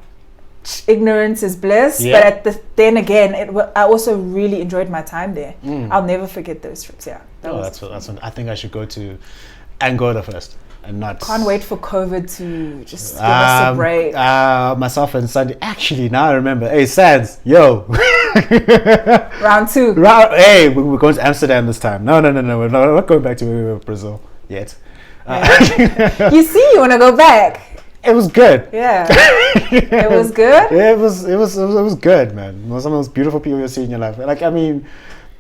Ignorance is bliss, but then again, I also really enjoyed my time there. I'll never forget those trips. Yeah, that's what I think I should go to Angola first. And not. Can't wait for COVID to just give us a break. Myself and Sandy. Actually, now I remember. Hey, Sands, yo. Round 2. Hey, we're going to Amsterdam this time. No. We're not going back to Brazil yet. You see, you want to go back. It was good. Yeah. It was good. It was good, man. It was some of those beautiful people you see in your life. Like, I mean,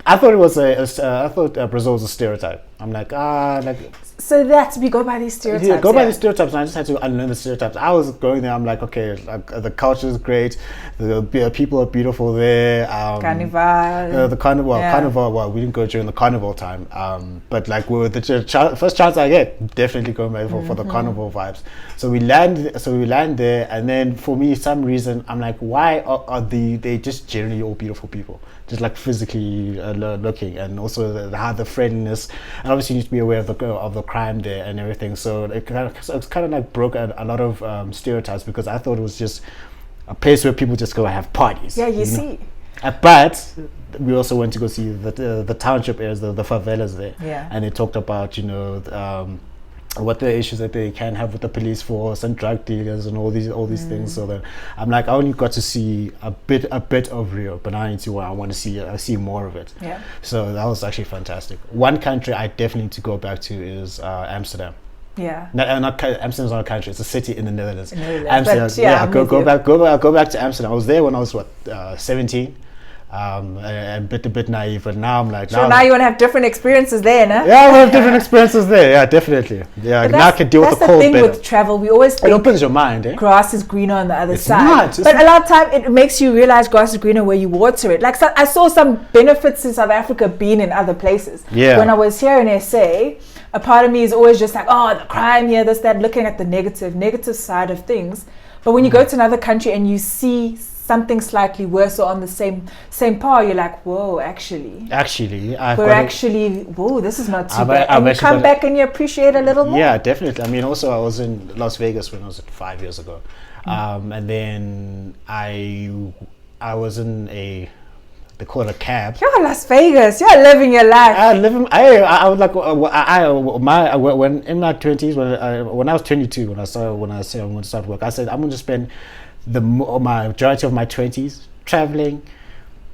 I thought it was I thought Brazil was a stereotype. I'm like, so that's we go by these stereotypes. Yeah, by these stereotypes, and I just had to unlearn the stereotypes. I was going there. I'm like, okay, like, the culture is great. The people are beautiful there. Carnival. The carnival. Yeah. Carnival. Well, we didn't go during the carnival time. But like, with the first chance I get, definitely going back for the carnival vibes. So we land there, and then for me, some reason, I'm like, why are they just generally all beautiful people? Just like physically looking, and also the friendliness, and obviously you need to be aware of the crime there and everything. So it's kind of like broke a lot of stereotypes, because I thought it was just a place where people just go have parties. Yeah, you see. But we also went to go see the township areas, the favelas there. Yeah. And they talked about, what the issues that they can have with the police force and drug dealers and all these things. So that I'm like, I only got to see a bit of Rio, but I want to see more of it. Yeah. So that was actually fantastic. One country I definitely need to go back to is Amsterdam. Yeah. Not Amsterdam's not a country; it's a city in the Netherlands. Amsterdam. Go back to Amsterdam. I was there when I was 17. A bit naive, but now I'm like, now you want to have different experiences there, no? Yeah, I want to have different experiences there. Yeah, definitely. Yeah, now I can deal with the cold better. That's the thing with travel. We always think it opens your mind. Grass is greener on the other side. Not. But a lot of time it makes you realize grass is greener where you water it. Like, I saw some benefits in South Africa being in other places. Yeah. When I was here in SA, a part of me is always just like, oh, the crime here, this, that, looking at the negative side of things. But when you go to another country and you see something slightly worse or on the same par, you're like, whoa, actually, whoa, this is not too bad. And you come back and you appreciate a little more. Yeah, definitely. I mean, also I was in Las Vegas when I was 5 years ago, and then I was in they call it a cab. You're Las Vegas. You're living your life. I would like when in my 20s when I was 22 when I said I'm going to start work, I said I'm going to spend my majority of my 20s traveling,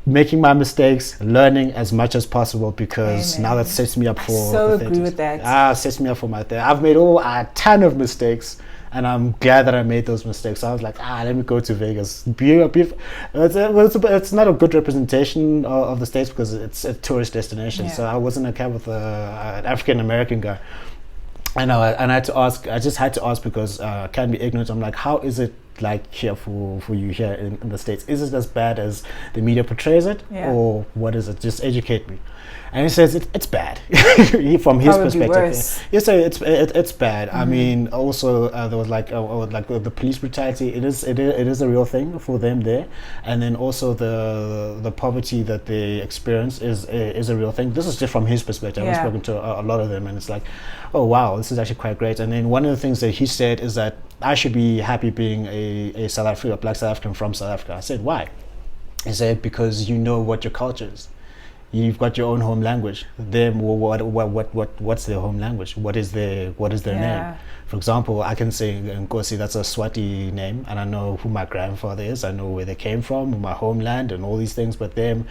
making my mistakes, learning as much as possible, because now that sets me up for the 30s. Agree with that. Sets me up for my 30s. I've made a ton of mistakes, and I'm glad that I made those mistakes. So I was like, let me go to Vegas. It's not a good representation of the States because it's a tourist destination. So I was in a cab with an African American guy, and I had to ask. I just had to ask because I can't be ignorant. I'm like, how is it like here for you here in the States? Is it as bad as the media portrays it, or what is it? Just educate me. And he says it's bad from his perspective. Yes, so it's bad. I mean, also there was like the police brutality. It is a real thing for them there, and then also the poverty that they experience is a real thing. This is just from his perspective. I've spoken to a lot of them, and it's like, oh wow, this is actually quite great. And then one of the things that he said is that I should be happy being a South African, a black South African from South Africa. I said, why? He said, because you know what your culture is. You've got your own home language. Them, what's their home language? What is their name? For example, I can say Nkosi, that's a Swati name, and I know who my grandfather is. I know where they came from, my homeland, and all these things. But them,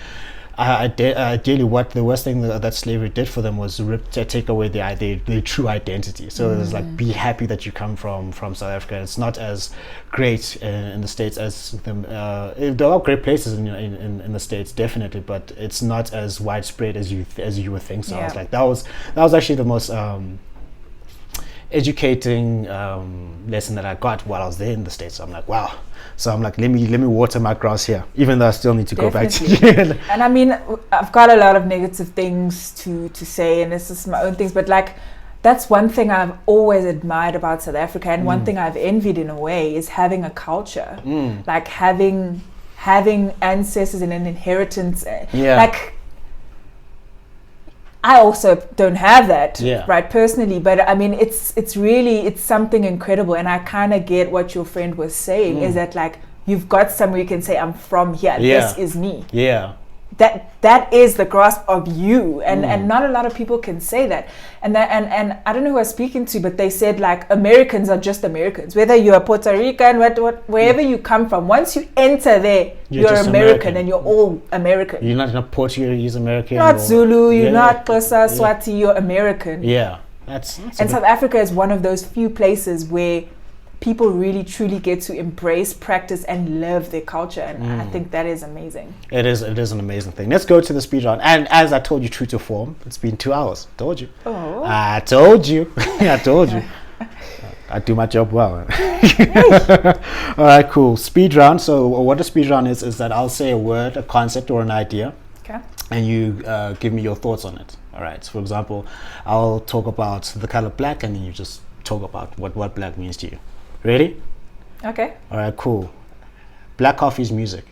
ideally, what the worst thing that slavery did for them was take away their true identity. So it's like, be happy that you come from South Africa. It's not as great in the States as them. There are great places in the States, definitely, but it's not as widespread as you would think. So I was like, that was actually the most educating lesson that I got while I was there in the States. So I'm like, wow. So I'm like, let me water my grass here, even though I still need to go back to And I mean, I've got a lot of negative things to say, and it's just my own things, but like, that's one thing I've always admired about South Africa, and one thing I've envied in a way is having a culture, like having ancestors and an inheritance. Like, I also don't have that, right, personally, but I mean, it's really something incredible, and I kind of get what your friend was saying, is that like, you've got somewhere you can say, I'm from here, this is me. That is the grasp of you, and not a lot of people can say that. And I don't know who I was speaking to, but they said like, Americans are just Americans, whether you're Puerto Rican, wherever you come from. Once you enter there, you're American, and you're all American. You're not Portuguese American. You're not Zulu. You're not Xhosa, Swati. You're American. That's and South Africa is one of those few places where people really truly get to embrace, practice, and love their culture, and I think that is amazing. It is an amazing thing. Let's go to the speed round. And as I told you, true to form, it's been 2 hours. Told you. Oh. I told you. I told you. I do my job well. All right, cool. Speed round. So what a speed round is that I'll say a word, a concept, or an idea, and you give me your thoughts on it. All right. So for example, I'll talk about the color black, and then you just talk about what black means to you. Ready? Okay. All right, cool. Black Coffee's music.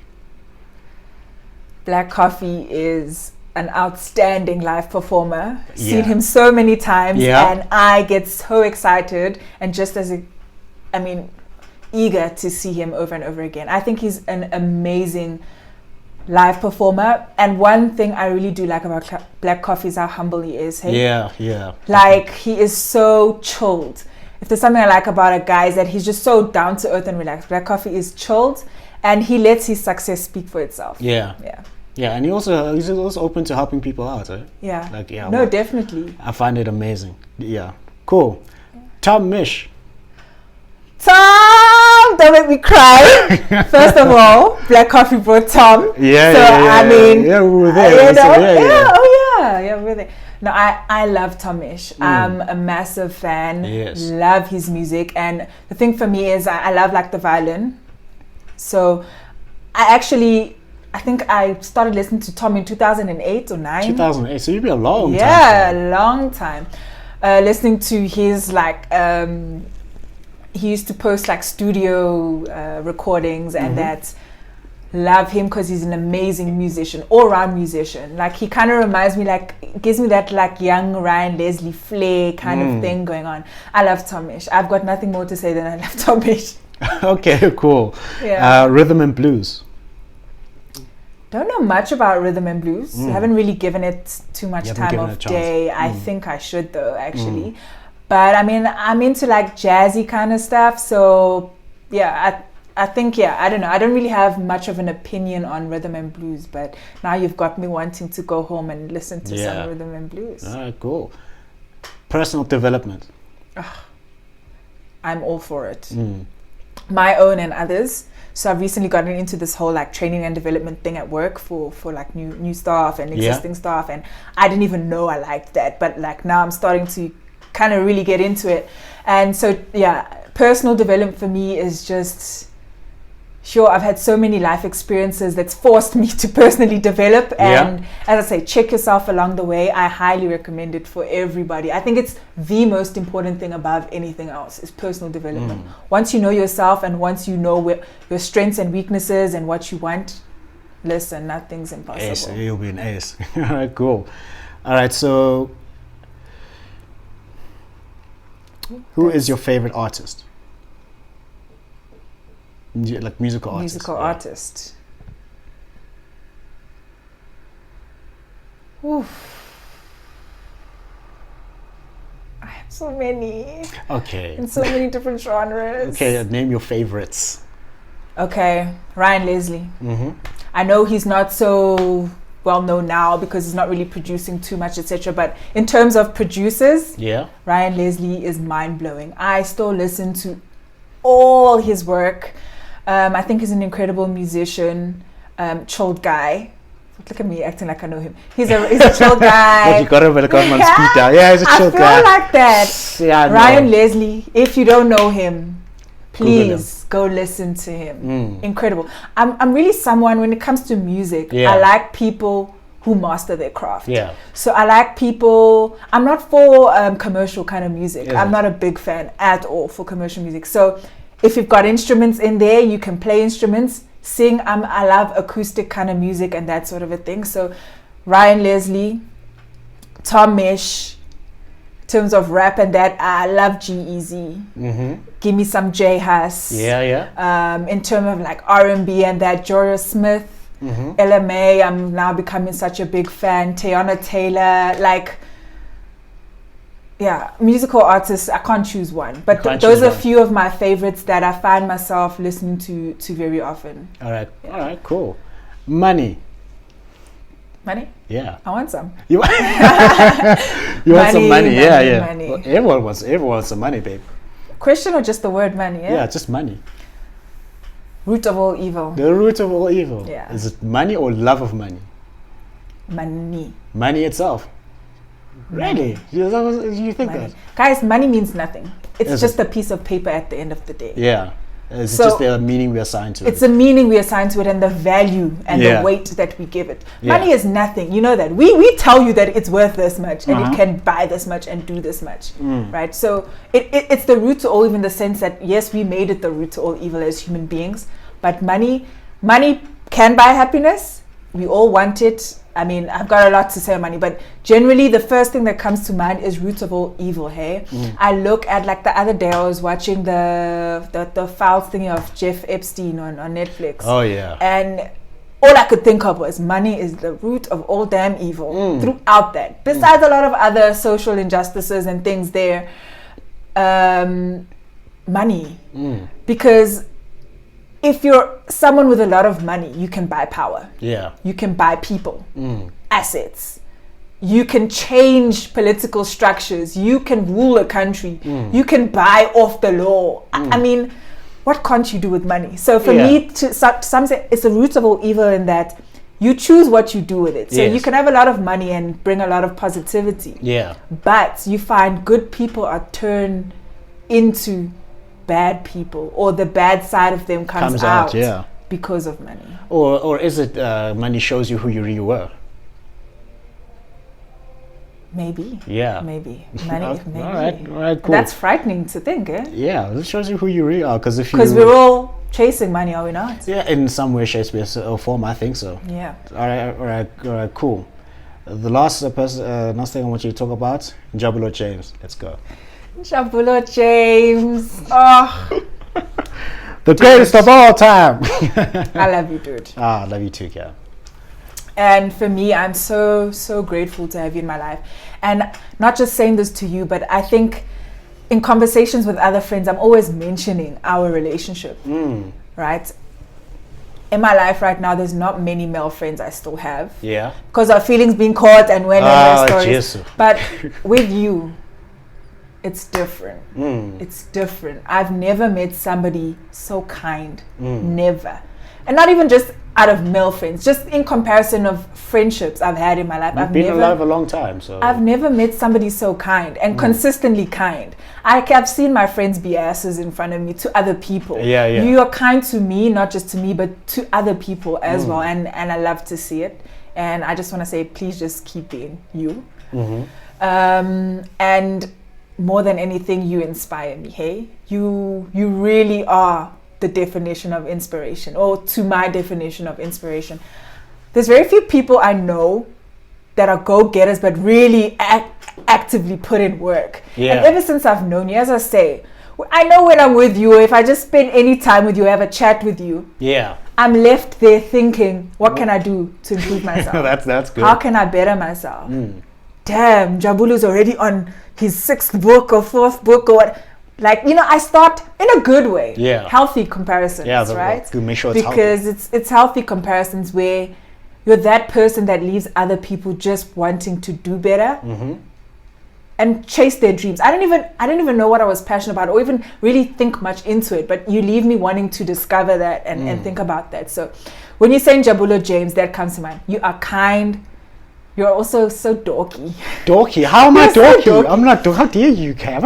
Black Coffee is an outstanding live performer. Seen him so many times, and I get so excited and just eager to see him over and over again. I think he's an amazing live performer, and one thing I really do like about Black Coffee is how humble he is. Hey? Like, he is so chilled. If there's something I like about a guy, is that he's just so down to earth and relaxed. Black Coffee is chilled, and he lets his success speak for itself. Yeah, and he's also open to helping people out. No, definitely. I find it amazing. Yeah, cool. Tom Mish. Tom, don't make me cry. First of all, Black Coffee brought Tom. We were there. We were there. No, I love Tomish. I'm a massive fan. Love his music, and the thing for me is I love like the violin. So I think I started listening to Tom in 2008 or 9. 2008. So you've been a long time. Yeah, a long time. Listening to his like he used to post like studio recordings, and that. Love him because he's an amazing musician, all-round musician. Like, he kind of reminds me, like, gives me that like young Ryan Leslie flair kind of thing going on. I love Tomish. I've got nothing more to say than I love Tomish. Okay, cool. Rhythm and blues. Don't know much about rhythm and blues. Haven't really given it too much time of day. I think I should though, actually. But I mean, I'm into like jazzy kind of stuff. So yeah, I think, I don't know. I don't really have much of an opinion on rhythm and blues, but now you've got me wanting to go home and listen to some rhythm and blues. All right, cool. Personal development. I'm all for it. My own and others. So I've recently gotten into this whole like training and development thing at work for like new staff and existing staff, and I didn't even know I liked that, but like now I'm starting to kind of really get into it. And so personal development for me is just, sure, I've had so many life experiences that's forced me to personally develop, and as I say, check yourself along the way. I highly recommend it for everybody. I think it's the most important thing above anything else is personal development. Once you know yourself and once you know your strengths and weaknesses and what you want, listen, nothing's impossible. Ace, you'll be an ace. All right, cool. All right, so who is your favorite artist? Like musical artist. Oof. I have so many. Okay. In so many different genres. Okay, name your favorites. Okay, Ryan Leslie. I know he's not so well known now because he's not really producing too much, etc. But in terms of producers, Ryan Leslie is mind-blowing. I still listen to all his work. I think he's an incredible musician, chilled guy. Look at me acting like I know him. He's a chilled guy. But you got him on speed dial. Yeah, he's a chilled guy. I feel like that. Yeah, Ryan Leslie, if you don't know him, please go listen to him. Incredible. I'm really someone, when it comes to music, I like people who master their craft. Yeah. So I like people, I'm not for commercial kind of music. I'm not a big fan at all for commercial music. So if you've got instruments in there, you can play instruments, sing. I love acoustic kind of music and that sort of a thing. So Ryan Leslie, Tom Misch, in terms of rap and that, I love G-Eazy. Give me some J Huss. In terms of like R&B and that, Joria Smith, LMA, I'm now becoming such a big fan. Teyana Taylor, like, musical artists, I can't choose one, but those are a few of my favorites that I find myself listening to very often. All right, cool. Money? Yeah. I want some. You want some money? Money. Well, everyone wants some money, babe. Question or just the word money? Yeah, just money. Root of all evil. The root of all evil. Yeah. Is it money or love of money? Money. Money itself. Really? You think money. that? Guys, money means nothing. It's just a piece of paper at the end of the day. Yeah. It's just the meaning we assign to it. It's the meaning we assign to it and the value and the weight that we give it. Money is nothing. You know that. We tell you that it's worth this much and it can buy this much and do this much. Right? So it's the root to all evil in the sense that, yes, we made it the root to all evil as human beings. But money can buy happiness. We all want it. I mean, I've got a lot to say on money, but generally the first thing that comes to mind is roots of all evil, hey? I look at, like the other day I was watching the foul thing of Jeff Epstein on Netflix. Oh, yeah. And all I could think of was money is the root of all damn evil throughout that. Besides a lot of other social injustices and things there, money. Because if you're someone with a lot of money, you can buy power. Yeah. You can buy people, assets. You can change political structures. You can rule a country. You can buy off the law. I mean, what can't you do with money? So for me, some say it's the root of all evil in that you choose what you do with it. So you can have a lot of money and bring a lot of positivity. Yeah. But you find good people are turned into bad people, or the bad side of them comes out because of money. Or is it money shows you who you really were? Maybe. Yeah. Maybe. Money. Maybe. All right, cool. That's frightening to think, eh? Yeah, it shows you who you really are. Because we're all chasing money, are we not? Yeah, in some way, shape, or form, I think so. Yeah. All right, cool. The last last thing I want you to talk about, Jabulo James. Let's go. Jabulo James. Oh. The greatest of all time. I love you, dude. I love you too, yeah. And for me, I'm so grateful to have you in my life. And not just saying this to you, but I think in conversations with other friends, I'm always mentioning our relationship, right? In my life right now, there's not many male friends I still have. Yeah. Because of feelings being caught and when stories. Jesus. But with you, it's different. It's different. I've never met somebody so kind. Never. And not even just out of male friends, just in comparison of friendships I've had in my life. I've been alive a long time, so I've never met somebody so kind and consistently kind. I've seen my friends be asses in front of me to other people. Yeah. You are kind to me, not just to me, but to other people as well. And I love to see it. And I just want to say, please just keep being you. And more than anything, you inspire me. Hey, you really are the definition of inspiration, or to my definition of inspiration. There's very few people I know that are go-getters but really actively put in work. Yeah. And ever since I've known you, as I say, I know when I'm with you, if I just spend any time with you, have a chat with you, I'm left there thinking, what can I do to improve myself? that's good. How can I better myself? Damn, Jabulu's already on his 6th book or 4th book or what. Like, I start in a good way. Yeah. Healthy comparisons, right? To make sure it's because healthy. it's healthy comparisons where you're that person that leaves other people just wanting to do better and chase their dreams. I didn't even know what I was passionate about or even really think much into it, but you leave me wanting to discover that and think about that. So when you're saying Jabulo James, that comes to mind. You are kind. You're also so dorky. Dorky? How am I You're so dorky? dorky. I'm not dorky. How dare you, Kay?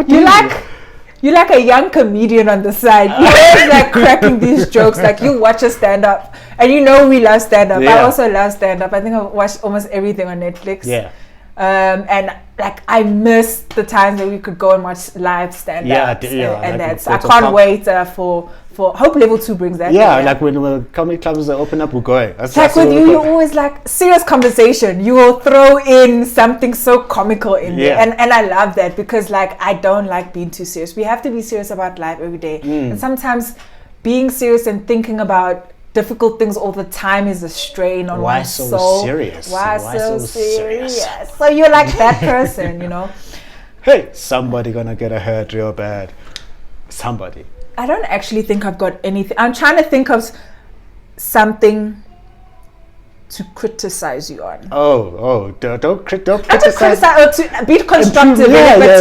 You're like a young comedian on the side. You're always like cracking these jokes. Like you watch a stand-up, and we love stand-up. Yeah. I also love stand-up. I think I've watched almost everything on Netflix. Yeah. And like I miss the times that we could go and watch live stand-ups. And that's. I can't wait for Hope Level 2 brings that. Yeah, like when comedy clubs open up, we're going. Like with you, you're always like serious conversation. You will throw in something so comical in there, and I love that because like I don't like being too serious. We have to be serious about life every day, and sometimes being serious and thinking about difficult things all the time is a strain on one's soul. Why so serious? Why so serious? So you're like that person, Hey, somebody gonna get hurt real bad. Somebody. I don't actually think I've got anything. I'm trying to think of something to criticize you on. Don't criticize. Not to criticize or to be constructive.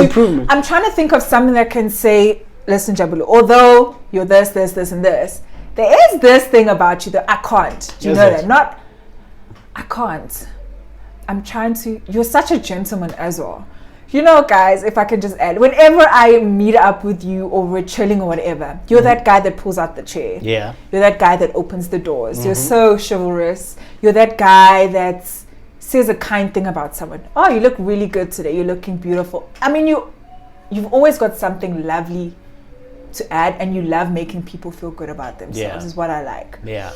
Improvement. I'm trying to think of something that can say, listen, Jabulu, although you're this, and this, there is this thing about you that I can't. Do you know that? I can't. I'm trying to. You're such a gentleman as well. Guys, if I can just add, whenever I meet up with you or we're chilling or whatever, you're that guy that pulls out the chair. Yeah. You're that guy that opens the doors. You're so chivalrous. You're that guy that says a kind thing about someone. Oh, you look really good today. You're looking beautiful. I mean, you've always got something lovely to add, and you love making people feel good about themselves, is what I like. Yeah.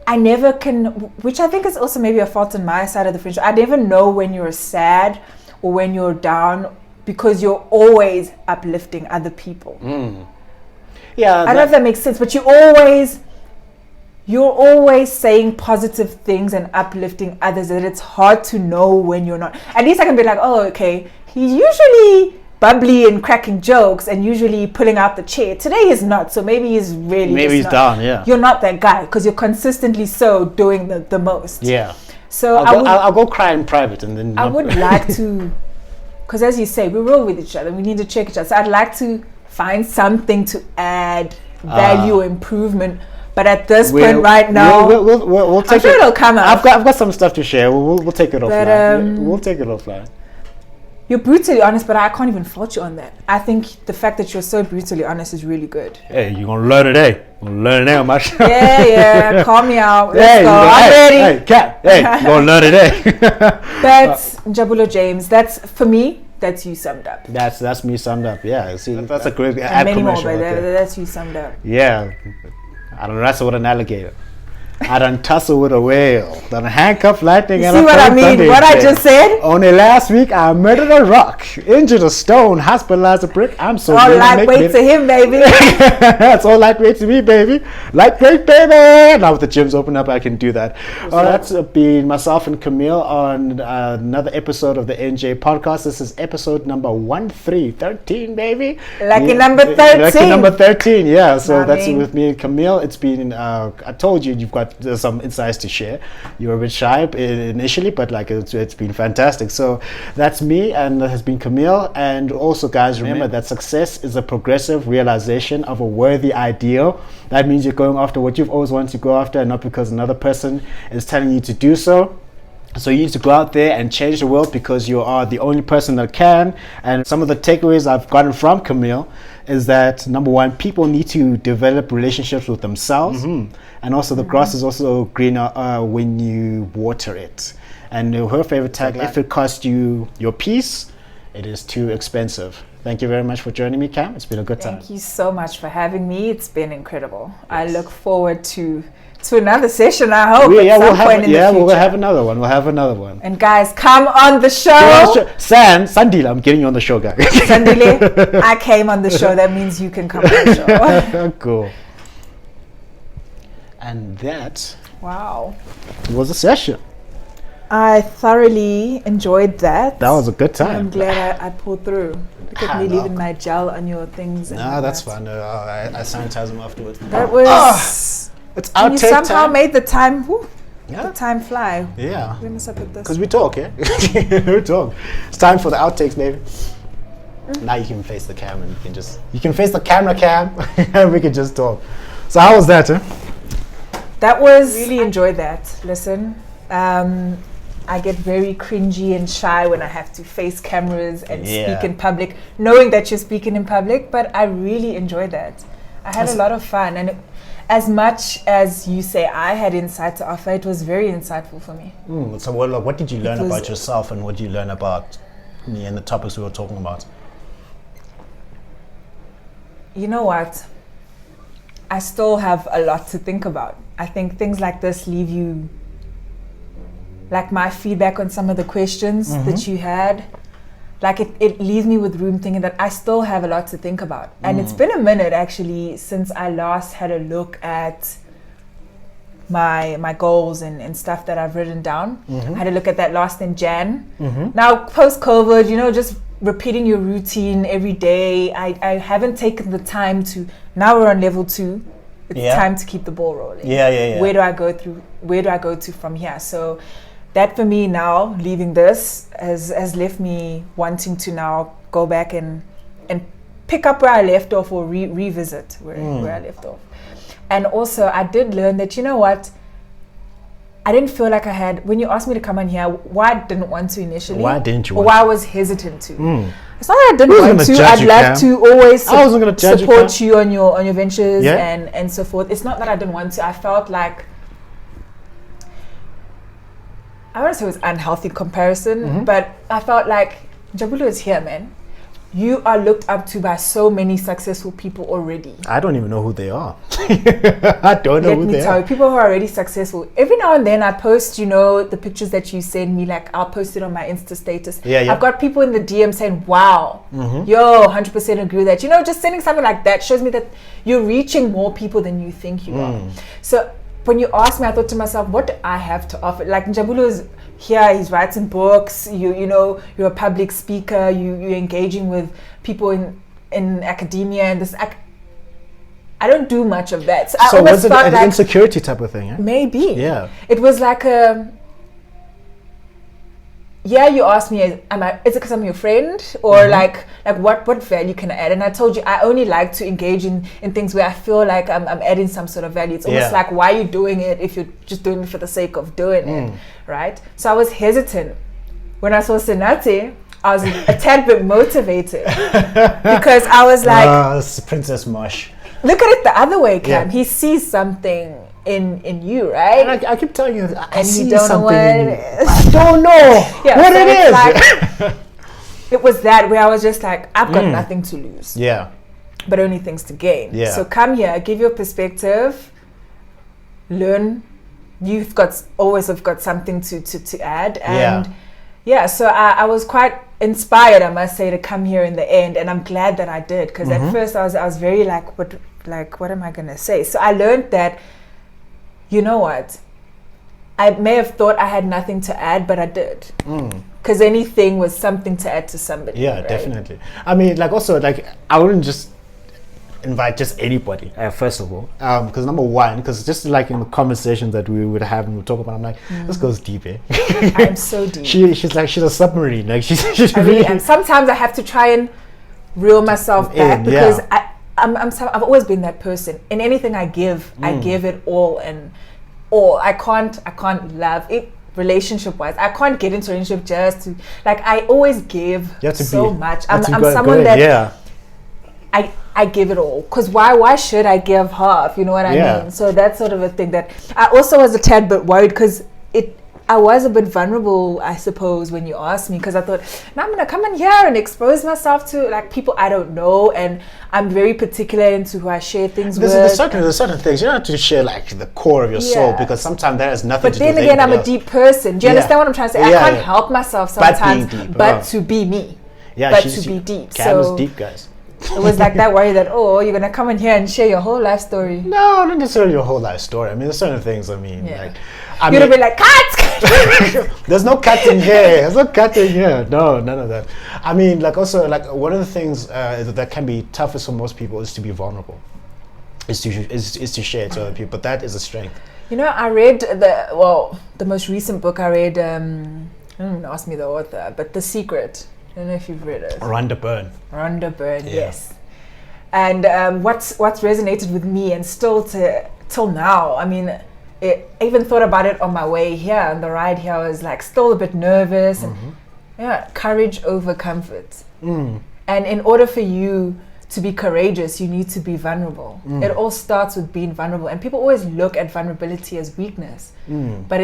I never can, which I think is also maybe a fault on my side of the friendship. I never know when you're sad or when you're down because you're always uplifting other people. Yeah, I don't know if that makes sense, but you're always saying positive things and uplifting others, that it's hard to know when you're not. At least I can be like, oh, okay, he's usually bubbly and cracking jokes and usually pulling out the chair. Today he's not, so maybe he's really he's down. Yeah, you're not that guy because you're consistently so doing the most. Yeah. So I'll go cry in private, and then I would like to, because as you say, we roll with each other. We need to check each other. So I'd like to find something to add value, improvement. But at this point right now, we'll take I'm sure it'll come out. I've got some stuff to share. We'll take it offline. We'll take it offline. You're brutally honest, but I can't even fault you on that. I think the fact that you're so brutally honest is really good. Hey, you're going to learn today. You're going to learn today on my show. Yeah, call me out. Let's go. I'm ready. Hey, Kat, you're going to learn today. That's Jabulo James. That's, for me, that's you summed up. That's me summed up, yeah. See, that's a great ad commercial. Many more, but that's you summed up. Yeah. I don't wrestle with an alligator. I done tussle with a whale. Done handcuff lightning. You and see what I mean? Sunday What I day. just said? Only last week I murdered a rock, injured a stone, hospitalized a brick. I'm so All good at lightweight making to him, baby. That's all lightweight to me, baby. Lightweight, baby. Now with the gyms open up, I can do that. All right, that's been myself and Camille on another episode of the NJ podcast. This is episode number 1313, baby. Lucky number 13. Lucky number 13, yeah. So Nah, that's man. with me and Camille. It's been, I told you, you've got some insights to share. You were a bit shy initially, but like it's been fantastic. So that's me, and that has been Camille. And also, guys, remember that success is a progressive realization of a worthy ideal. That means you're going after what you've always wanted to go after, and not because another person is telling you to do so. So you need to go out there and change the world because you are the only person that can. And some of the takeaways I've gotten from Camille is that, number one, people need to develop relationships with themselves. And also the grass is also greener when you water it. And her favorite tagline, if it costs you your peace, it is too expensive. Thank you very much for joining me, Cam. It's been a good time. Thank you so much for having me. It's been incredible. I look forward to another session, I hope, We'll at some point in the future. we'll have another one. We'll have another one. And guys, come on the show. Sandila, I'm getting you on the show, guys. Sandile, I came on the show. That means you can come on the show. Cool. And that Wow. was a session. I thoroughly enjoyed that. That was a good I'm time. glad I pulled through. Look at me no. leaving my gel on your things. And Nah, all that's that. fine. I sanitize them afterwards. That was. It's And you outtake somehow time. made the time. Whew, Yeah. the time fly. Yeah. Where must I put this? Because we talk, yeah? We talk. It's time for the outtakes, baby. Now you can face the camera and you can face the camera, Cam, and we can just talk. So how was that, huh? That was really enjoyed that. Listen, I get very cringy and shy when I have to face cameras and speak in public, knowing that you're speaking in public. But I really enjoyed that. I had a lot of fun, and as much as you say I had insight to offer, it was very insightful for me. So what did you learn was- about yourself, and what did you learn about me and the topics we were talking about? You know what? I still have a lot to think about. I think things like this leave you, like my feedback on some of the questions that you had, like it leaves me with room thinking that I still have a lot to think about. And it's been a minute actually since I last had a look at my goals and stuff that I've written down. I had a look at that last in Jan. Now post-COVID, just repeating your routine every day. I haven't taken the time to, now we're on level 2. It's time to keep the ball rolling. Yeah. Where do I go to from here? So that for me now, leaving this has left me wanting to now go back and pick up where I left off, or revisit where I left off. And also I did learn that, you know what, I didn't feel like I had, when you asked me to come on here, why I didn't want to initially. Why didn't you or want why I was hesitant to. It's not that I didn't want gonna to. judge I'd you, love Cam? to always I wasn't gonna judge you, support Cam. you on your ventures Yeah. and so forth. It's not that I didn't want to. I felt like, I want to say it was unhealthy comparison, but I felt like Jabulu is here, man. You are looked up to by so many successful people already. I don't even know who they are. I don't know Let who me they tell are. you, people who are already successful. Every now and then I post, the pictures that you send me, like I'll post it on my Insta status. Yeah. I've got people in the DM saying, wow, yo, 100% agree with that. Just sending something like that shows me that you're reaching more people than you think you are. So when you asked me, I thought to myself, what do I have to offer? Like Njabulu is here, he's writing books, you're a public speaker, you're engaging with people in academia and this. I don't do much of that. So I So always was it felt an like insecurity type of thing? Eh? maybe. Yeah. It was like you asked me, is it because I'm your friend? Or like what value can I add? And I told you, I only like to engage in things where I feel like I'm adding some sort of value. It's almost like, why are you doing it if you're just doing it for the sake of doing it, right? So I was hesitant. When I saw Senate, I was a tad bit motivated because I was like, This is Princess Mush. look at it the other way, Cam. Yeah. He sees something in you, right? And I keep telling you, I And see you don't know something what in it you. is. I don't know what So it it's is. like, it was that where I was just like, I've got nothing to lose, Yeah. but only things to gain. Yeah. So come here, give your perspective, learn you've always have got something to add. And so I was quite inspired, I must say, to come here in the end, and I'm glad that I did, because at first I was very like, what am I gonna say? So I learned that, you know what, I may have thought I had nothing to add, but I did, because anything was something to add to somebody. Yeah, right? Definitely. I mean, like, also, like, I wouldn't just invite just anybody, first of all, because number one, because just like in the conversations that we would have and we talk about, I'm like, this goes deep, eh? I'm so deep. She's a submarine, like she's I really am. Sometimes I have to try and reel myself back, because I've always been that person. In anything I give it all and all. I can't love it relationship wise. I can't get into a relationship just to, like, I always give so much. I'm someone that I give it all, because why should I give half, you know what I mean? So that's sort of a thing that I also was a tad bit worried, because I was a bit vulnerable, I suppose, when you asked me, because I thought, now I'm gonna come in here and expose myself to, like, people I don't know, and I'm very particular into who I share things with. There's certain things you don't have to share, like, the core of your soul, because sometimes that has nothing to do with anything. But then again, I'm a deep person. Do you understand what I'm trying to say? I can't help myself sometimes, but to be me. But to be deep. Cam is deep, guys. It was like that worry that, you're going to come in here and share your whole life story. No, not necessarily your whole life story. I mean, there's certain things, like, you'd have been like, cut! There's no cutting here. There's no cutting here. No, none of that. I mean, like, also, like, one of the things that can be toughest for most people is to be vulnerable. Is to share it to other people. But that is a strength. You know, I read the most recent book I read, don't ask me the author, but The Secret. I don't know if you've read it. Rhonda Byrne, yes. And what's resonated with me, and still till now, I mean, I even thought about it on my way here, on the ride here. I was like still a bit nervous, and courage over comfort. And in order for you to be courageous, you need to be vulnerable. It all starts with being vulnerable, and people always look at vulnerability as weakness, but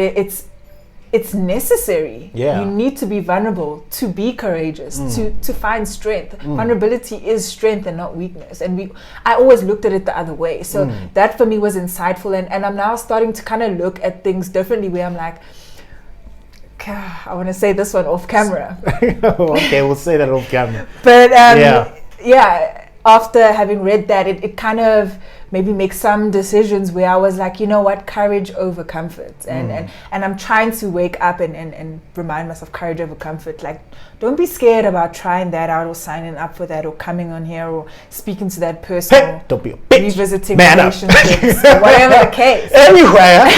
it's necessary. You need to be vulnerable to be courageous, to find strength. Vulnerability is strength and not weakness. And I always looked at it the other way. So that for me was insightful. And I'm now starting to kind of look at things differently, where I'm like, I want to say this one off camera. Okay, we'll say that off camera. But after having read that, it kind of maybe make some decisions where I was like, you know what, courage over comfort. And I'm trying to wake up and remind myself, courage over comfort. Like, don't be scared about trying that out, or signing up for that, or coming on here, or speaking to that person, don't be a bitch. Revisiting relationships, or whatever the case. Anywhere.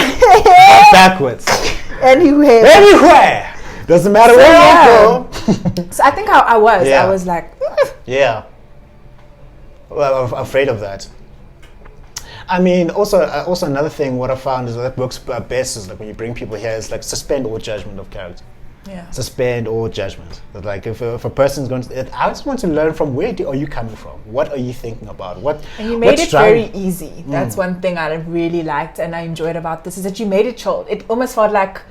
Backwards. Anywhere. Doesn't matter where I go. So I think I was like, well, I'm afraid of that. I mean, also another thing, what I found is that works best is, like, when you bring people here, is like suspend all judgment of character. Suspend all judgment. That, like, if a person's going to, I just want to learn from where are you coming from? What are you thinking about? And you made it very easy. That's one thing I really liked and I enjoyed about this, is that you made it chill. It almost felt like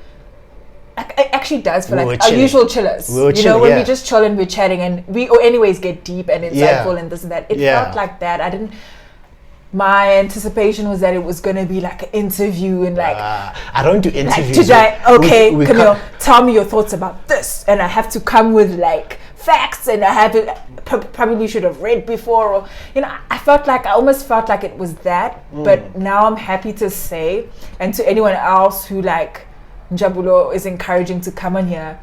it actually does feel like our usual chillers. When we just chill and we're chatting, and we anyways get deep and insightful and this and that. It felt like that. My anticipation was that it was going to be like an interview, and like, I don't do interviews. Today, Camille, tell me your thoughts about this, and I have to come with like facts, and I have to probably should have read before, or I almost felt like it was that. But now I'm happy to say, and to anyone else who like Njabulo is encouraging to come on here,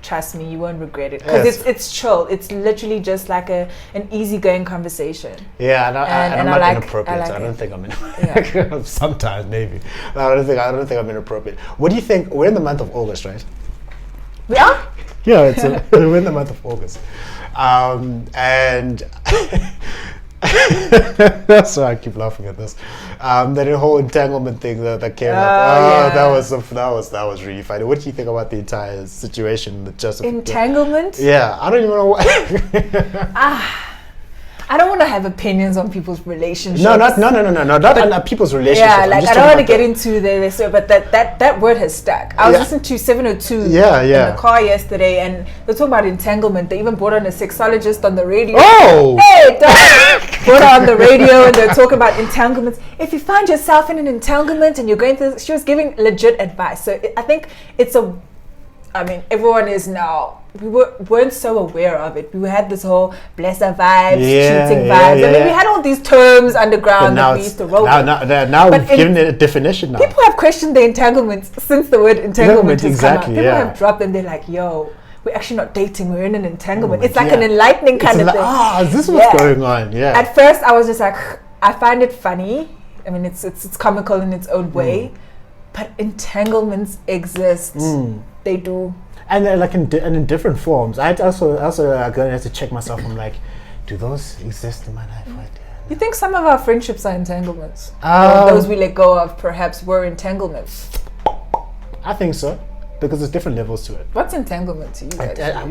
trust me, you won't regret it, because it's chill. It's literally just like an easygoing conversation. And I'm not inappropriate. I don't think I'm inappropriate. Sometimes maybe, but I don't think I'm inappropriate. What do you think? We're in the month of August, right? We are. Yeah, we're in the month of August, and so I keep laughing at this. That whole entanglement thing that came up. That was really funny. What do you think about the entire situation? Entanglement? Yeah, I don't even know what. I don't want to have opinions on people's relationships. No, not on people's relationships. Yeah, like I don't want to get into this, but that word has stuck. I was listening to 702 in the car yesterday, and they're talking about entanglement. They even brought on a sexologist on the radio. Oh! Hey, brought her on the radio, and they're talking about entanglements. If you find yourself in an entanglement and you're going through, she was giving legit advice. So I think everyone is now. We weren't so aware of it. We had this whole blesser vibes, cheating vibes. I mean, we had all these terms underground that we used to roll with. Now we've given it a definition now. People have questioned the entanglements since the word entanglement has come out. People have dropped them. They're like, yo, we're actually not dating. We're in an entanglement. It's like an enlightening kind of thing. Is this what's going on? Yeah. At first, I was just like, I find it funny. I mean, it's comical in its own way. But entanglements exist. They do. And they're like in different forms. I also gonna have to check myself. I'm like, do those exist in my life? You think some of our friendships are entanglements? Or those we let go of perhaps were entanglements? I think so. Because there's different levels to it. What's entanglement to you?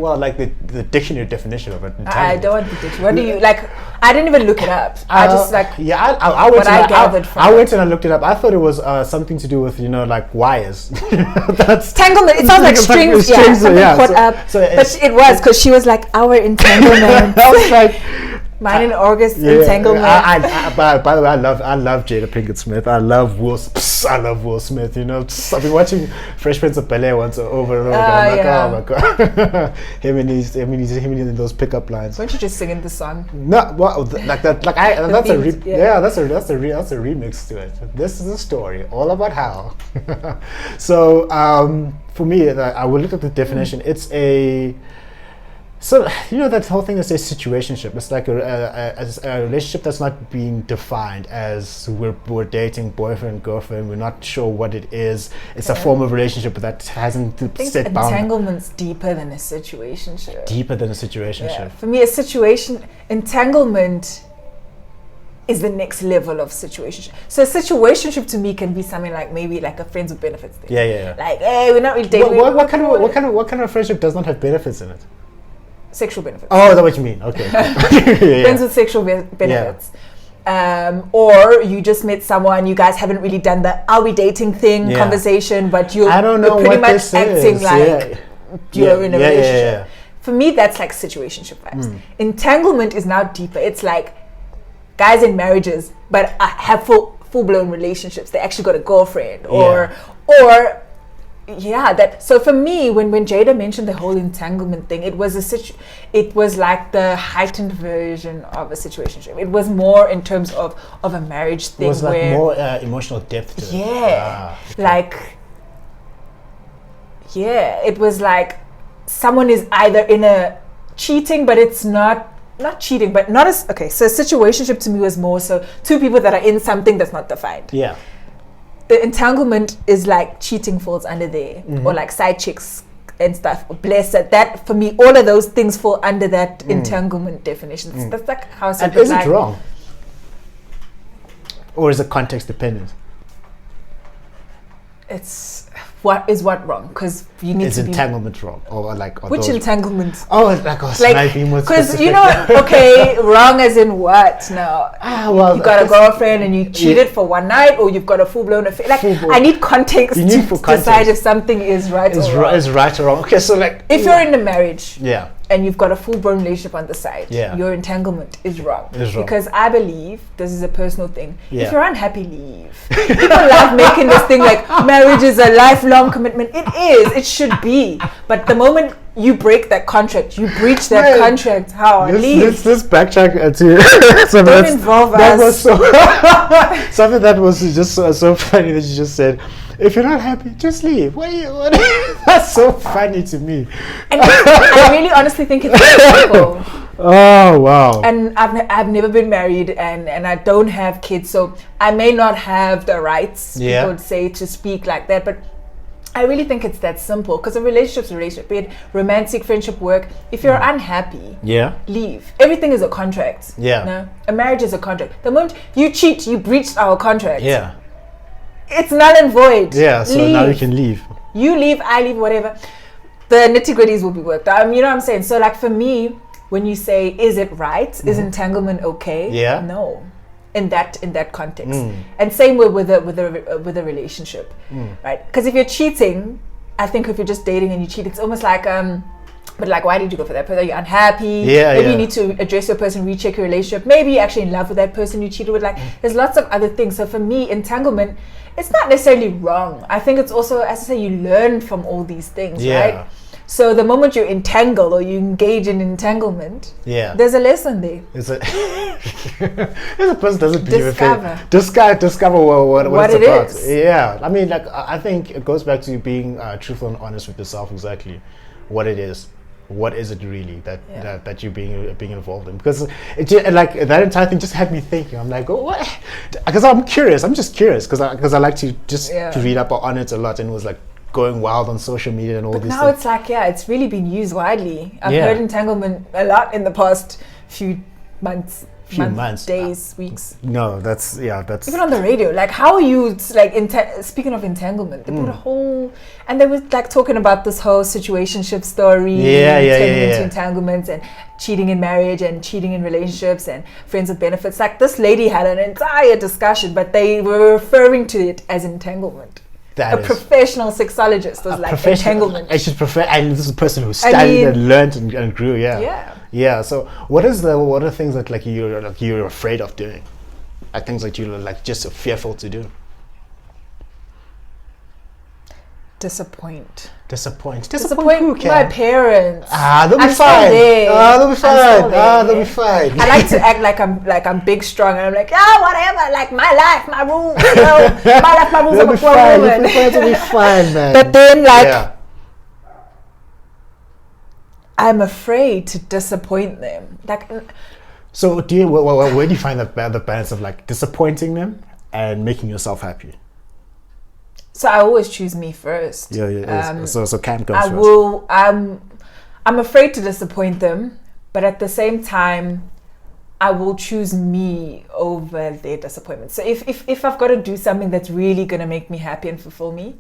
Well, like the dictionary definition of it. I don't want the dictionary. What do you like? I didn't even look it up. I just like I went and I looked it up. I thought it was something to do with like wires. That's entanglement. It sounds like strings. Something caught up. But it was because she was like our entanglement. I was like. Mine in August, entanglement. By the way, I love Jada Pinkett Smith. I love Will Smith. I've been watching Fresh Prince of Bel-Air once over and over again. I'm like, oh my god, him and those pickup lines. Why don't you just sing in the song? No, well, like that. Like that's a remix to it. This is a story all about how. So for me, I will look at the definition. It's a. So that whole thing that says situationship. It's like a relationship that's not being defined as we're dating boyfriend girlfriend. We're not sure what it is. It's a form of relationship that hasn't set boundaries. Entanglement's deeper than a situationship. Deeper than a situationship. Yeah. For me, entanglement is the next level of situationship. So a situationship to me can be something like maybe like a friends with benefits thing. Yeah. Like, hey, we're not really dating. What kind of friendship does not have benefits in it? Sexual benefits. Oh, is that what you mean? Okay. Friends with sexual benefits. Or you just met someone, you guys haven't really done the are we dating thing conversation, but you're pretty much acting like you're in a relationship. For me, that's like situationship vibes. Entanglement is now deeper. It's like guys in marriages, but have full-blown relationships. They actually got a girlfriend or that. So for me, when Jada mentioned the whole entanglement thing, it was like the heightened version of a situationship. It was more in terms of a marriage thing. It was like more emotional depth to it. It was like someone is either in a cheating, but it's not cheating, but not as okay. So a situationship to me was more so two people that are in something that's not defined. Yeah. The entanglement is like cheating falls under there, or like side chicks and stuff. Bless it. That for me, all of those things fall under that entanglement definition. That's like how. And is it wrong, or is it context dependent? It's what wrong? Because you need to be. Is entanglement wrong, or like which entanglement? Oh, like because wrong as in what? Now you got a girlfriend and you cheated for one night, or you've got a full-blown affair. Like I need context to decide if something is right or wrong. Is right or wrong? Okay, so like if you're in a marriage, and you've got a full-blown relationship on the side, your entanglement is wrong. Because I believe this is a personal thing. If you're unhappy, leave. People love making this thing like marriage is a lifelong commitment. It is. It should be. But the moment you break that contract, you breach that contract. Leave. Let's backtrack to something Don't involve that us. Was so something that was just so funny that you just said. If you're not happy, just leave. What? That's so funny to me. And I really honestly think it's simple. Oh wow! And I've never been married, and I don't have kids, so I may not have the rights, people would say, to speak like that. But I really think it's that simple, because a relationship's a relationship, be it romantic, friendship, work. If you're unhappy, leave. Everything is a contract. A marriage is a contract. The moment you cheat, you breached our contract. It's null and void. So now you can leave. You leave, I leave, whatever. The nitty-gritties will be worked out. You know what I'm saying? So like for me, when you say, is it right? Is entanglement okay? Yeah. No. In that context. And same with a relationship. Right? Because if you're cheating, I think if you're just dating and you cheat, it's almost like but like, why did you go for that person? Are you unhappy? Maybe you need to address your person, recheck your relationship. Maybe you're actually in love with that person you cheated with. Like, there's lots of other things. So for me, entanglement, it's not necessarily wrong. I think it's also, as I say, you learn from all these things, right? So the moment you entangle or you engage in entanglement, there's a lesson there. If a person doesn't discover what it about. is. Yeah, I mean, like, I think it goes back to being truthful and honest with yourself, exactly what it is. What is it really that you're being involved in? Because like that entire thing just had me thinking. I'm like, oh, what? Because I'm curious. I'm just curious because I like to just to read up on it a lot, and it was like going wild on social media and all but these now things. It's like, it's really been used widely. I've heard entanglement a lot in the past few months, days, weeks. No, that's even on the radio. Like, how are you like speaking of entanglement? They put a whole, and they were like talking about this whole situationship story, turning into entanglements and cheating in marriage and cheating in relationships and friends with benefits. Like, this lady had an entire discussion, but they were referring to it as entanglement. A professional sexologist was like, entanglement. And this is a person who studied and learned and grew. Yeah. So what are things that like you're afraid of doing? Like things that you're like just fearful to do? Disappoint who, my parents. They'll be fine. They'll be fine. I like to act like I'm big, strong, and I'm like, whatever, like my life, my rules, my life, my rules. I'm a grown woman. They'll be fine, man. But then, like, I'm afraid to disappoint them. Like, so where do you find the balance of like disappointing them and making yourself happy? So I always choose me first. So Cam comes first. I'm afraid to disappoint them, but at the same time, I will choose me over their disappointment. So if I've got to do something that's really going to make me happy and fulfill me,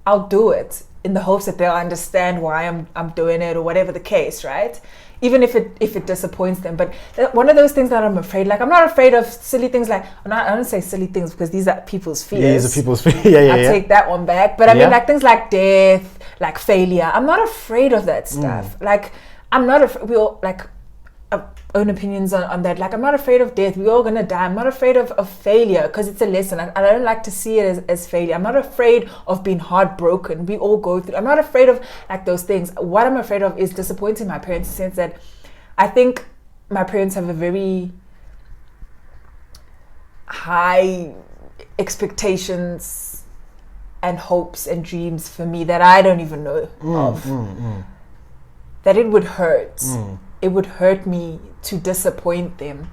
I'll do it in the hopes that they'll understand why I'm doing it or whatever the case, right? Even if it disappoints them. But one of those things that I'm afraid, like, I'm not afraid of silly things like, I don't say silly things because these are people's fears. Yeah, these are people's fears. I take that one back. But I mean, like, things like death, like failure. I'm not afraid of that stuff. Like, I'm not we all, like, own opinions on that. Like, I'm not afraid of death. We're all gonna die. I'm not afraid of failure because it's a lesson. I don't like to see it as failure. I'm not afraid of being heartbroken. We all go through. I'm not afraid of like those things. What I'm afraid of is disappointing my parents, in the sense that I think my parents have a very high expectations and hopes and dreams for me that I don't even know of. That it would hurt. It would hurt me to disappoint them.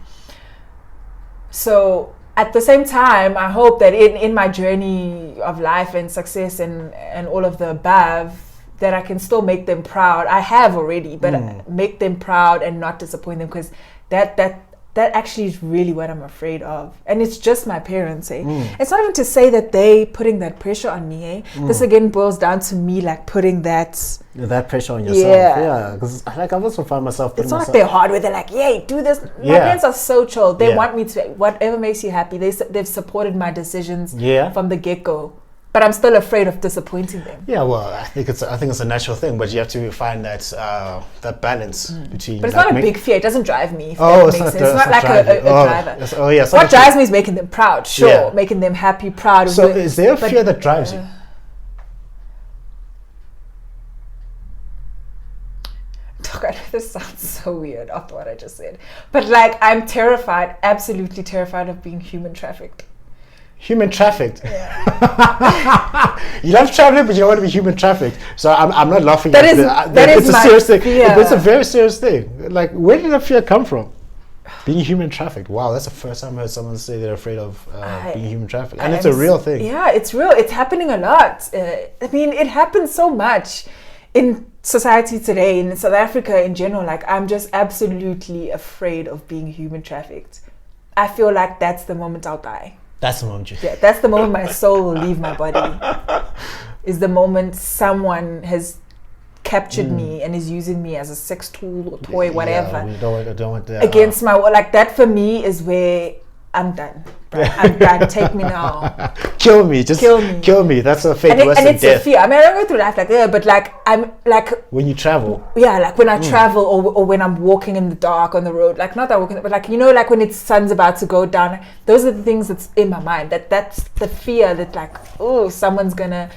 So at the same time, I hope that in my journey of life and success and all of the above, that I can still make them proud. I have already, but make them proud and not disappoint them, because that actually is really what I'm afraid of. And it's just my parents, It's not even to say that they putting that pressure on me, This again boils down to me like putting that pressure on yourself. Yeah, because like I've also found myself. It's not like they're hard with it, like, yay, do this. My parents are so chill. They want me to, whatever makes you happy. They've supported my decisions from the get-go. But I'm still afraid of disappointing them. Yeah, well, I think it's a natural thing, but you have to find that balance between. But it's not a big fear. It doesn't drive me. It's not like a driver. What drives me is making them proud. Sure, making them happy, proud. So, is there a fear that drives you? This sounds so weird after what I just said, but like, I'm terrified, absolutely terrified of being human trafficked. Human trafficked. Yeah. You love traveling, but you don't want to be human trafficked. So I'm not laughing at that. It's a serious thing. It's a very serious thing. Like, where did that fear come from? Being human trafficked. Wow, that's the first time I heard someone say they're afraid of being human trafficked, and it's a real thing. Yeah, it's real. It's happening a lot. I mean, it happens so much in society today, in South Africa in general. Like, I'm just absolutely afraid of being human trafficked. I feel like that's the moment I'll die. That's the moment that's the moment my soul will leave my body. Is the moment someone has captured me and is using me as a sex tool or toy, whatever. Yeah, we don't want that. Against my will. Like that for me is where I'm done. Bro. I'm done. Take me now. Kill me. Just kill me. That's a fate worse than it's death. a fear. I mean, I don't go through life like that, but like I'm like when you travel. Yeah, like when I travel or when I'm walking in the dark on the road. Like not that walking, but like like when it's sun's about to go down. Those are the things that's in my mind. That's the fear that like, oh, someone's gonna,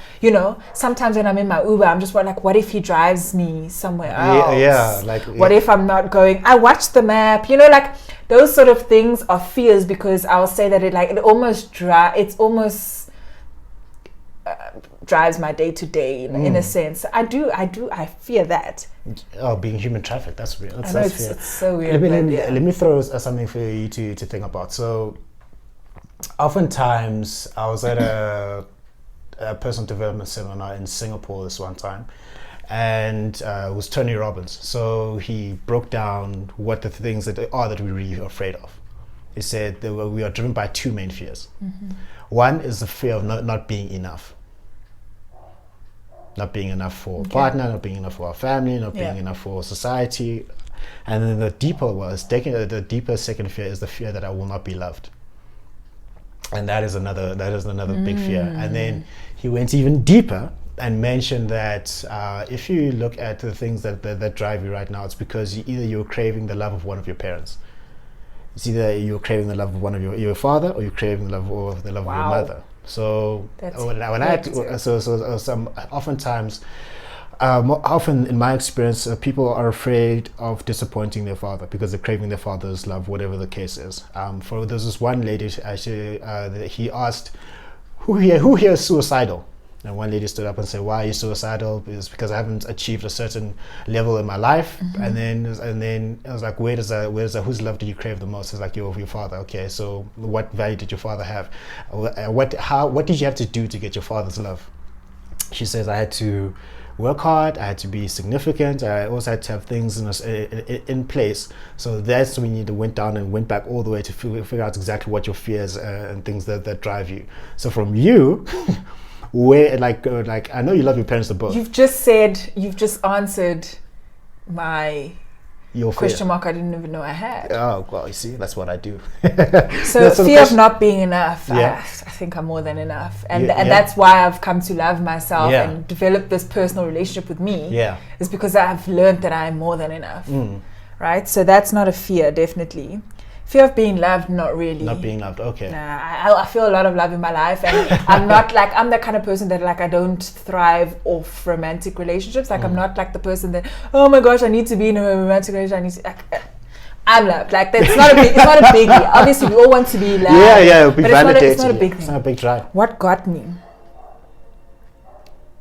Sometimes when I'm in my Uber, I'm just like, what if he drives me somewhere else? Yeah, like what if I'm not going? I watch the map. Like. Those sort of things are fears because I'll say that it almost drives my day to day in a sense. I fear that. Oh, being human trafficked, that's real. I know it's so weird. Let me throw something for you to think about. So, oftentimes I was at a personal development seminar in Singapore this one time. And it was Tony Robbins. So he broke down what the things that are that we're really afraid of. He said that we are driven by two main fears. Mm-hmm. One is the fear of not being enough. Not being enough for a partner, not being enough for our family, not being enough for society. And then the deeper second fear is the fear that I will not be loved. And that is another big fear. And then he went even deeper and mentioned that if you look at the things that drive you right now, it's because you're craving the love of one of your parents. It's either you're craving the love of one of your father, or you're craving the love of your mother. So often in my experience, people are afraid of disappointing their father because they're craving their father's love, whatever the case is. There was this one lady actually that he asked, who here is suicidal? And one lady stood up and said, "Why are you suicidal?" It's because I haven't achieved a certain level in my life. Mm-hmm. And then I was like, whose love do you crave the most? It's like your father. Okay, so what value did your father have? What did you have to do to get your father's love? She says, I had to work hard, I had to be significant, I also had to have things in place. So that's when you went down and went back all the way to figure out exactly what your fears and things that drive you. So from you, where like I know you love your parents the both. You've just answered your question mark I didn't even know I had. Oh, well, you see, that's what I do. So fear of not being enough. I think I'm more than enough. And that's why I've come to love myself and develop this personal relationship with me. Yeah. Is because I've learned that I'm more than enough. Right? So that's not a fear, definitely. Fear of being loved, not really. Not being loved, okay. Nah, I feel a lot of love in my life, and I'm that kind of person that I don't thrive off romantic relationships. I'm not like the person that, oh my gosh, I need to be in a romantic relationship. I'm loved. It's not a biggie. Obviously, we all want to be loved. Yeah, it'll be validated. It's not a big thing. It's not a big drive. What got me,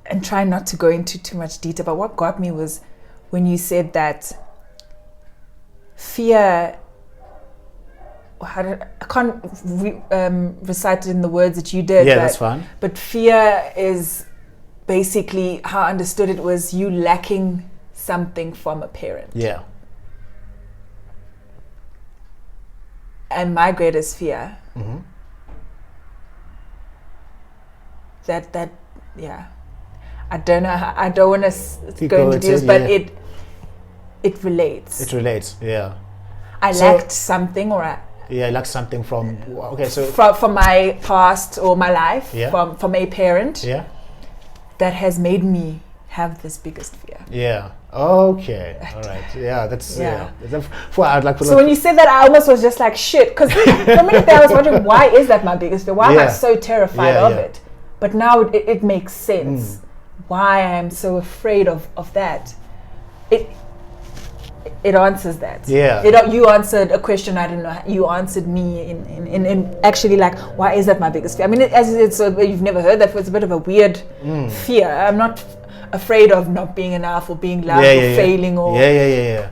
and try not to go into too much detail, but what got me was when you said that fear. I can't recite it in the words that you did. Yeah, that's fine. But fear is basically how I understood it was you lacking something from a parent. Yeah. And my greatest fear, I don't know how, I don't want to go into details, but it relates. It relates, yeah. I lacked something, I lacked something from, okay, so from my past or my life, from a parent, that has made me have this biggest fear. Yeah. Okay. All right. Yeah. That's So when you said that, I almost was just like shit, because for a minute there I was wondering, why is that my biggest fear? Why am I so terrified of it? But now it makes sense why I am so afraid of that. It answers that. Yeah. You answered a question I didn't know. You answered me in actually why is that my biggest fear? I mean, you've never heard that. It's a bit of a weird fear. I'm not afraid of not being enough or being loved or failing or. Yeah.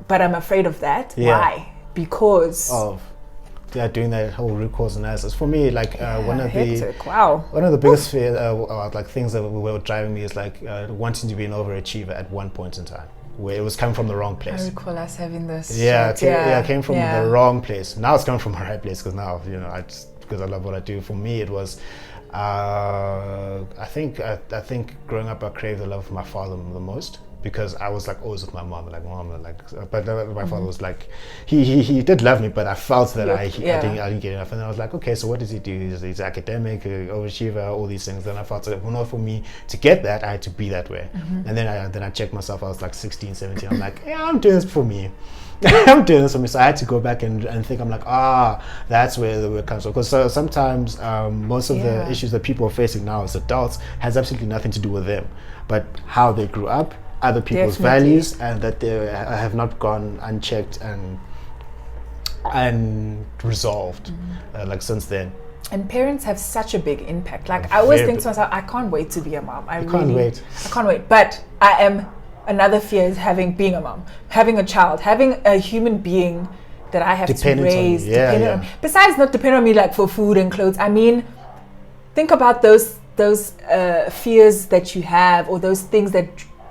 But I'm afraid of that. Yeah. Why? Because of doing that whole root cause analysis. For me, one of the biggest fears, things that were driving me is wanting to be an overachiever at one point in time, where it was coming from the wrong place. I recall us having this. It came from the wrong place. Now it's coming from the right place, because now because I love what I do. For me, it was I think growing up I craved the love of my father the most, because I was like always with my mom, but my father was like, he did love me, but I felt that I didn't get enough. And then I was like, okay, so what does he do? He's academic, overachiever, all these things. Then I felt that in order for me to get that, I had to be that way. And then I checked myself. I was like 16, 17. I'm like, yeah, I'm doing this for me. I'm doing this for me. So I had to go back and think. I'm like, that's where the work comes from. Because sometimes most of the issues that people are facing now as adults has absolutely nothing to do with them, but how they grew up, other people's values, and that they have not gone unchecked and resolved like since then. And parents have such a big impact. Like I always think to myself, I can't wait to be a mom. I can't wait. But I am. Another fear is being a mom, having a child, having a human being that I have to raise. On. Besides not depending on me like for food and clothes. I mean, think about those fears that you have, or those things that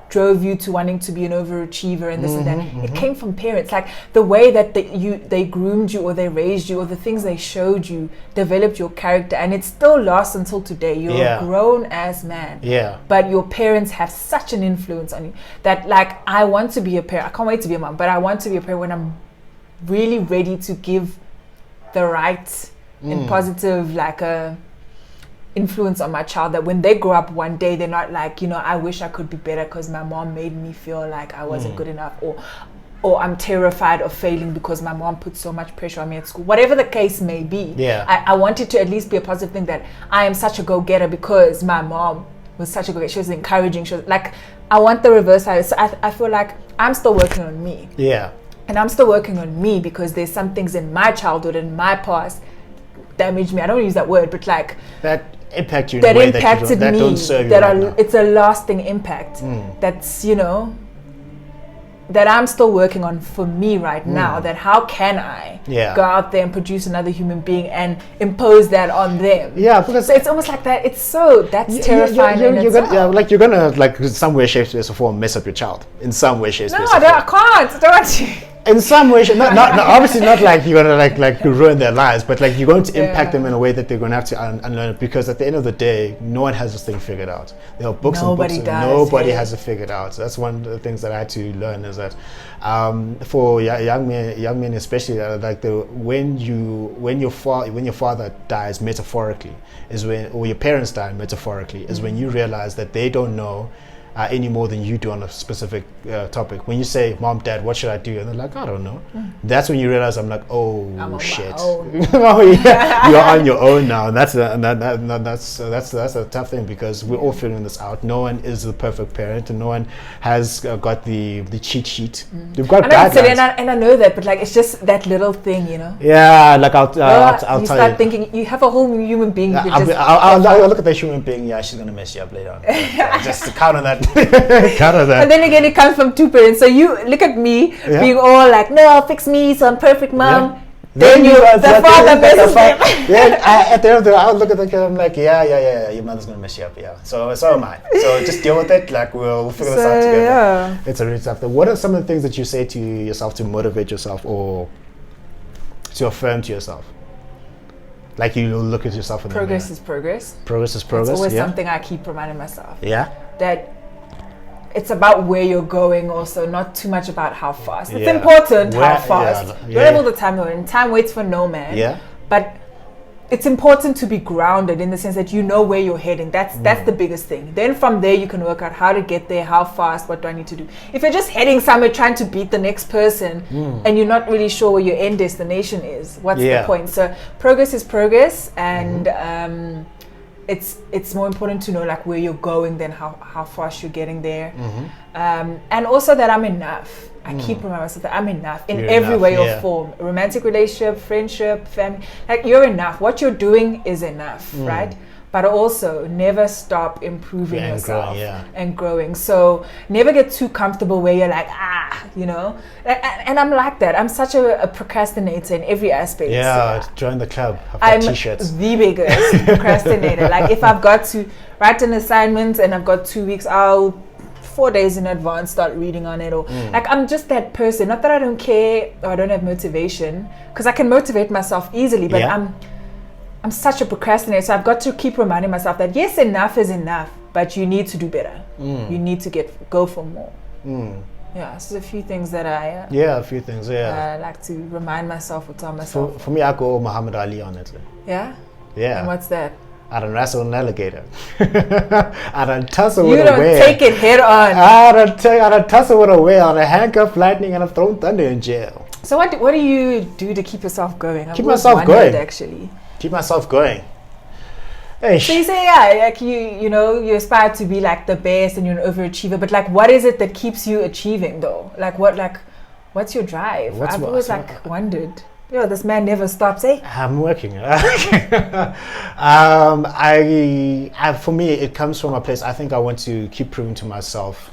drove you to wanting to be an overachiever and this and that. It came from parents. Like the way that they groomed you, or they raised you, or the things they showed you developed your character, and it still lasts until today. You're a grown ass man. Yeah. But your parents have such an influence on you that, like, I want to be a parent. I can't wait to be a mom, but I want to be a parent when I'm really ready to give the right and positive, like a influence on my child, that when they grow up one day, they're not like, I wish I could be better because my mom made me feel like I wasn't good enough, or I'm terrified of failing because my mom put so much pressure on me at school. Whatever the case may be, I want it to at least be a positive thing, that I am such a go-getter because my mom was such a go-getter. She was encouraging. She was like, I want the reverse side. So I feel like I'm still working on me. Yeah. And I'm still working on me because there's some things in my childhood, in my past, damaged me. I don't use that word, but like that impact you in a way that don't serve you right now. It's a lasting impact that's that I'm still working on for me right now. That how can I go out there and produce another human being and impose that on them? Yeah, because so it's almost like that. It's so that's terrifying. You're gonna like in some way, shape, space, or form mess up your child in some way, shape, space. No, I can't. Don't you? In some way, not obviously not like you're gonna like ruin their lives, but like you're going to impact them in a way that they're gonna have to unlearn it, because at the end of the day, no one has this thing figured out. There are books and books, and nobody has it figured out. So that's one of the things that I had to learn, is that for young men especially, like when your father dies metaphorically or your parents die metaphorically is when you realize that they don't know any more than you do on a specific topic. When you say, "Mom, Dad, what should I do?" and they're like, "I don't know," that's when you realize, I'm like, "Oh shit, oh yeah, you're on your own now." And that's a tough thing, because we're all figuring this out. No one is the perfect parent, and no one has got the cheat sheet. We've got guidelines, and I know that, but like it's just that little thing, Yeah, like I'll tell you. Start thinking you have a whole human being. I'll look at that human being. Yeah, she's gonna mess you up later on. Just to count on that. And then again, it comes from two parents. So you look at me being all like, "No, fix me, so I'm perfect, mom." Yeah. Then the father messes them. Then at the end of the day, I'll look at the kid. I'm like, yeah, your mother's gonna mess you up. Yeah, so am I. So just deal with it. Like we'll figure this out together. Yeah. It's a really tough thing. What are some of the things that you say to yourself to motivate yourself, or to affirm to yourself? Like you look at yourself in progress is progress. Progress is progress. It's always something I keep reminding myself. Yeah. That it's about where you're going, also, not too much about how fast. It's important how fast. You don't have all the time, though, and time waits for no man. Yeah. But it's important to be grounded in the sense that you know where you're heading. That's the biggest thing. Then from there you can work out how to get there, how fast, what do I need to do. If you're just heading somewhere trying to beat the next person and you're not really sure where your end destination is, what's the point? So progress is progress, and it's more important to know like where you're going than how fast you're getting there. And also that I'm enough. I keep reminding myself that I'm enough in every way or form. Romantic relationship, friendship, family. Like you're enough. What you're doing is enough, right? But also never stop improving yourself and growing. So never get too comfortable where you're like, And I'm like that. I'm such a procrastinator in every aspect. Yeah, join the club. I'm t-shirts. The biggest procrastinator. Like if I've got to write an assignment and I've got 2 weeks, I'll 4 days in advance start reading on it, or like I'm just that person. Not that I don't care or I don't have motivation, because I can motivate myself easily, but I'm such a procrastinator, so I've got to keep reminding myself that yes, enough is enough, but you need to do better. You need to go for more. Yeah, so a few things that I a few things. like to remind myself or tell myself. For me, I go Muhammad Ali on it. Yeah? Yeah. And what's that? I don't wrestle an alligator. I don't tussle with a whale. You don't take it head on. I don't tussle with a whale. I handcuff lightning and I've thrown thunder in jail. So what do you do to keep yourself going? Keep myself going. Actually. Keep myself going. Hey. So you say, yeah, like you aspire to be like the best and you're an overachiever, but like what is it that keeps you achieving though? What's your drive? I've always wondered. This man never stops, eh? I'm working. For me, it comes from a place. I think I want to keep proving to myself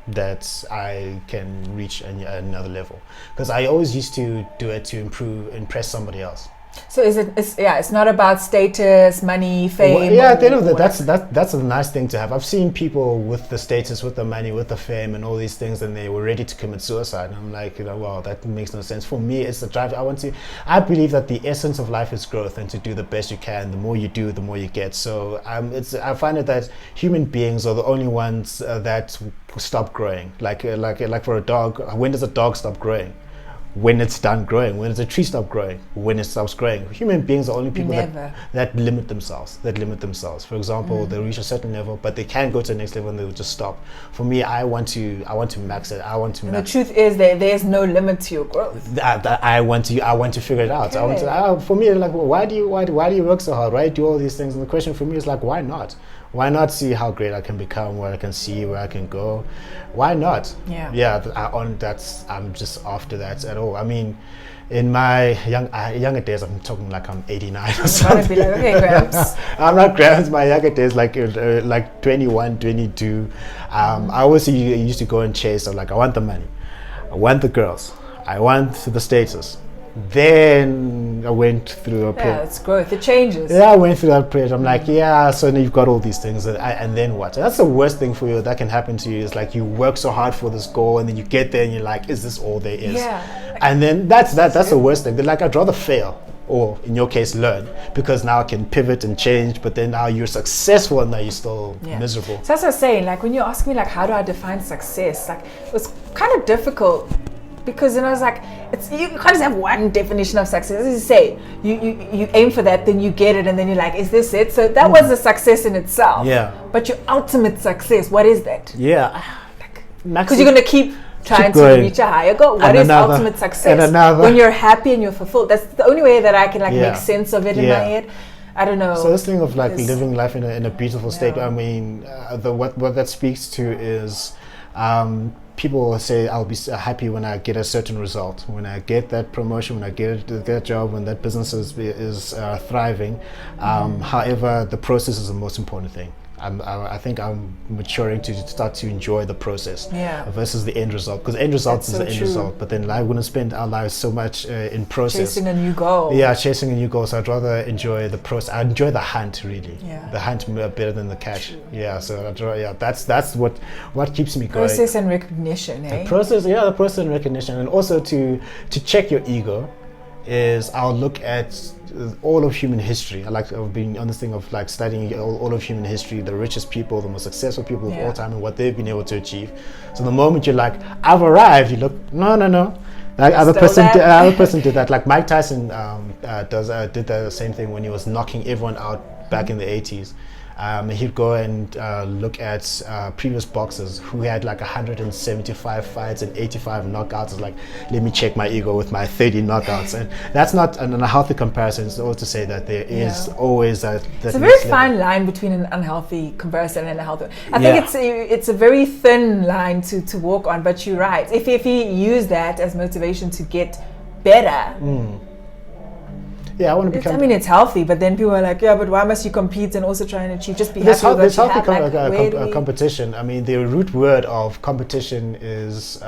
that I can reach another level. Because I always used to do it to impress somebody else. So it's not about status, money, fame. Well, yeah, at the end of the day, that's a nice thing to have. I've seen people with the status, with the money, with the fame, and all these things, and they were ready to commit suicide. And I'm like, wow, that makes no sense. For me, it's the drive. I believe that the essence of life is growth, and to do the best you can. The more you do, the more you get. So I find it that human beings are the only ones that stop growing. Like for a dog, when does a dog stop growing? When it's done growing. When does a tree stop growing? When it stops growing. Human beings are only people that limit themselves. For example, they reach a certain level, but they can't go to the next level and they will just stop. For me, I want to max it. The truth is that there's no limit to your growth. I want to figure it out. Okay. For me, like, why do you work so hard? Why do you do all these things? And the question for me is like, why not? Why not see how great I can become, where I can see, where I can go? Why not? I'm just after that at all. I mean, in my younger days, I'm talking like I'm 89 or something. I'm be like, okay, Gramps. I'm not Gramps. My younger days, like 21, 22. I always used to go and chase. I want the money, I want the girls, I want the status. Then I went through a period. Yeah, it's growth. It changes. Yeah, I went through that period. I'm like, so now you've got all these things, and then what? That's the worst thing for you that can happen to you. Is like you work so hard for this goal, and then you get there, and you're like, is this all there is? Yeah. And then that's the worst thing. They're like, I'd rather fail, or in your case, learn, because now I can pivot and change. But then now you're successful, and now you're still miserable. So that's what I was saying. Like when you ask me, like, how do I define success? Like it was kind of difficult. Because then I was like, you can't just have one definition of success. As you say, you aim for that, then you get it, and then you're like, is this it? So that was a success in itself. Yeah. But your ultimate success, what is that? Yeah. Because you're going to keep trying to reach a higher goal. What is ultimate success? When you're happy and you're fulfilled. That's the only way that I can make sense of it in my head. I don't know. So this thing of like living life in a beautiful state. I mean, what that speaks to is. People say I'll be happy when I get a certain result, when I get that promotion, when I get that job, when that business is thriving. However, the process is the most important thing. I think I'm maturing to start to enjoy the process versus the end result, because end result is the end result, but then I wouldn't spend our lives so much in process. Chasing a new goal. Yeah, chasing a new goal. So I'd rather enjoy the process. I enjoy the hunt, really. Yeah. The hunt better than the catch. True. Yeah, so that's what keeps me going. Process and recognition, eh? The process and recognition, and also to check your ego is I'll look at all of human history. I've been on this thing of like studying all of human history, the richest people, the most successful people of all time, and what they've been able to achieve. So the moment you're like, I've arrived, you look, no. Like other person did that. Like Mike Tyson did the same thing when he was knocking everyone out back in the 80s. He'd go and look at previous boxers who had like 175 fights and 85 knockouts. It's like, let me check my ego with my 30 knockouts. And that's not an unhealthy comparison. It's also to say that there is always that it's a very fine line between an unhealthy comparison and a healthy. I think it's a very thin line to walk on, but you're right. If you use that as motivation to get better, I want to become. I mean, it's healthy, but then people are like, but why must you compete and also try and achieve? Just be happy with what you have. Competition. I mean, the root word of competition is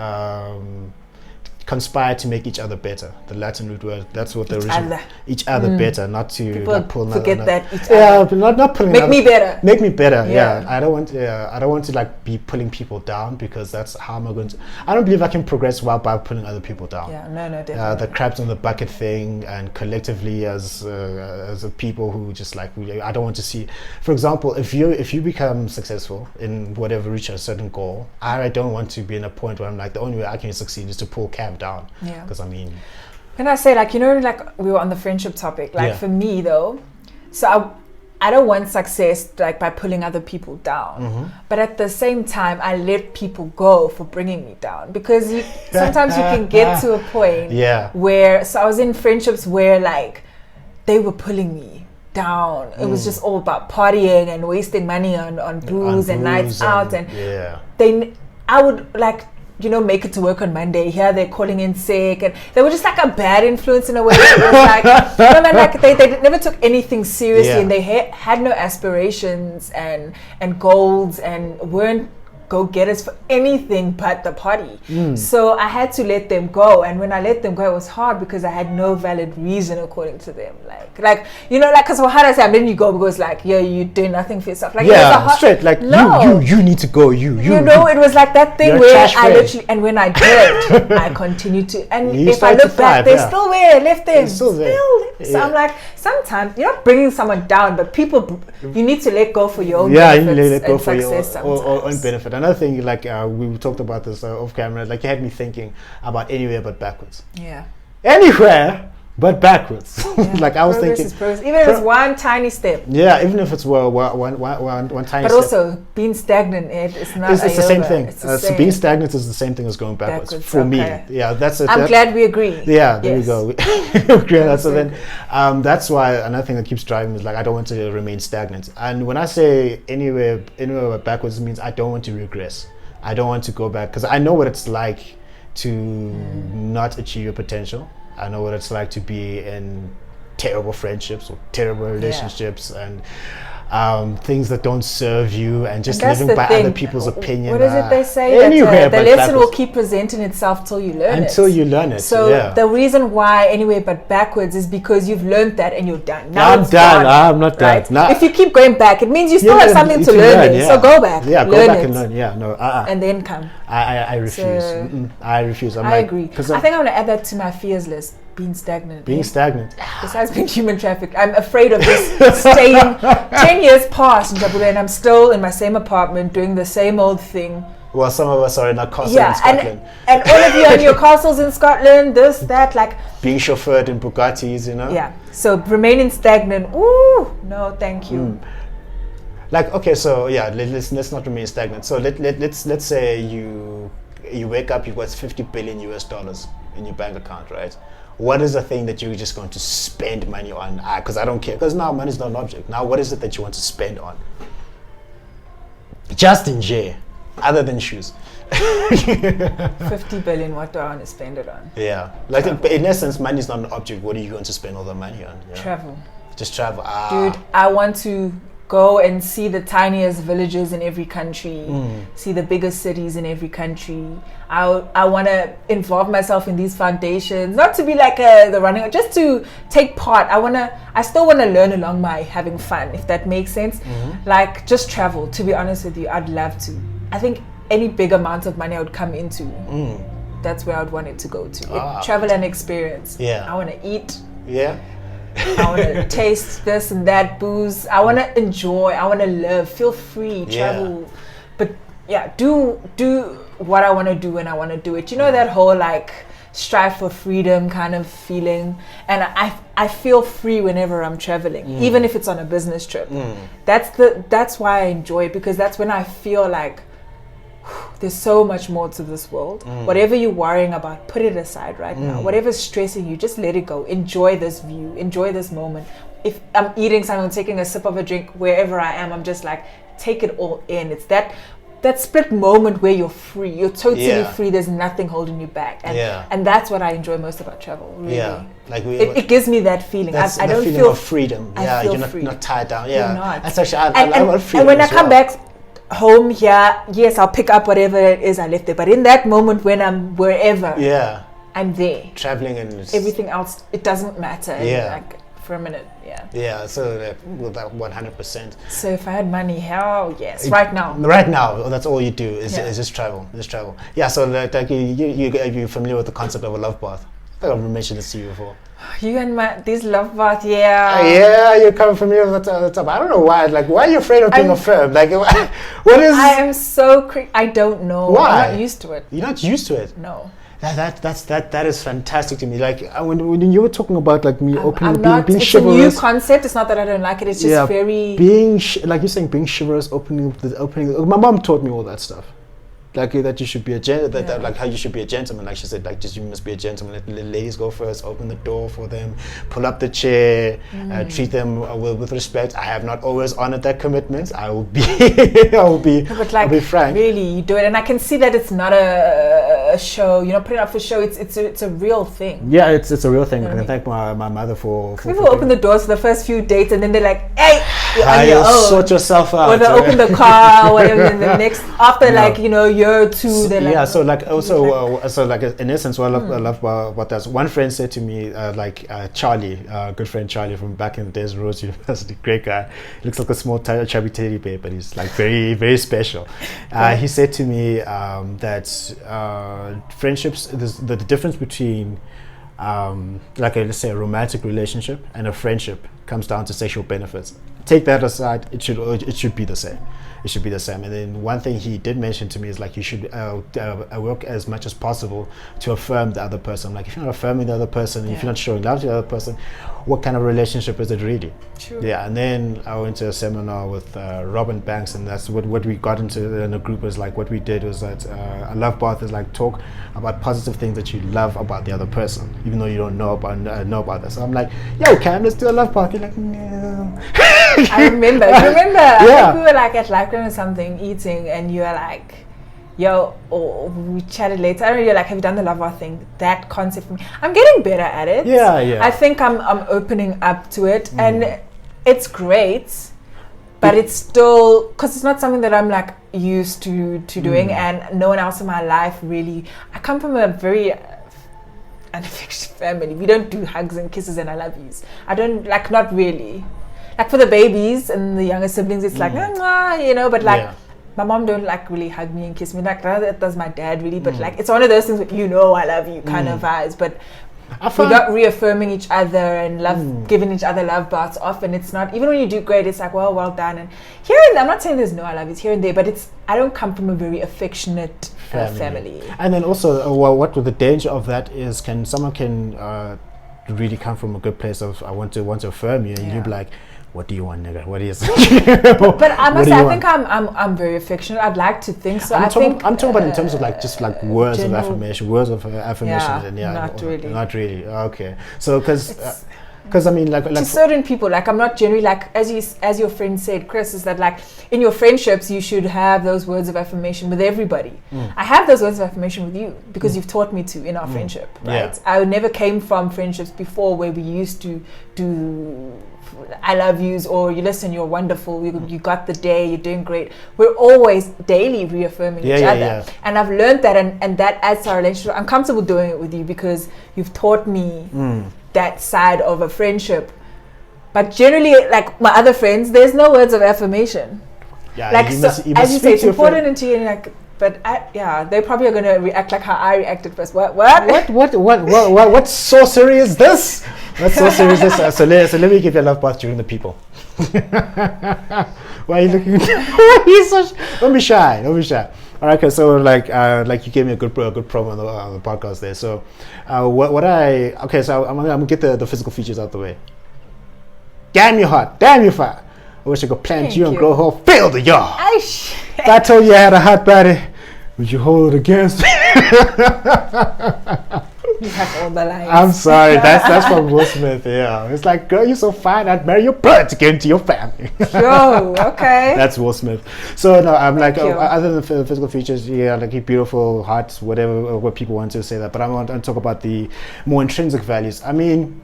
conspire to make each other better. The Latin root word, that's what the Each original other. Each other better, not to People like pull forget another. that each Yeah, other. but not pulling. Make me better. Make me better. Yeah. I don't want to like be pulling people down, because that's how am I going to. I don't believe I can progress well by pulling other people down. Yeah, no, definitely. The crabs on the bucket thing, and collectively as a people who just like I don't want to see. For example, if you become successful in whatever, reach a certain goal, I don't want to be in a point where I'm like, the only way I can succeed is to pull Cam down. Yeah. Because I mean, Can I say, like, like we were on the friendship topic, like for me though, so I don't want success like by pulling other people down, but at the same time I let people go for bringing me down, because sometimes you can get to a point where, so I was in friendships where like they were pulling me down. It was just all about partying and wasting money on booze and nights out, and I would like, make it to work on Monday. Here they're calling in sick, and they were just like a bad influence in a way. It was like, like they never took anything seriously, and they had no aspirations and goals, and weren't go-getters for anything but the party. So I had to let them go, and when I let them go, it was hard because I had no valid reason according to them. Like because how do I say, I'm letting you go because like, you're doing nothing for yourself. Like, straight. Like, you need to go. You it was like that thing where I literally, and when I did, I continued to, and if I look back, they're still where I left them. Still. So I'm like, sometimes you're not bringing someone down, but people, you need to let go for your own benefits, you need to let go for your own benefit. Another thing, like we talked about this off camera, like you had me thinking about anywhere but backwards. Yeah. Anywhere but backwards. Like I was thinking, even if it's one tiny step. Yeah, even if it's one tiny step. But also being stagnant, it's not. It's the same thing. Being stagnant is the same thing as going backwards for me. Yeah, that's it. I'm glad we agree. Yeah, there we go. We agree on that. So then, that's why another thing that keeps driving me is like I don't want to remain stagnant. And when I say anywhere but backwards, it means I don't want to regress. I don't want to go back, because I know what it's like to not achieve your potential. I know what it's like to be in terrible friendships or terrible relationships and things that don't serve you, and just living by other people's opinion. What is it they say? That the lesson will keep presenting itself till you learn it. Until you learn it. So the reason why anyway but backwards is because you've learned that and you're done. Now I'm done. I'm not done. Right? Nah. If you keep going back, it means you still have something to learn. So go back. Yeah, go back and learn. Yeah, no. And then come. I refuse. I refuse. I agree. I think I'm going to add that to my fears list. Being stagnant. Besides being human trafficked, I'm afraid of this staying 10 years past in Jabula, and I'm still in my same apartment doing the same old thing. Well, some of us are in our castle in Scotland. And all of you are in your castles in Scotland, this, that, like... Being chauffeured in Bugattis, Yeah, so remaining stagnant, ooh, no, thank you. Like, okay, so yeah, let's not remain stagnant. So let's say you wake up, you've got $50 billion in your bank account, right? What is the thing that you're just going to spend money on? Because I don't care. Because now money is not an object. Now, what is it that you want to spend on? Just in J, other than shoes. 50 billion, what do I want to spend it on? Yeah. Like in essence, money is not an object. What are you going to spend all the money on? Yeah. Travel. Just travel. Dude, I want to go and see the tiniest villages in every country, see the biggest cities in every country. I want to involve myself in these foundations, not to be like the running, just to take part. I still want to learn along my having fun, if that makes sense. Like just travel, to be honest with you, I'd love to. I think any big amount of money I would come into, that's where I would want it to go to. Travel and experience. Yeah. I want to eat. Yeah. I want to taste this and that booze. I want to enjoy. I want to live. Feel free. Travel. But yeah, do what I want to do when I want to do it. You know, that whole like strive for freedom kind of feeling. And I feel free whenever I'm traveling, even if it's on a business trip. That's why I enjoy it, because that's when I feel like there's so much more to this world. Whatever you're worrying about, put it aside right now. Whatever's stressing you, just let it go. Enjoy this view. Enjoy this moment. If I'm eating something, taking a sip of a drink, wherever I am, I'm just like, take it all in. It's that split moment where you're free. You're totally free. There's nothing holding you back. And that's what I enjoy most about travel. Really. Yeah. Like it gives me that feeling. I don't feel freedom. Yeah, you're not tied down. Yeah. You're not. That's actually, I want freedom. And when I come back home here, yes, I'll pick up whatever it is I left there. But in that moment when I'm wherever, I'm there. Traveling and Everything else, it doesn't matter. Yeah. Like for a minute, yeah. Yeah, so that 100%. So if I had money, hell yes, right now. Right now, that's all you do is Yeah. just travel. Just travel. Yeah, so like you're familiar with the concept of a love bath. I think I've mentioned this to you before. You and these love bath, yeah. Yeah, you're coming familiar with the top. I don't know why. Like, why are you afraid of being affirmed? Like, what is? I am so I don't know. Why? I'm not used to it. You're not used to it. No. That is fantastic to me. Like when you were talking about like me opening, being it's chivalrous. a new concept. It's not that I don't like it. It's just very being like you're saying, being chivalrous, opening. My mom taught me all that stuff. Like that you should be a that like how you should be a gentleman. Like she said, like just you must be a gentleman. Let the ladies go first. Open the door for them. Pull up the chair. Treat them with respect. I have not always honored that commitment. I will be. But like, I'll be frank. really, you do it, and I can see that it's not a show. You're not putting it up for show. It's a real thing. Yeah, it's a real thing. You know I can what I thank my mother for people open the doors for the first few dates, and then they're like, "Hey, you're on your own." Sort yourself out. Or they open the car, or whatever. And the next after like year or two, they're like, yeah. So like also so like in essence, what I love about that. One friend said to me Charlie, good friend Charlie from back in the days, Rhodes University, great guy. He looks like a small chubby teddy bear, but he's like very very special. He said to me that friendships, the difference between let's say a romantic relationship and a friendship comes down to sexual benefits. Take that aside, it should be the same. It should be the same. And then one thing he did mention to me is like you should work as much as possible to affirm the other person. Like if you're not affirming the other person, if you're not showing love to the other person, what kind of relationship is it really? True. Yeah. And then I went to a seminar with Robin Banks, and that's what we got into in the group was like what we did was that a love bath is like talk about positive things that you love about the other person, even though you don't know about that. So I'm like, yo, Cam, let's do a love bath. You're like, no. I remember. You remember? I Yeah. think we were like at Library or something eating, and you were like, "Yo," or we chatted later. I don't know. You're like, "Have you done the love bath thing?" That concept for me, I'm getting better at it. Yeah. I think I'm opening up to it, and it's great. But it's still because it's not something that I'm like used to doing, and no one else in my life really. I come from a very unaffectionate family. We don't do hugs and kisses and I love yous. I don't like, not really. Like for the babies and the younger siblings, it's like, but like my mom don't like really hug me and kiss me. Like that does my dad really, but like it's one of those things where I love you kind of vibes. But we're not reaffirming each other and love, giving each other love baths often. It's not, even when you do great, it's like, well done. And here and there, I'm not saying there's no I love yous here and there, but I don't come from a very affectionate family. And then also, what the danger of that is, someone can really come from a good place of I want to affirm you, and you be like, what do you want, nigga? What is it? But I must say, I think I'm very affectionate. I'd like to think so. I'm talking about in terms of like just like words of affirmation, not really. Not really. Okay, so because I mean like to certain people, like I'm not generally like as your friend said, Chris, is that like in your friendships you should have those words of affirmation with everybody. I have those words of affirmation with you because you've taught me to in our friendship, right? I never came from friendships before where we used to do I love yous, or you listen, you're wonderful, you got the day, you're doing great. We're always daily reaffirming each other. And I've learned that, and that adds to our relationship. I'm comfortable doing it with you because you've taught me that side of a friendship. But generally, like my other friends, there's no words of affirmation. Yeah, like you must as you say, it's important into you, and like, but they probably are gonna react like how I reacted first. What sorcery is this? What sorcery is this? So let me give you a love bath during the people. Why are you looking? Don't be shy. All right, okay. So like you gave me a good promo on the podcast there. So so I'm gonna get the physical features out the way. Damn you hot, damn you fat. I wish I could plant you and grow a whole field of y'all. If I told you I had a hot body, would you hold it against me? You have all the lines. I'm sorry, that's from Will Smith. Yeah, it's like, girl, you're so fine, I'd marry your blood to get into your family. Yo, okay. That's Will Smith. So no, I'm like, other than physical features, like beautiful, hot, whatever, what people want to say that. But I want to talk about the more intrinsic values. I mean,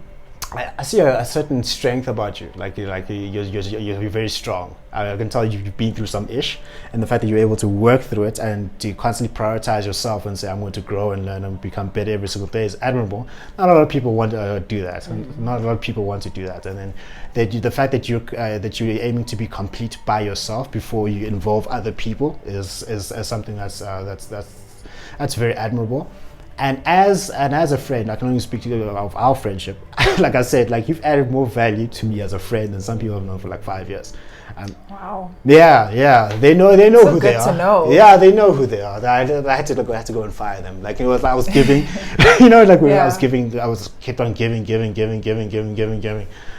I see a certain strength about you. You're very strong. I can tell you've been through some ish, and the fact that you're able to work through it and to constantly prioritize yourself and say, I'm going to grow and learn and become better every single day is admirable. Not a lot of people want to do that. And not a lot of people want to do that. And then the fact that you're aiming to be complete by yourself before you involve other people is something that's very admirable. And as a friend, I can only speak to you of our friendship. Like I said, like you've added more value to me as a friend than some people have known for like 5 years. Wow. Yeah. They know so who they are. Good to know. Yeah, they know who they are. I had to go and fire them. Like I was giving, I was kept on giving.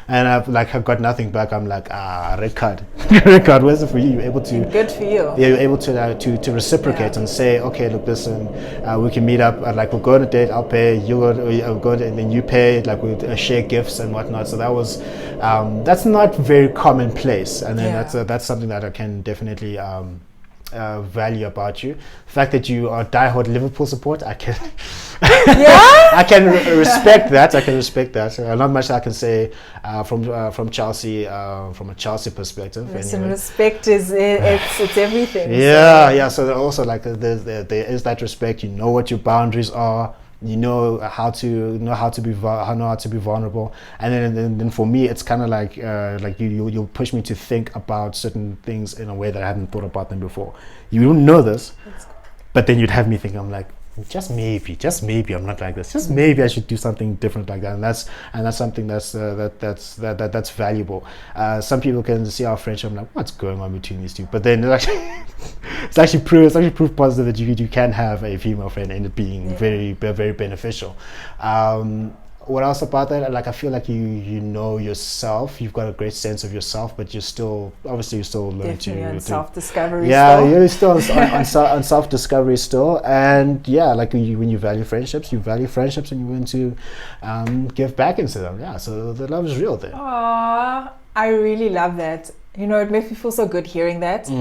And I've got nothing back. I'm like, red card. Red card, where's it for you? You're able to. Good for you. Yeah, you're able to reciprocate and say, okay, look, listen, we can meet up. Like we'll go on a date. I'll pay. I'll go, and then you pay. Like we'll share gifts and whatnot. So that was, that's not very commonplace. And then that's something that I can definitely value about you. The fact that you are diehard Liverpool support, I can I can respect that. Not much I can say from Chelsea, from a Chelsea perspective. Listen, anyway. Respect is it's everything. Yeah. So also like there is that respect. You know what your boundaries are. You know how to be vulnerable, and then for me it's kind of like you'll push me to think about certain things in a way that I hadn't thought about them before. You don't know this, but then you'd have me think, I'm like, just maybe I'm not like this. Just maybe I should do something different like that, and that's something that's valuable. Some people can see our friendship, I'm like, what's going on between these two? But then it's actually proof positive that you can have a female friend and it being very beneficial. What else about that? Like I feel like you know yourself. You've got a great sense of yourself, but you're still learning to self-discovery. Yeah, you're still on self-discovery still, and like when you value friendships, and you want to give back into them. Yeah, so the love is real there. Aww, I really love that. It makes me feel so good hearing that.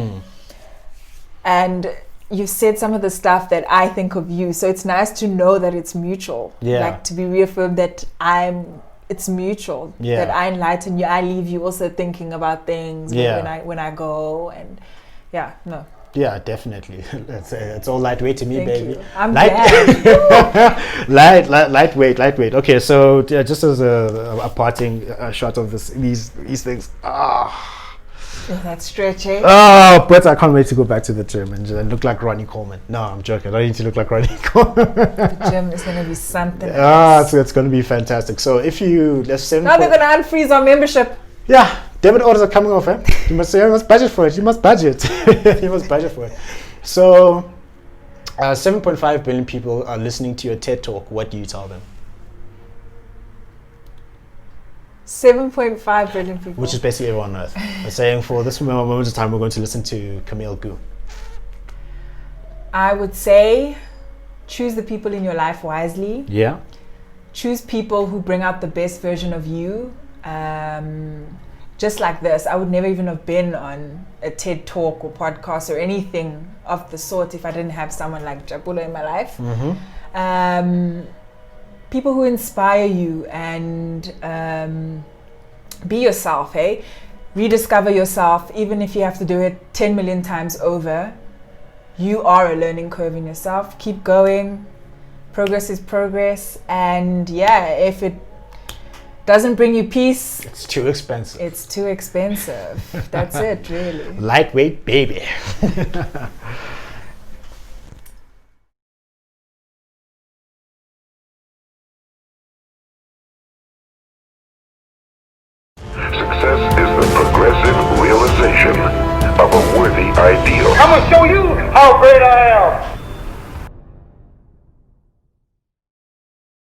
And you said some of the stuff that I think of you, so it's nice to know that it's mutual. Like to be reaffirmed that it's mutual. That I enlighten you, I leave you also thinking about things when I go, and Yeah, definitely. It's all lightweight to me, Thank baby. You. I'm glad. Lightweight. Okay, so just as a parting shot of these things. That stretch, eh? But I can't wait to go back to the gym and look like Ronnie Coleman. No, I'm joking. I don't need to look like Ronnie Coleman. The gym is going to be something else. So it's going to be fantastic. So if you... Now they're going to unfreeze our membership. Yeah, debit orders are coming off, eh? You must budget for it. You must budget for it. So 7.5 billion people are listening to your TED Talk. What do you tell them? 7.5 billion people. Which is basically everyone on Earth. They're saying for this moment of time, we're going to listen to Camille Gough. I would say choose the people in your life wisely. Yeah. Choose people who bring out the best version of you. Just like this, I would never even have been on a TED Talk or podcast or anything of the sort if I didn't have someone like Jabula in my life. People who inspire you and be yourself, hey? Rediscover yourself, even if you have to do it 10 million times over. You are a learning curve in yourself. Keep going. Progress is progress. And if it doesn't bring you peace, it's too expensive. That's it, really. Lightweight, baby. Success is the progressive realization of a worthy ideal. I'm gonna show you how great I am.